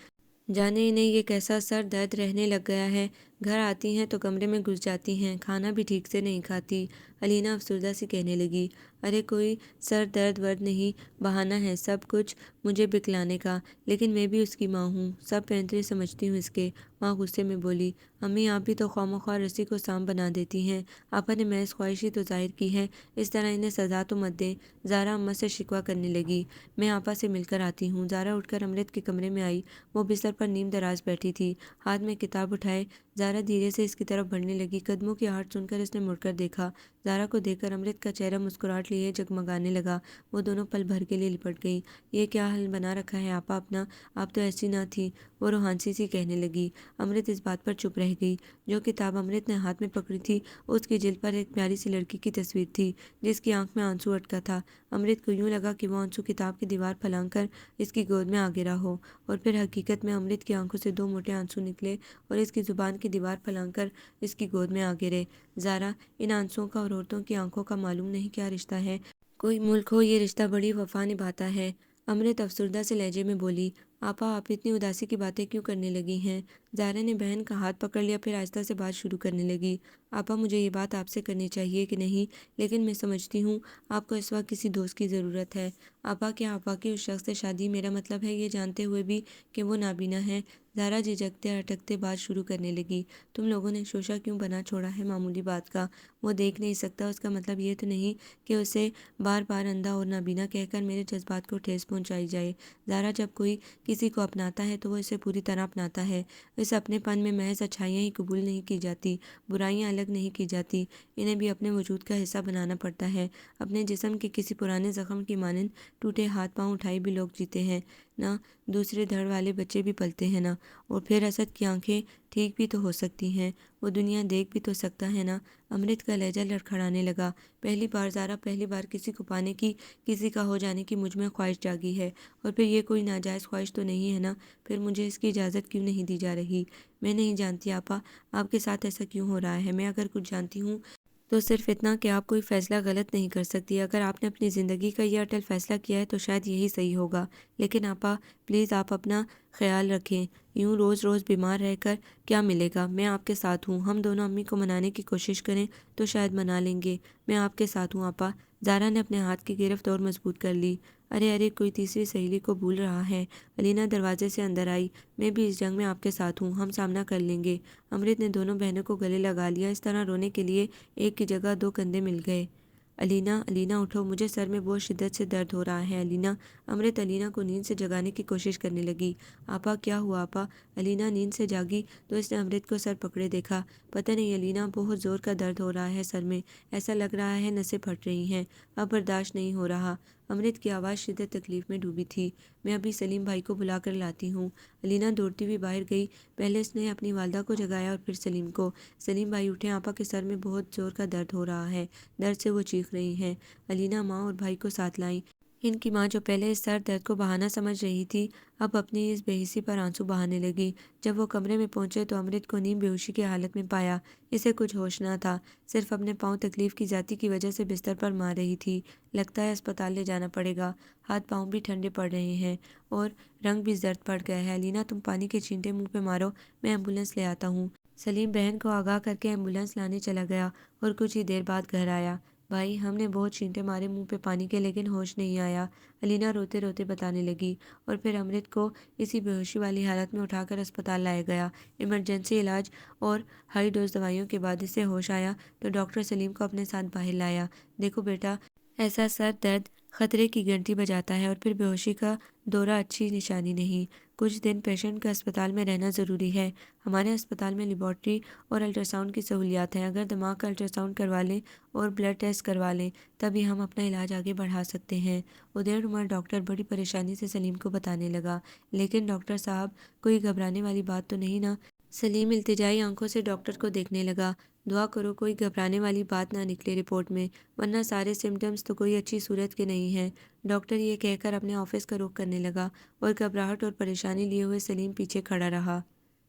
جانے انہیں یہ کیسا سر درد رہنے لگ گیا ہے، گھر آتی ہیں تو کمرے میں گھس جاتی ہیں، کھانا بھی ٹھیک سے نہیں کھاتی۔ علینا افسردہ سی کہنے لگی۔ ارے کوئی سر درد ورد نہیں، بہانہ ہے سب کچھ مجھے بکلانے کا، لیکن میں بھی اس کی ماں ہوں، سب پینترے سمجھتی ہوں اس کے۔ ماں غصے میں بولی۔ امی آپ بھی تو خواہ مخواہ رسی کو سانپ بنا دیتی ہیں، آپا نے محض خواہش ہی تو ظاہر کی ہے، اس طرح انہیں سزا تو مت دیں۔ زارا اماں سے شکوہ کرنے لگی۔ میں آپا سے مل کر آتی ہوں۔ زارا اٹھ کر امرت کے کمرے میں آئی۔ وہ بستر پر نیم دراز بیٹھی تھی، ہاتھ میں کتاب اٹھائے۔ زارا دھیرے سے اس کی طرف بڑھنے لگی، قدموں کی آہٹ سن کر اس نے مڑ کر دیکھا۔ زارا کو دیکھ کر امرت کا چہرہ مسکراہٹ لیے جگمگانے لگا۔ وہ دونوں پل بھر کے لیے لپٹ گئیں۔ یہ کیا حل بنا رکھا ہے آپا اپنا، آپ تو ایسی نہ تھی، وہ روحانسی سی کہنے لگی۔ امرت اس بات پر چپ رہ گئی۔ جو کتاب امرت نے ہاتھ میں پکڑی تھی اس کی جلد پر ایک پیاری سی لڑکی کی تصویر تھی جس کی آنکھ میں آنسو اٹکا تھا۔ امرت کو یوں لگا کہ وہ آنسو کتاب کی دیوار پھلانگ کر اس کی گود میں آ گرا ہو، اور پھر حقیقت میں امرت کی آنکھوں سے 2 موٹے آنسو نکلے اور اس کی زبان کی دیوار پھلانگ کر اس کی گود میں آ گرے۔ زارا، ان آنسوؤں کا اور عورتوں کی آنکھوں کا معلوم نہیں کیا رشتہ ہے، کوئی ملک ہو یہ رشتہ بڑی وفا نبھاتا ہے۔ امرت افسردہ سے لہجے میں بولی۔ آپا آپ اتنی اداسی کی باتیں کیوں کرنے لگی ہیں؟ زارا نے بہن کا ہاتھ پکڑ لیا، پھر آہستہ سے بات شروع کرنے لگی۔ آپا مجھے یہ بات آپ سے کرنی چاہیے کہ نہیں، لیکن میں سمجھتی ہوں آپ کو اس وقت کسی دوست کی ضرورت ہے۔ آپا کیا آپ واقعی اس شخص سے شادی، میرا مطلب ہے یہ جانتے ہوئے بھی کہ وہ نابینا ہے؟ زارا جھجکتے اٹکتے بات شروع کرنے لگی۔ تم لوگوں نے شوشہ کیوں بنا چھوڑا ہے معمولی بات کا، وہ دیکھ نہیں سکتا، اس کا مطلب یہ تو نہیں کہ اسے بار بار اندھا اور نابینا کہہ کر میرے جذبات کو ٹھیس پہنچائی جائے۔ زارا، جب کوئی کسی کو اپناتا ہے تو وہ اسے پوری طرح اپناتا ہے۔ اس اپنے پن میں محض اچھائیاں ہی قبول نہیں کی جاتی، برائیاں الگ نہیں کی جاتی، انہیں بھی اپنے وجود کا حصہ بنانا پڑتا ہے۔ اپنے جسم کے کسی پرانے زخم کی مانند ٹوٹے ہاتھ پاؤں اٹھائے بھی لوگ جیتے ہیں نا، دوسرے دھڑ والے بچے بھی پلتے ہیں نا، اور پھر اسد کی آنکھیں ٹھیک بھی تو ہو سکتی ہیں، وہ دنیا دیکھ بھی تو سکتا ہے نا۔ امرت کا لہجہ لڑکھڑانے لگا۔ پہلی بار زارا، پہلی بار کسی کو پانے کی، کسی کا ہو جانے کی مجھ میں خواہش جاگی ہے، اور پھر یہ کوئی ناجائز خواہش تو نہیں ہے نا، پھر مجھے اس کی اجازت کیوں نہیں دی جا رہی؟ میں نہیں جانتی آپا آپ کے ساتھ ایسا کیوں ہو رہا ہے، میں اگر کچھ جانتی ہوں تو صرف اتنا کہ آپ کوئی فیصلہ غلط نہیں کر سکتی، اگر آپ نے اپنی زندگی کا یہ اٹل فیصلہ کیا ہے تو شاید یہی صحیح ہوگا، لیکن آپا پلیز آپ اپنا خیال رکھیں، یوں روز روز بیمار رہ کر کیا ملے گا؟ میں آپ کے ساتھ ہوں، ہم دونوں امی کو منانے کی کوشش کریں تو شاید منا لیں گے، میں آپ کے ساتھ ہوں آپا۔ زارا نے اپنے ہاتھ کی گرفت اور مضبوط کر لی۔ ارے ارے، کوئی تیسری سہیلی کو بھول رہا ہے۔ علینا دروازے سے اندر آئی۔ میں بھی اس جنگ میں آپ کے ساتھ ہوں، ہم سامنا کر لیں گے۔ امرت نے دونوں بہنوں کو گلے لگا لیا، اس طرح رونے کے لیے ایک کی جگہ 2 کندھے مل گئے۔ علینا، علینا اٹھو، مجھے سر میں بہت شدت سے درد ہو رہا ہے علینا۔ امرت علینا کو نیند سے جگانے کی کوشش کرنے لگی۔ آپا کیا ہوا آپا؟ علینا نیند سے جاگی تو اس نے امرت کو سر پکڑے دیکھا۔ پتہ نہیں علینا، بہت زور کا درد ہو رہا ہے سر میں، ایسا لگ رہا ہے نسیں پھٹ رہی ہیں، اب برداشت نہیں ہو رہا۔ امرت کی آواز شدید تکلیف میں ڈوبی تھی۔ میں ابھی سلیم بھائی کو بلا کر لاتی ہوں۔ علینا دوڑتی ہوئی باہر گئی، پہلے اس نے اپنی والدہ کو جگایا اور پھر سلیم کو۔ سلیم بھائی اٹھے، آپا کے سر میں بہت زور کا درد ہو رہا ہے، درد سے وہ چیخ رہی ہیں۔ علینا ماں اور بھائی کو ساتھ لائیں۔ ان کی ماں جو پہلے اس سر درد کو بہانہ سمجھ رہی تھی، اب اپنی اس بے حسی پر آنسو بہانے لگی۔ جب وہ کمرے میں پہنچے تو امرت کو نیم بے ہوشی کی حالت میں پایا، اسے کچھ ہوش نہ تھا، صرف اپنے پاؤں تکلیف کی زیادتی کی وجہ سے بستر پر مار رہی تھی۔ لگتا ہے اسپتال لے جانا پڑے گا، ہاتھ پاؤں بھی ٹھنڈے پڑ رہے ہیں اور رنگ بھی زرد پڑ گیا ہے۔ علینا تم پانی کے چھینٹے منہ پہ مارو، میں ایمبولینس لے آتا ہوں۔ سلیم بہن کو آگاہ کر کے ایمبولینس لانے چلا گیا اور کچھ ہی دیر بعد گھر آیا۔ بھائی ہم نے بہت چھینٹے مارے منہ پہ پانی کے، لیکن ہوش نہیں آیا، علینا روتے روتے بتانے لگی، اور پھر امرت کو اسی بے ہوشی والی حالت میں اٹھا کر اسپتال لایا گیا۔ ایمرجنسی علاج اور ہائی ڈوز دوائیوں کے بعد اسے ہوش آیا تو ڈاکٹر سلیم کو اپنے ساتھ باہر لایا۔ دیکھو بیٹا، ایسا سر درد خطرے کی گھنٹی بجاتا ہے اور پھر بے ہوشی کا دورہ اچھی نشانی نہیں۔ کچھ دن پیشنٹ کا اسپتال میں رہنا ضروری ہے۔ ہمارے اسپتال میں لیبارٹری اور الٹرا ساؤنڈ کی سہولیات ہیں۔ اگر دماغ کا الٹرا ساؤنڈ کروا لیں اور بلڈ ٹیسٹ کروا لیں تبھی ہم اپنا علاج آگے بڑھا سکتے ہیں۔ ادیر عمر ڈاکٹر بڑی پریشانی سے سلیم کو بتانے لگا۔ لیکن ڈاکٹر صاحب، کوئی گھبرانے والی بات تو نہیں نا؟ سلیم التجائی آنکھوں سے ڈاکٹر کو دیکھنے لگا۔ دعا کرو کوئی گھبرانے والی بات نہ نکلے رپورٹ میں، ورنہ سارے سمٹمز تو کوئی اچھی صورت کے نہیں ہیں۔ ڈاکٹر یہ کہہ کر اپنے آفس کا رخ کرنے لگا اور گھبراہٹ اور پریشانی لیے ہوئے سلیم پیچھے کھڑا رہا۔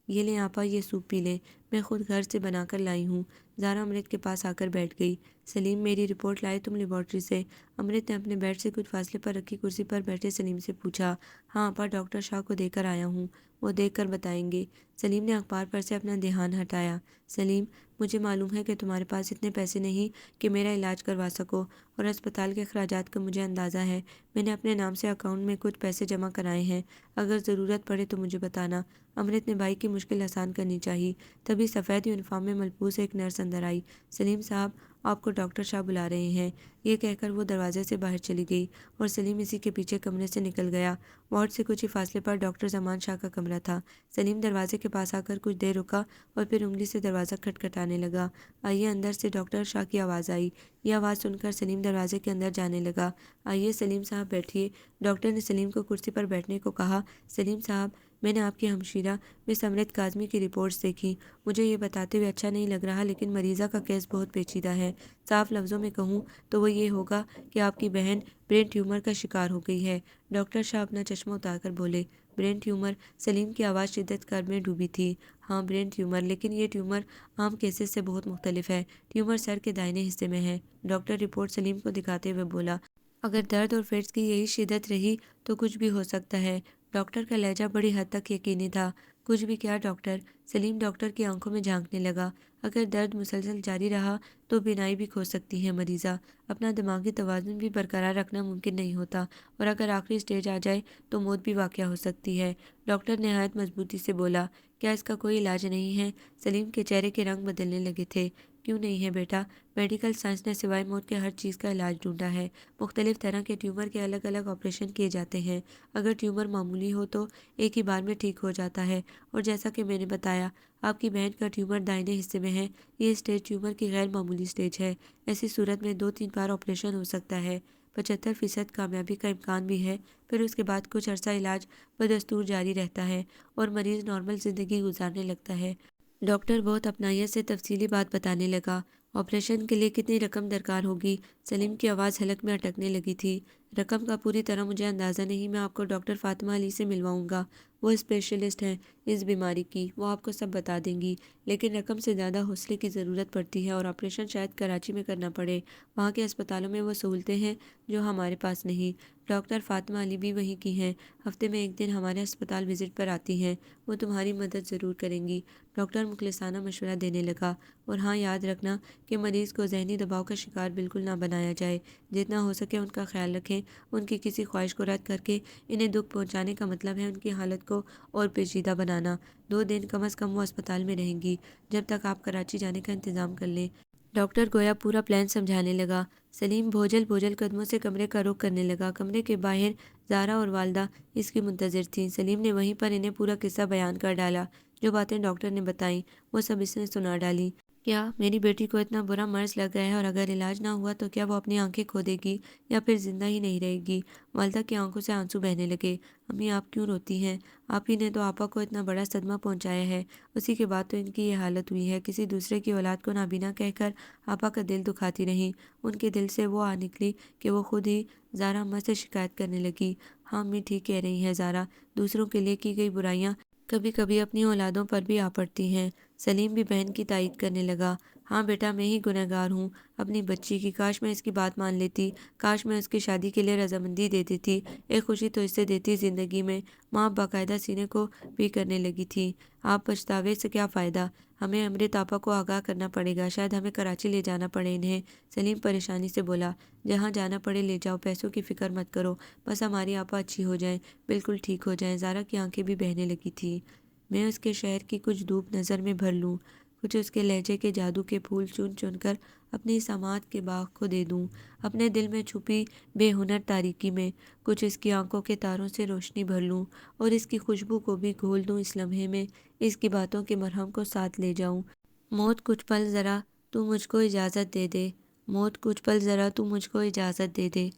یہ لیں آپا، یہ سوپ پی لیں، میں خود گھر سے بنا کر لائی ہوں۔ زارا امرت کے پاس آ کر بیٹھ گئی۔ سلیم، میری رپورٹ لائے تم لیبارٹری سے؟ امرت نے اپنے بیڈ سے کچھ فاصلے پر رکھی کرسی پر بیٹھے سلیم سے پوچھا۔ ہاں آپا، ڈاکٹر شاہ کو دے کر آیا ہوں، وہ دیکھ کر بتائیں گے۔ سلیم نے اخبار پر سے اپنا دھیان ہٹایا۔ سلیم، مجھے معلوم ہے کہ تمہارے پاس اتنے پیسے نہیں کہ میرا علاج کروا سکو، اور اسپتال کے اخراجات کا مجھے اندازہ ہے۔ میں نے اپنے نام سے اکاؤنٹ میں کچھ پیسے جمع کرائے ہیں، اگر ضرورت پڑے تو مجھے بتانا۔ امرت نے بھائی کی مشکل آسان کرنی چاہی۔ تبھی سفید یونیفارم میں ملبوس ایک نرس اندر آئی۔ سلیم صاحب، آپ کو ڈاکٹر شاہ بلا رہے ہیں، یہ کہہ کر وہ دروازے سے باہر چلی گئی اور سلیم اسی کے پیچھے کمرے سے نکل گیا۔ وارڈ سے کچھ ہی فاصلے پر ڈاکٹر زمان شاہ کا کمرہ تھا۔ سلیم دروازے کے پاس آ کر کچھ دیر رکا اور پھر انگلی سے دروازہ کھٹکھٹانے لگا۔ آئیے اندر سے، ڈاکٹر شاہ کی آواز آئی۔ یہ آواز سن کر سلیم دروازے کے اندر جانے لگا۔ آئیے سلیم صاحب بیٹھیے، ڈاکٹر نے سلیم کو کرسی پر بیٹھنے کو کہا۔ سلیم صاحب، میں نے آپ کی ہمشیرہ مس امرت کاظمی کی رپورٹس دیکھی۔ مجھے یہ بتاتے ہوئے اچھا نہیں لگ رہا، لیکن مریضہ کا کیس بہت پیچیدہ ہے۔ صاف لفظوں میں کہوں تو وہ یہ ہوگا کہ آپ کی بہن برین ٹیومر کا شکار ہو گئی ہے۔ ڈاکٹر شاہ اپنا چشمہ اتار کر بولے۔ Brain tumour? سلیم کی آواز شدت کرب میں ڈوبی تھی۔ ہاں برین ٹیومر، لیکن یہ ٹیومر عام کیسز سے بہت مختلف ہے۔ ٹیومر سر کے دائیں حصے میں ہے۔ ڈاکٹر رپورٹ سلیم کو دکھاتے ہوئے بولا۔ اگر درد اور فٹس کی یہی شدت رہی تو کچھ بھی ہو سکتا ہے۔ ڈاکٹر کا لہجہ بڑی حد تک یقینی تھا۔ کچھ بھی کیا ڈاکٹر؟ سلیم ڈاکٹر کی آنکھوں میں جھانکنے لگا۔ اگر درد مسلسل جاری رہا تو بینائی بھی کھو سکتی ہے مریضہ، اپنا دماغی توازن بھی برقرار رکھنا ممکن نہیں ہوتا، اور اگر آخری سٹیج آ جائے تو موت بھی واقع ہو سکتی ہے۔ ڈاکٹر نہایت مضبوطی سے بولا۔ کیا اس کا کوئی علاج نہیں ہے؟ سلیم کے چہرے کے رنگ بدلنے لگے تھے۔ کیوں نہیں ہے بیٹا؟ میڈیکل سائنس نے سوائے موت کے ہر چیز کا علاج ڈھونڈا ہے۔ مختلف طرح کے ٹیومر کے الگ الگ آپریشن کیے جاتے ہیں۔ اگر ٹیومر معمولی ہو تو ایک ہی بار میں ٹھیک ہو جاتا ہے، اور جیسا کہ میں نے بتایا آپ کی بہن کا ٹیومر دائیں حصے میں ہے، یہ سٹیج ٹیومر کی غیر معمولی سٹیج ہے۔ ایسی صورت میں 2-3 بار آپریشن ہو سکتا ہے، 75% کامیابی کا امکان بھی ہے۔ پھر اس کے بعد کچھ عرصہ علاج بدستور جاری رہتا ہے اور مریض نارمل زندگی گزارنے لگتا ہے۔ ڈاکٹر بہت اپنائیت سے تفصیلی بات بتانے لگا۔ آپریشن کے لیے کتنی رقم درکار ہوگی؟ سلیم کی آواز حلق میں اٹکنے لگی تھی۔ رقم کا پوری طرح مجھے اندازہ نہیں، میں آپ کو ڈاکٹر فاطمہ علی سے ملواؤں گا، وہ اسپیشلسٹ ہیں اس بیماری کی، وہ آپ کو سب بتا دیں گی۔ لیکن رقم سے زیادہ حوصلے کی ضرورت پڑتی ہے، اور آپریشن شاید کراچی میں کرنا پڑے، وہاں کے اسپتالوں میں وہ سہولتیں ہیں جو ہمارے پاس نہیں۔ ڈاکٹر فاطمہ علی بھی وہیں کی ہیں، ہفتے میں ایک دن ہمارے اسپتال وزٹ پر آتی ہیں، وہ تمہاری مدد ضرور کریں گی۔ ڈاکٹر مخلصانہ مشورہ دینے لگا۔ اور ہاں، یاد رکھنا کہ مریض کو ذہنی دباؤ کا شکار بالکل نہ بنایا جائے، جتنا ہو سکے ان کا خیال رکھیں، ان کی کسی خواہش کو رد کر کے انہیں دکھ پہنچانے کا مطلب ہے ان کی حالت کو اور پیچیدہ بنانا۔ 2 دن کم از کم وہ اسپتال میں رہیں گی، جب تک آپ کراچی جانے کا انتظام کر لیں۔ ڈاکٹر گویا پورا پلان سمجھانے لگا۔ سلیم بھوجل بھوجل قدموں سے کمرے کا رخ کرنے لگا۔ کمرے کے باہر زارا اور والدہ اس کی منتظر تھیں۔ سلیم نے وہیں پر انہیں پورا قصہ بیان کر ڈالا۔ جو باتیں ڈاکٹر نے بتائیں وہ سب اس نے سنا ڈالی۔ کیا میری بیٹی کو اتنا برا مرض لگ گیا ہے، اور اگر علاج نہ ہوا تو کیا وہ اپنی آنکھیں کھو دے گی یا پھر زندہ ہی نہیں رہے گی؟ والدہ کی آنکھوں سے آنسو بہنے لگے۔ امی آپ کیوں روتی ہیں؟ آپ ہی نے تو آپا کو اتنا بڑا صدمہ پہنچایا ہے، اسی کے بعد تو ان کی یہ حالت ہوئی ہے۔ کسی دوسرے کی اولاد کو نابینا کہہ کر آپا کا دل دکھاتی رہیں، ان کے دل سے وہ آ نکلی کہ وہ خود ہی زارا اماں سے شکایت کرنے لگی۔ ہاں امی ٹھیک کہہ رہی ہیں زارا، دوسروں کے لیے کی گئی برائیاں کبھی کبھی اپنی اولادوں پر بھی آ پڑتی ہیں۔ سلیم بھی بہن کی تائید کرنے لگا۔ ہاں بیٹا، میں ہی گنہگار ہوں اپنی بچی کی، کاش میں اس کی بات مان لیتی، کاش میں اس کی شادی کے لیے رضامندی دے دیتی، ایک خوشی تو اس سے دیتی زندگی میں۔ ماں باقاعدہ سینے کو بھی کرنے لگی تھی۔ آپ پچھتاوے سے کیا فائدہ؟ ہمیں امرت آپا کو آگاہ کرنا پڑے گا، شاید ہمیں کراچی لے جانا پڑے انہیں۔ سلیم پریشانی سے بولا۔ جہاں جانا پڑے لے جاؤ، پیسوں کی فکر مت کرو، بس ہماری آپا اچھی ہو جائیں، بالکل ٹھیک ہو جائیں۔ زارا کی آنکھیں بھی بہنے لگی تھی۔ میں اس کے شہر کی کچھ دھوپ نظر میں بھر لوں، کچھ اس کے لہجے کے جادو کے پھول چن چن کر اپنی سماعت کے باغ کو دے دوں، اپنے دل میں چھپی بے ہنر تاریکی میں کچھ اس کی آنکھوں کے تاروں سے روشنی بھر لوں، اور اس کی خوشبو کو بھی گھول دوں اس لمحے میں، اس کی باتوں کے مرہم کو ساتھ لے جاؤں۔ موت کچھ پل ذرا تو مجھ کو اجازت دے دے، موت کچھ پل ذرا تو مجھ کو اجازت دے دے۔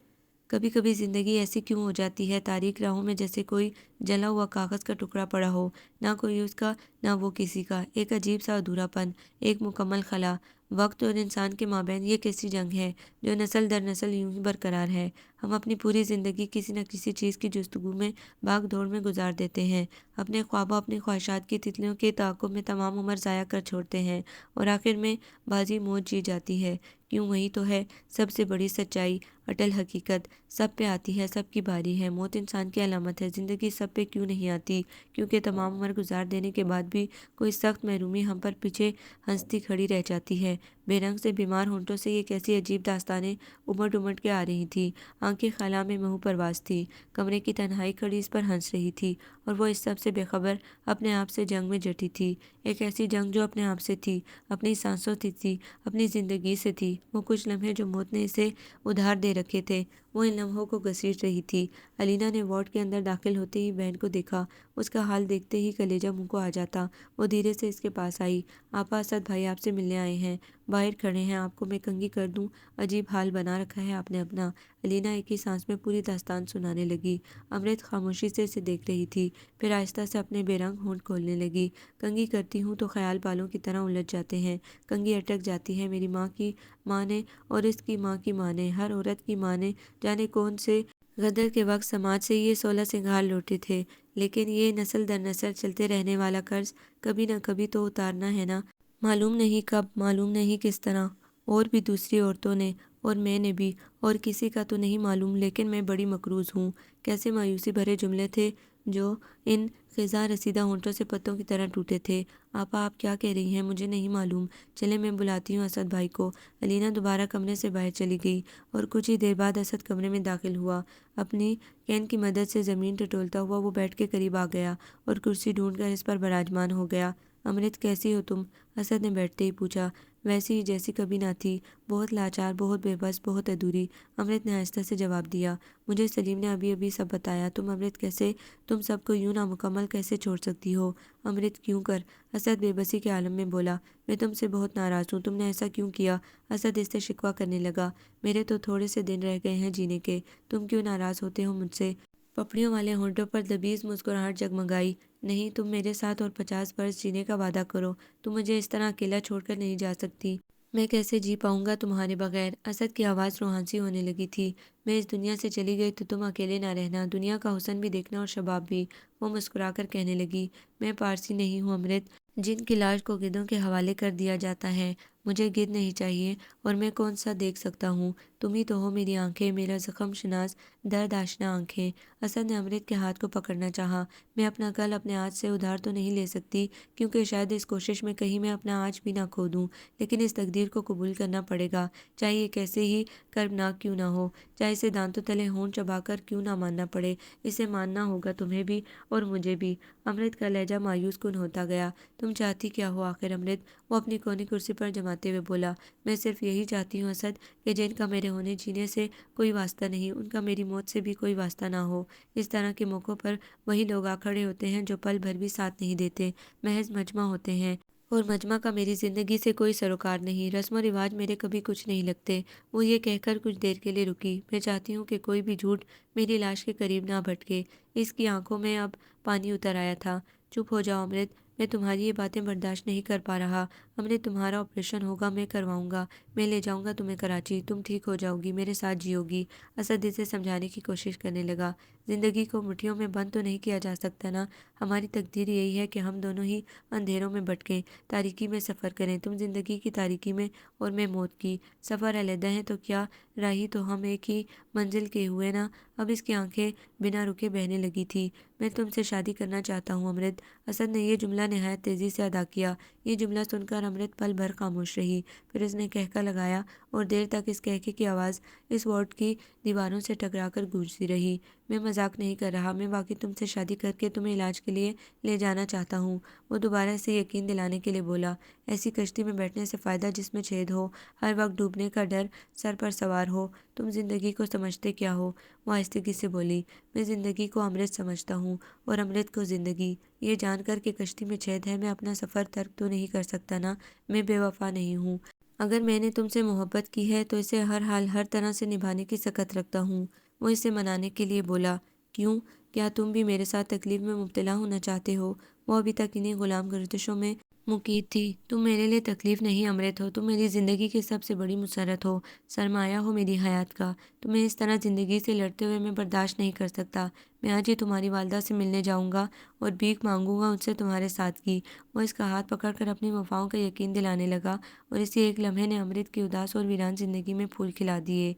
کبھی کبھی زندگی ایسی کیوں ہو جاتی ہے، تاریک راہوں میں جیسے کوئی جلا ہوا کاغذ کا ٹکڑا پڑا ہو، نہ کوئی اس کا نہ وہ کسی کا، ایک عجیب سا ادھورا پن، ایک مکمل خلا۔ وقت اور انسان کے مابین یہ کیسی جنگ ہے جو نسل در نسل یوں ہی برقرار ہے؟ ہم اپنی پوری زندگی کسی نہ کسی چیز کی جستجو میں، بھاگ دوڑ میں گزار دیتے ہیں، اپنے خوابوں اپنی خواہشات کی تتلیوں کے تعاقب میں تمام عمر ضائع کر چھوڑتے ہیں، اور آخر میں بازی موت جی جاتی ہے۔ کیوں وہی تو ہے سب سے بڑی سچائی، اٹل حقیقت۔ سب پہ آتی ہے، سب کی باری ہے، موت انسان کی علامت ہے۔ زندگی سب پہ کیوں نہیں آتی؟ کیونکہ تمام عمر گزار دینے کے بعد بھی کوئی سخت محرومی ہم پر پیچھے ہنستی کھڑی رہ جاتی ہے۔ بے رنگ سے بیمار ہونٹوں سے یہ کیسی عجیب داستانیں امٹ امٹ کے آ رہی تھیں۔ آنکھیں خلا میں محو پرواز تھی، کمرے کی تنہائی کھڑی اس پر ہنس رہی تھی، اور وہ اس سب سے بے خبر اپنے آپ سے جنگ میں ڈٹی تھی، ایک ایسی جنگ جو اپنے آپ سے تھی، اپنی سانسوں سے تھی، اپنی زندگی سے تھی۔ وہ کچھ لمحے جو موت نے اسے ادھار دے رکھے تھے، وہ ان لمحوں کو گھسیٹ رہی تھی۔ علینا نے وارڈ کے اندر داخل ہوتے ہی بہن کو دیکھا، اس کا حال دیکھتے ہی کلیجہ منہ کو آ جاتا۔ وہ دھیرے سے اس کے پاس آئی۔ آپا، اسد بھائی آپ سے ملنے آئے ہیں، باہر کھڑے ہیں، آپ کو میں کنگھی کر دوں؟ عجیب حال بنا رکھا ہے آپ نے اپنا۔ علینا ایک ہی سانس میں پوری داستان سنانے لگی۔ امرت خاموشی سے اسے دیکھ رہی تھی، پھر آہستہ سے اپنے بے رنگ ہونٹ کھولنے لگی۔ کنگھی کرتی ہوں تو خیال بالوں کی طرح الجھ جاتے ہیں، کنگھی اٹک جاتی ہے۔ میری ماں کی ماں نے، اور اس کی ماں کی ماں نے، ہر عورت کی ماں نے، جانے کون سے غدر کے وقت سماج سے یہ 16 سنگھار لوٹے تھے، لیکن یہ نسل در نسل چلتے رہنے والا قرض کبھی نہ کبھی تو اتارنا ہے نا۔ معلوم نہیں کب، معلوم نہیں کس طرح، اور بھی دوسری عورتوں نے، اور میں نے بھی، اور کسی کا تو نہیں معلوم، لیکن میں بڑی مقروض ہوں۔ کیسے مایوسی بھرے جملے تھے جو ان خزاں رسیدہ ہونٹوں سے پتوں کی طرح ٹوٹے تھے۔ آپا آپ کیا کہہ رہی ہیں؟ مجھے نہیں معلوم۔ چلے میں بلاتی ہوں اسد بھائی کو۔ علینا دوبارہ کمرے سے باہر چلی گئی، اور کچھ ہی دیر بعد اسد کمرے میں داخل ہوا۔ اپنی کین کی مدد سے زمین ٹٹولتا ہوا وہ بیڈ کے قریب آ گیا، اور کرسی ڈھونڈ کر اس پر براجمان ہو گیا۔ امرت کیسی ہو تم؟ اسد نے بیٹھتے ہی پوچھا۔ ویسی ہی جیسی کبھی نہ تھی، بہت لاچار، بہت بے بس، بہت ادھوری، امرت نے آہستہ سے جواب دیا۔ مجھے سلیم نے ابھی ابھی سب بتایا۔ تم امرت کیسے، تم سب کو یوں نامکمل کیسے چھوڑ سکتی ہو؟ امرت کیوں کر؟ اسد بے بسی کے عالم میں بولا۔ میں تم سے بہت ناراض ہوں، تم نے ایسا کیوں کیا؟ اسد اس سے شکوہ کرنے لگا۔ میرے تو تھوڑے سے دن رہ گئے ہیں جینے کے، تم کیوں ناراض ہوتے ہو مجھ سے؟ پپڑیوں والے ہونٹوں پر لبیز مسکراہٹ جگمگائی۔ نہیں، تم میرے ساتھ اور 50 برس جینے کا وعدہ کرو، تم مجھے اس طرح اکیلا چھوڑ کر نہیں جا سکتی۔ میں کیسے جی پاؤں گا تمہارے بغیر؟ اسد کی آواز روحان سی ہونے لگی تھی۔ میں اس دنیا سے چلی گئی تو تم اکیلے نہ رہنا، دنیا کا حسن بھی دیکھنا اور شباب بھی۔ وہ مسکرا کر کہنے لگی۔ میں پارسی نہیں ہوں امرت، جن کی لاش کو گدھوں کے حوالے کر دیا جاتا ہے۔ مجھے گدھ نہیں چاہیے، اور میں کون سا دیکھ سکتا ہوں؟ تم ہی تو ہو میری آنکھیں، میرا زخم شناس، درد آشنا آنکھیں۔ اسد نے امرت کے ہاتھ کو پکڑنا چاہا۔ میں اپنا کل اپنے آج سے ادھار تو نہیں لے سکتی، کیونکہ شاید اس کوشش میں کہیں میں اپنا آج بھی نہ کھو دوں، لیکن اس تقدیر کو قبول کرنا پڑے گا، چاہے یہ کیسے ہی کربناک کیوں نہ ہو، چاہے اسے دانتوں تلے ہونٹ چبا کر کیوں نہ ماننا پڑے، اسے ماننا ہوگا تمہیں بھی اور مجھے بھی۔ امرت کا لہجہ مایوس کن ہوتا گیا۔ تم چاہتی کیا ہو آخر امرت؟ وہ اپنی کونی کرسی پر جماتے ہوئے بولا۔ میں صرف یہی چاہتی ہوں اسد، کہ جن کا میرے ہونے جینے سے کوئی واسطہ نہیں، ان کا میری موت سے بھی کوئی واسطہ نہ ہو۔ اس طرح کے موقعوں پر وہی لوگ آ کھڑے ہوتے ہیں جو پل بھر بھی ساتھ نہیں دیتے، محض مجمع ہوتے ہیں، اور مجمع کا میری زندگی سے کوئی سروکار نہیں، رسم و رواج میرے کبھی کچھ نہیں لگتے۔ وہ یہ کہہ کر کچھ دیر کے لیے رکی۔ میں چاہتی ہوں کہ کوئی بھی جھوٹ میری لاش کے قریب نہ بھٹکے۔ اس کی آنکھوں میں اب پانی اتر آیا تھا۔ چپ ہو جاؤ امرت، میں تمہاری یہ باتیں برداشت نہیں کر پا رہا۔ امرت تمہارا آپریشن ہوگا، میں کرواؤں گا، میں لے جاؤں گا تمہیں کراچی، تم ٹھیک ہو جاؤ گی، میرے ساتھ جیو گی۔ اسد اسے سمجھانے کی کوشش کرنے لگا۔ زندگی کو مٹھیوں میں بند تو نہیں کیا جا سکتا نا، ہماری تقدیر یہی ہے کہ ہم دونوں ہی اندھیروں میں بھٹکیں، تاریکی میں سفر کریں، تم زندگی کی تاریکی میں اور میں موت کی۔ سفر علیحدہ ہیں تو کیا، راہی تو ہم ایک ہی منزل کے ہوئے نا۔ اب اس کی آنکھیں بنا رکے بہنے لگی تھی۔ میں تم سے شادی کرنا چاہتا ہوں امرت۔ اسد نے یہ جملہ جملہ نہایت تیزی سے ادا کیا۔ یہ جملہ سن کر امرت پل بھر خاموش رہی، پھر اس نے کہکا لگایا اور دیر تک اس کہکے کی آواز اس وارڈ کی دیواروں سے ٹکرا کر گونجتی رہی۔ میں مذاق نہیں کر رہا، میں واقعی تم سے شادی کر کے تمہیں علاج کے لیے لے جانا چاہتا ہوں۔ وہ دوبارہ اسے یقین دلانے کے لیے بولا، ایسی کشتی میں بیٹھنے سے فائدہ جس میں چھید ہو، ہر وقت ڈوبنے کا ڈر سر پر سوار ہو۔ تم زندگی کو سمجھتے کیا ہو؟ وہ آہستگی سے بولی، میں زندگی کو امرت سمجھتا ہوں اور امرت کو زندگی۔ یہ جان کر کہ کشتی میں چھید ہے، میں اپنا سفر ترک تو نہیں کر سکتا نا؟ میں بے وفا نہیں ہوں۔ اگر میں نے تم سے محبت کی ہے تو اسے ہر حال ہر طرح سے نبھانے کی سخت رکھتا ہوں۔ وہ اسے منانے کے لیے بولا، کیوں؟ کیا تم بھی میرے ساتھ تکلیف میں مبتلا ہونا چاہتے ہو؟ وہ ابھی تک انہیں غلام گردشوں میں مقید تھی۔ تم میرے لیے تکلیف نہیں امرت ہو، تم میری زندگی کی سب سے بڑی مسرت ہو، سرمایہ ہو میری حیات کا۔ تمہیں اس طرح زندگی سے لڑتے ہوئے میں برداشت نہیں کر سکتا۔ میں آج ہی تمہاری والدہ سے ملنے جاؤں گا اور بھیک مانگوں گا ان سے تمہارے ساتھ کی۔ وہ اس کا ہاتھ پکڑ کر اپنی وفاؤں کا یقین دلانے لگا اور اسی ایک لمحے نے امرت کی اداس اور ویران زندگی میں پھول کھلا دیے۔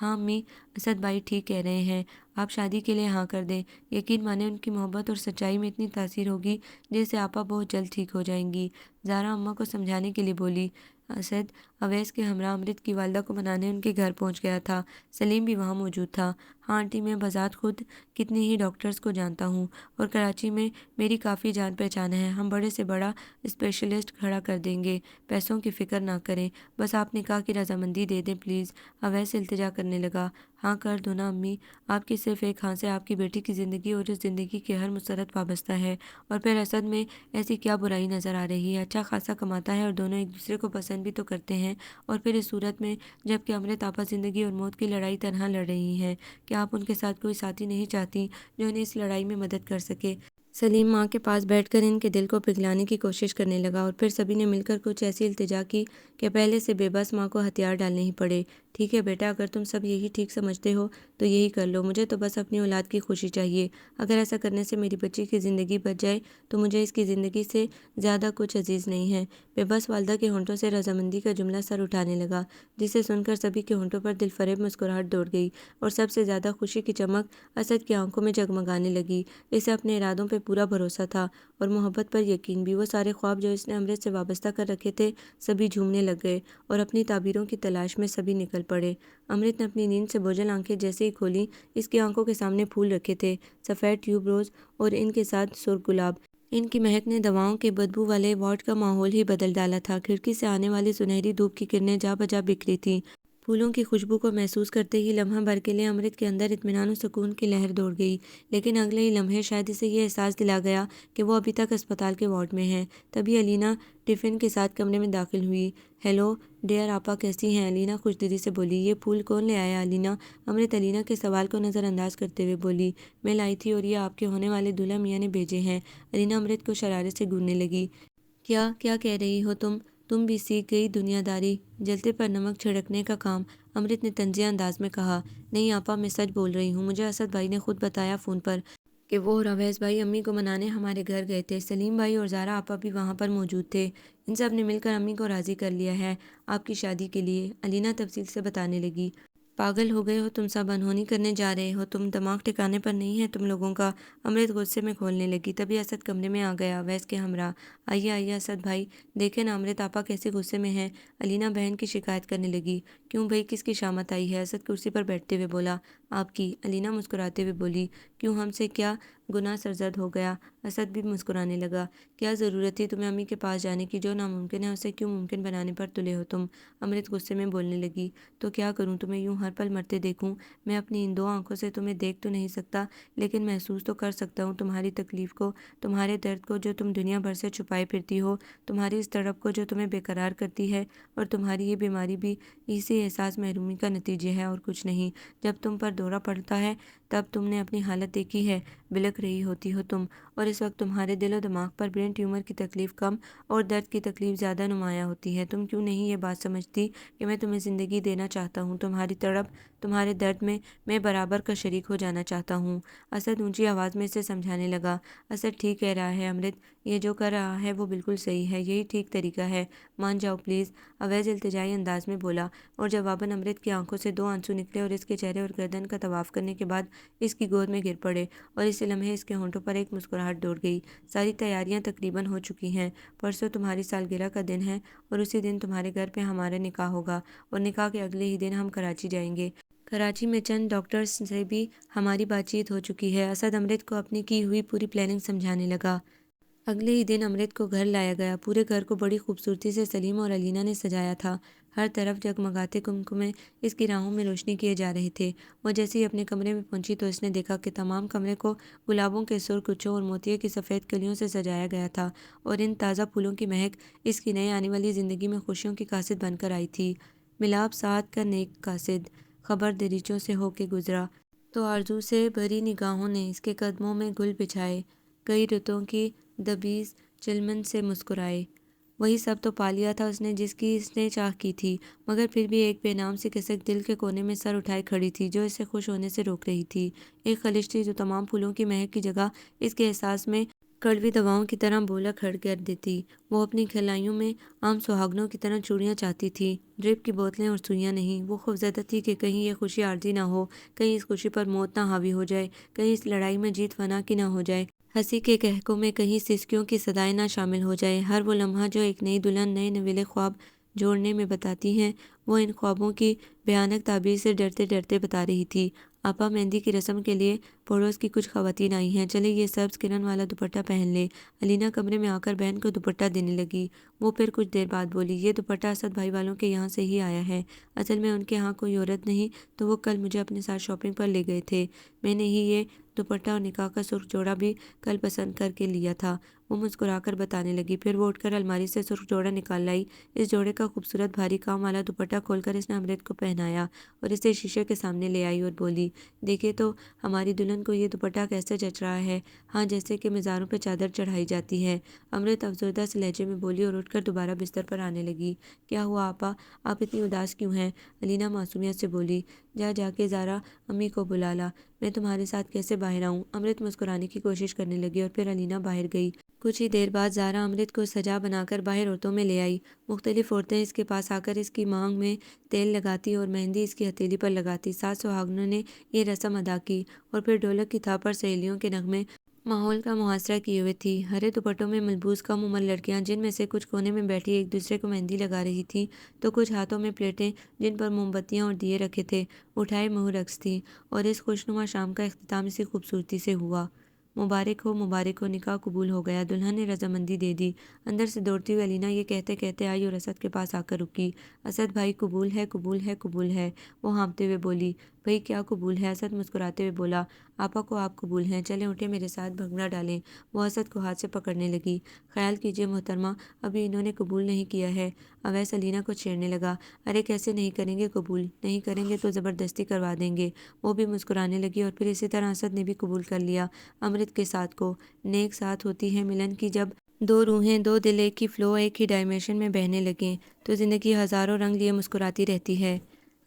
ہاں امی، اسد بھائی ٹھیک کہہ رہے ہیں، آپ شادی کے لیے ہاں کر دیں۔ یقین مانیں ان کی محبت اور سچائی میں اتنی تاثیر ہوگی جس سے آپا بہت جلد ٹھیک ہو جائیں گی۔ زہرا اماں کو سمجھانے کے لیے بولی۔ اسد اویس کے ہمراہ امرت کی والدہ کو منانے ان کے گھر پہنچ گیا تھا۔ سلیم بھی وہاں موجود تھا۔ ہاں آنٹی، میں بذات خود کتنی ہی ڈاکٹرز کو جانتا ہوں اور کراچی میں میری کافی جان پہچان ہے۔ ہم بڑے سے بڑا اسپیشلسٹ کھڑا کر دیں گے، پیسوں کی فکر نہ کریں، بس آپ نکاح کی رضامندی دے دیں پلیز۔ اویس التجا کرنے لگا۔ ہاں کر دو نا امی، آپ کی صرف ایک ہاں سے آپ کی بیٹی کی زندگی اور اس زندگی کی ہر مسرت وابستہ ہے۔ اور پھر اسد میں ایسی کیا برائی نظر آ رہی ہے؟ اچھا خاصا کماتا ہے اور دونوں ایک دوسرے کو پسند بھی تو کرتے ہیں۔ اور پھر اس صورت میں جب کہ امرت آپا زندگی اور موت کی لڑائی تنہا لڑ رہی ہیں، کیا آپ ان کے ساتھ کوئی ساتھی نہیں چاہتی جو انہیں اس لڑائی میں مدد کر سکے؟ سلیم ماں کے پاس بیٹھ کر ان کے دل کو پگھلانے کی کوشش کرنے لگا اور پھر سبھی نے مل کر کچھ ایسی التجا کی کہ پہلے سے بے بس ماں کو ہتھیار ڈالنے ہی پڑے۔ ٹھیک ہے بیٹا، اگر تم سب یہی ٹھیک سمجھتے ہو تو یہی کر لو، مجھے تو بس اپنی اولاد کی خوشی چاہیے۔ اگر ایسا کرنے سے میری بچی کی زندگی بچ جائے تو مجھے اس کی زندگی سے زیادہ کچھ عزیز نہیں ہے۔ بے بس والدہ کے ہونٹوں سے رضامندی کا جملہ سر اٹھانے لگا، جسے سن کر سبھی کے ہونٹوں پر دل فریب مسکراہٹ دوڑ گئی اور سب سے زیادہ خوشی کی چمک اسد کی آنکھوں میں جگمگانے لگی۔ اسے اپنے ارادوں پہ پورا بھروسہ تھا اور محبت پر یقین بھی۔ وہ سارے خواب جو اس نے امرت سے وابستہ کر رکھے تھے سبھی جھومنے لگ گئے اور اپنی تعبیروں کی تلاش میں سبھی نکل پڑے۔ امرت نے اپنی نیند سے بوجھل آنکھیں جیسے ہی کھولیں، اس کی آنکھوں کے سامنے پھول رکھے تھے، سفید ٹیوب روز اور ان کے ساتھ سرخ گلاب۔ ان کی مہک نے دواؤں کے بدبو والے وارڈ کا ماحول ہی بدل ڈالا تھا۔ کھڑکی سے آنے والی سنہری دھوپ کی کرنیں جا بجا بکھری تھیں۔ پھولوں کی خوشبو کو محسوس کرتے ہی لمحہ بھر کے لیے امرت کے اندر اطمینان و سکون کی لہر دوڑ گئی، لیکن اگلے ہی لمحے شاید اسے یہ احساس دلا گیا کہ وہ ابھی تک اسپتال کے وارڈ میں ہے۔ تبھی الینا ٹفن کے ساتھ کمرے میں داخل ہوئی۔ ہیلو ڈیئر آپا، کیسی ہیں؟ الینا خوش دلی سے بولی۔ یہ پھول کون لے آیا الینا؟ امرت الینا کے سوال کو نظر انداز کرتے ہوئے بولی، میں لائی تھی اور یہ آپ کے ہونے والے دولہا میاں نے بھیجے ہیں۔ الینا امرت کو شرارت سے گھورنے لگی۔ کیا کہہ رہی ہو تم بھی سیکھ گئی دنیا داری، جلتے پر نمک چھڑکنے کا کام؟ امرت نے طنزیہ انداز میں کہا۔ نہیں آپا، میں سچ بول رہی ہوں، مجھے اسد بھائی نے خود بتایا فون پر کہ وہ اور اویس بھائی امی کو منانے ہمارے گھر گئے تھے۔ سلیم بھائی اور زہرا آپا بھی وہاں پر موجود تھے۔ ان سب نے مل کر امی کو راضی کر لیا ہے آپ کی شادی کے لیے، الینا تفصیل سے بتانے لگی۔ پاگل ہو گئے ہو تم سب، انہونی کرنے جا رہے ہو تم، دماغ ٹھکانے پر نہیں ہے تم لوگوں کا؟ امرت غصے میں کھولنے لگی۔ تبھی اسد کمرے میں آ گیا اویس کے ہمراہ۔ آئیے اسد بھائی، دیکھیں نا امرت آپا کیسے غصے میں ہیں۔ الینا بہن کی شکایت کرنے لگی۔ کیوں بھائی، کس کی شامت آئی ہے؟ اسد کرسی پر بیٹھتے ہوئے بولا۔ آپ کی، الینا مسکراتے ہوئے بولی۔ کیوں، ہم سے کیا گناہ سرزد ہو گیا؟ اسد بھی مسکرانے لگا۔ کیا ضرورت تھی تمہیں امی کے پاس جانے کی؟ جو ناممکن ہے اسے کیوں ممکن بنانے پر تلے ہو تم؟ امرت غصے میں بولنے لگی۔ تو کیا کروں، تمہیں یوں ہر پل مرتے دیکھوں؟ میں اپنی ان دو آنکھوں سے تمہیں دیکھ تو نہیں سکتا، لیکن محسوس تو کر سکتا ہوں تمہاری تکلیف کو، تمہارے درد کو جو تم دنیا بھر سے چھپائے پھرتی ہو، تمہاری اس تڑپ کو جو تمہیں بے قرار کرتی ہے، اور تمہاری یہ بیماری بھی اسی احساس محرومی کا نتیجہ ہے اور کچھ نہیں۔ جب تم پر دورہ پڑتا ہے تب تم نے اپنی حالت دیکھی ہے، بلک رہی ہوتی ہو تم، اور اس وقت تمہارے دل و دماغ پر برین ٹیومر کی تکلیف کم اور درد کی تکلیف زیادہ نمایاں ہوتی ہے۔ تم کیوں نہیں یہ بات سمجھتی کہ میں تمہیں زندگی دینا چاہتا ہوں، تمہاری تڑپ، تمہارے درد میں برابر کا شریک ہو جانا چاہتا ہوں۔ اسد اونچی آواز میں اسے سمجھانے لگا۔ اسد ٹھیک کہہ رہا ہے امرت، یہ جو کر رہا ہے وہ بالکل صحیح ہے، یہی ٹھیک طریقہ ہے، مان جاؤ پلیز، اویس التجائی انداز میں بولا، اور جواباً امرت کی آنکھوں سے دو آنسو نکلے اور اس کے چہرے اور گردن کا طواف کرنے کے بعد اس کی گود میں گر پڑے اور اسے سے لمحے اس کے ہونٹوں پر ایک مسکراہٹ دوڑ گئی۔ ساری تیاریاں تقریباً ہو چکی ہیں۔ پرسوں تمہاری سالگرہ کا دن ہے اور اسی دن تمہارے گھر پہ ہمارا نکاح ہوگا اور نکاح کے اگلے ہی دن ہم کراچی جائیں گے۔ کراچی میں چند ڈاکٹرز سے بھی ہماری بات چیت ہو چکی ہے۔ اسد امرت کو اپنی کی ہوئی پوری پلاننگ سمجھانے لگا۔ اگلے ہی دن امرت کو گھر لایا گیا۔ پورے گھر کو بڑی خوبصورتی سے سلیم اور علینا نے سجایا تھا۔ ہر طرف جگمگاتے کمکمے اس کی راہوں میں روشنی کیے جا رہے تھے۔ وہ جیسے ہی اپنے کمرے میں پہنچی تو اس نے دیکھا کہ تمام کمرے کو گلابوں کے سرخ گچھوں اور موتیے کی سفید کلیوں سے سجایا گیا تھا اور ان تازہ پھولوں کی مہک اس کی نئے آنے والی زندگی میں خوشیوں کی قاصد بن کر آئی تھی۔ ملاب سعد کا نیک قاصد خبر دریچوں سے ہو کے گزرا تو آرزو سے بھری نگاہوں نے اس کے قدموں میں گل بچھائے، کئی رتوں کی دبیز چلمن سے مسکرائے۔ وہی سب تو پا لیا تھا اس نے جس کی اس نے چاہ کی تھی، مگر پھر بھی ایک بے نام سی کسک دل کے کونے میں سر اٹھائے کھڑی تھی جو اسے خوش ہونے سے روک رہی تھی۔ ایک خلش تھی جو تمام پھولوں کی مہک کی جگہ اس کے احساس میں کڑوی دواؤں کی طرح بولا کھڑ کر دیتی۔ وہ اپنی کھلائیوں میں عام سہاگنوں کی طرح چوڑیاں چاہتی تھی، ڈرپ کی بوتلیں اور سوئیاں نہیں۔ وہ خوفزدہ تھی کہ کہیں یہ خوشی عارضی نہ ہو، کہیں اس خوشی پر موت نہ حاوی ہو جائے، کہیں اس لڑائی میں جیت فنا کی نہ ہو جائے، ہنسی کے قہقہوں میں کہیں سسکیوں کی صدائیں نہ شامل ہو جائے۔ ہر وہ لمحہ جو ایک نئی دلہن نئے نویلے خواب جوڑنے میں بتاتی ہیں، وہ ان خوابوں کی بھیانک تعبیر سے ڈرتے ڈرتے بتا رہی تھی۔ آپا، مہندی کی رسم کے لیے پڑوس کی کچھ خواتین آئی ہیں، چلے یہ سبز کرن والا دوپٹہ پہن لے۔ علینا کمرے میں آ کر بہن کو دوپٹہ دینے لگی۔ وہ پھر کچھ دیر بعد بولی، یہ دوپٹہ اسد بھائی والوں کے یہاں سے ہی آیا ہے۔ اصل میں ان کے ہاں کوئی عورت نہیں تو وہ کل مجھے اپنے ساتھ شاپنگ پر لے گئے تھے۔ میں نے ہی یہ دوپٹہ اور نکاح کا سرخ جوڑا بھی کل پسند کر کے لیا تھا۔ وہ مسکرا کر بتانے لگی، پھر وہ اٹھ کر الماری سے سرخ جوڑا نکال لائی۔ اس جوڑے کا خوبصورت بھاری کام والا دوپٹہ کھول کر اس نے امرت کو پہنایا اور اسے شیشے کے سامنے لے آئی اور بولی، دیکھے تو ہماری دلہن کو یہ دوپٹہ کیسے جچ رہا ہے، ہاں جیسے کہ مزاروں پہ چادر چڑھائی جاتی ہے۔ امرت افسردہ سے لہجے میں بولی اور اٹھ کر دوبارہ بستر پر آنے لگی۔ کیا ہوا آپا، آپ اتنی اداس کیوں ہیں؟ علینا معصومیت سے بولی، جا کے زارا امی کو بلا لا، میں تمہارے ساتھ کیسے باہر آؤں؟ امرت مسکرانے کی کوشش کرنے لگی اور پھر علینا باہر گئی۔ کچھ ہی دیر بعد زارا امرت کو سجا بنا کر باہر عورتوں میں لے آئی۔ مختلف عورتیں اس کے پاس آ کر اس کی مانگ میں تیل لگاتی اور مہندی اس کی ہتھیلی پر لگاتی۔ 7 سہاگنوں نے یہ رسم ادا کی اور پھر ڈھولک کی تھاپ پر سہیلیوں کے نغمے ماحول کا محاصرہ کیے ہوئے تھی۔ ہرے دوپٹوں میں ملبوس کم عمر لڑکیاں جن میں سے کچھ کونے میں بیٹھی ایک دوسرے کو مہندی لگا رہی تھیں تو کچھ ہاتھوں میں پلیٹیں جن پر موم بتیاں اور دیے رکھے تھے اٹھائے منہ رقص تھیں، اور اس خوشنما شام کا اختتام اسی خوبصورتی سے ہوا۔ مبارک ہو، نکاح قبول ہو گیا، دلہن نے رضامندی دے دی۔ اندر سے دوڑتی ہوئی علینا یہ کہتے کہتے آئی اور اسد کے پاس آ کر رکی۔ اسد بھائی، قبول ہے، قبول ہے، قبول ہے، وہ ہانپتے ہوئے بولی۔ بھئی کیا قبول ہے؟ اسد مسکراتے ہوئے بولا، آپا کو آپ قبول ہیں، چلیں اٹھیں میرے ساتھ بھنگڑا ڈالیں۔ وہ اسد کو ہاتھ سے پکڑنے لگی۔ خیال کیجئے محترمہ، ابھی انہوں نے قبول نہیں کیا ہے۔ اویس علینا کو چھیڑنے لگا، ارے کیسے نہیں کریں گے قبول؟ نہیں کریں گے تو زبردستی کروا دیں گے۔ وہ بھی مسکرانے لگی اور پھر اسی طرح اسد نے بھی قبول کر لیا امرت کے ساتھ کو۔ نیک ساتھ ہوتی ہے ملن کی، جب دو روحیں دو دل ایک ہی فلو ایک ہی ڈائمیشن میں بہنے لگیں تو زندگی ہزاروں رنگ لیے مسکراتی رہتی ہے۔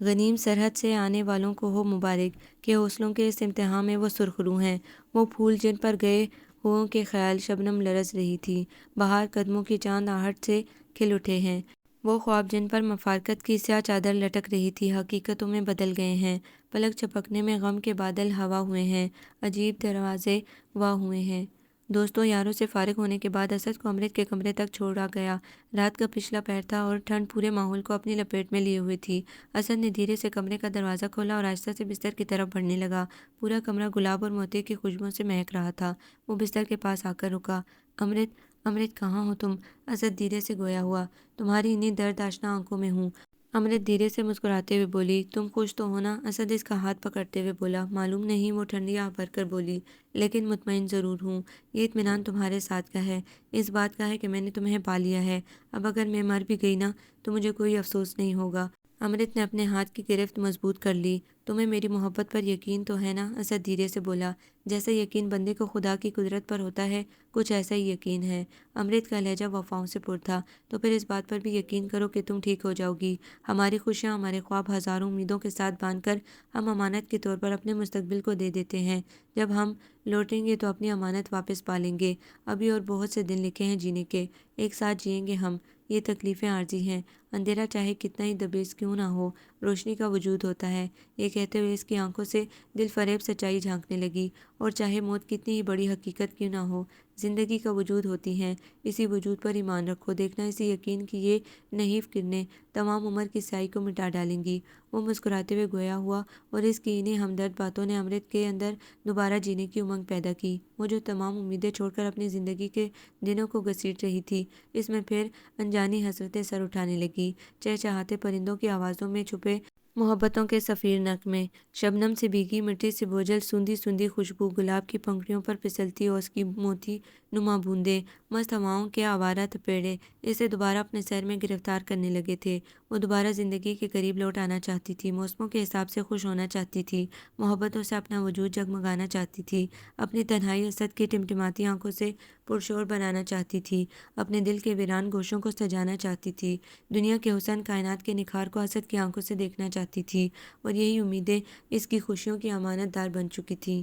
غنیم سرحد سے آنے والوں کو ہو مبارک کہ حوصلوں کے اس امتحان میں وہ سرخ روح ہیں، وہ پھول جن پر گئے ہوں کے خیال شبنم لرز رہی تھی، بہار قدموں کی چاند آہٹ سے کھل اٹھے ہیں، وہ خواب جن پر مفارقت کی سیاہ چادر لٹک رہی تھی حقیقتوں میں بدل گئے ہیں، پلک جھپکنے میں غم کے بادل ہوا ہوئے ہیں، عجیب دروازے وا ہوئے ہیں۔ دوستوں یاروں سے فارغ ہونے کے بعد اسد کو امرت کے کمرے تک چھوڑا گیا۔ رات کا پچھلا پہر تھا اور ٹھنڈ پورے ماحول کو اپنی لپیٹ میں لیے ہوئے تھی۔ اسد نے دھیرے سے کمرے کا دروازہ کھولا اور آہستہ سے بستر کی طرف بڑھنے لگا۔ پورا کمرہ گلاب اور موتی کی خوشبوؤں سے مہک رہا تھا۔ وہ بستر کے پاس آ کر رکا۔ امرت، امرت کہاں ہو تم؟ اسد دھیرے سے گویا ہوا۔ تمہاری انہی درد آشنا آنکھوں میں ہوں۔ امرت دھیرے سے مسکراتے ہوئے بولی، تم خوش تو ہو نا؟ اسد اس کا ہاتھ پکڑتے ہوئے بولا، معلوم نہیں، وہ ٹھنڈی آہ بھر کر بولی، لیکن مطمئن ضرور ہوں۔ یہ اطمینان تمہارے ساتھ کا ہے، اس بات کا ہے کہ میں نے تمہیں پا لیا ہے۔ اب اگر میں مر بھی گئی نا تو مجھے کوئی افسوس نہیں ہوگا۔ امرت نے اپنے ہاتھ کی گرفت مضبوط کر لی۔ تمہیں میری محبت پر یقین تو ہے نا؟ اسد دھیرے سے بولا، جیسا یقین بندے کو خدا کی قدرت پر ہوتا ہے کچھ ایسا ہی یقین ہے۔ امرت کا لہجہ وفاؤں سے پر تھا۔ تو پھر اس بات پر بھی یقین کرو کہ تم ٹھیک ہو جاؤ گی۔ ہماری خوشیاں، ہمارے خواب ہزاروں امیدوں کے ساتھ باندھ کر ہم امانت کے طور پر اپنے مستقبل کو دے دیتے ہیں۔ جب ہم لوٹیں گے تو اپنی امانت واپس پا لیں گے۔ ابھی اور بہت سے دن لکھے ہیں جینے کے، ایک ساتھ جئیں گے ہم، یہ تکلیفیں عارضی ہیں، اندھیرا چاہے کتنا ہی دبیز کیوں نہ ہو، روشنی کا وجود ہوتا ہے۔ یہ کہتے ہوئے اس کی آنکھوں سے دل فریب سچائی جھانکنے لگی۔ اور چاہے موت کتنی ہی بڑی حقیقت کیوں نہ ہو، زندگی کا وجود ہوتی ہے، اسی وجود پر ایمان رکھو، دیکھنا اسی یقین کی یہ نحیف کرنیں تمام عمر کی سیاہی کو مٹا ڈالیں گی۔ وہ مسکراتے ہوئے گویا ہوا اور اس کی انہیں ہمدرد باتوں نے امرت کے اندر دوبارہ جینے کی امنگ پیدا کی۔ وہ جو تمام امیدیں چھوڑ کر اپنی زندگی کے دنوں کو گھسیٹ رہی تھی، اس میں پھر انجانی حسرتیں سر اٹھانے لگی، چہچہاتے پرندوں کی آوازوں میں چھپے محبتوں کے صفیر نغمے، شبنم سے بھیگی مٹی سے بوجھل سوندھی سوندھی خوشبو، گلاب کی پنکھڑیوں پر پھسلتی اوس کی موتی نما بوندیں، مست ہواؤں کے آوارہ تپیڑے اسے دوبارہ اپنے سیر میں گرفتار کرنے لگے تھے۔ وہ دوبارہ زندگی کے قریب لوٹ آنا چاہتی تھی، موسموں کے حساب سے خوش ہونا چاہتی تھی، محبتوں سے اپنا وجود جگمگانا چاہتی تھی، اپنی تنہائی اسد کی ٹمٹماتی آنکھوں سے پرشور بنانا چاہتی تھی، اپنے دل کے ویران گوشوں کو سجانا چاہتی تھی، دنیا کے حسن، کائنات کے نکھار کو اسد کی آنکھوں سے دیکھنا چاہتی تھی، اور یہی امیدیں اس کی خوشیوں کی امانت دار بن چکی تھیں۔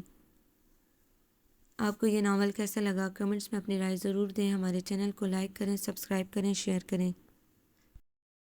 آپ کو یہ ناول کیسا لگا؟ کمنٹس میں اپنی رائے ضرور دیں۔ ہمارے چینل کو لائک کریں، سبسکرائب کریں، شیئر کریں۔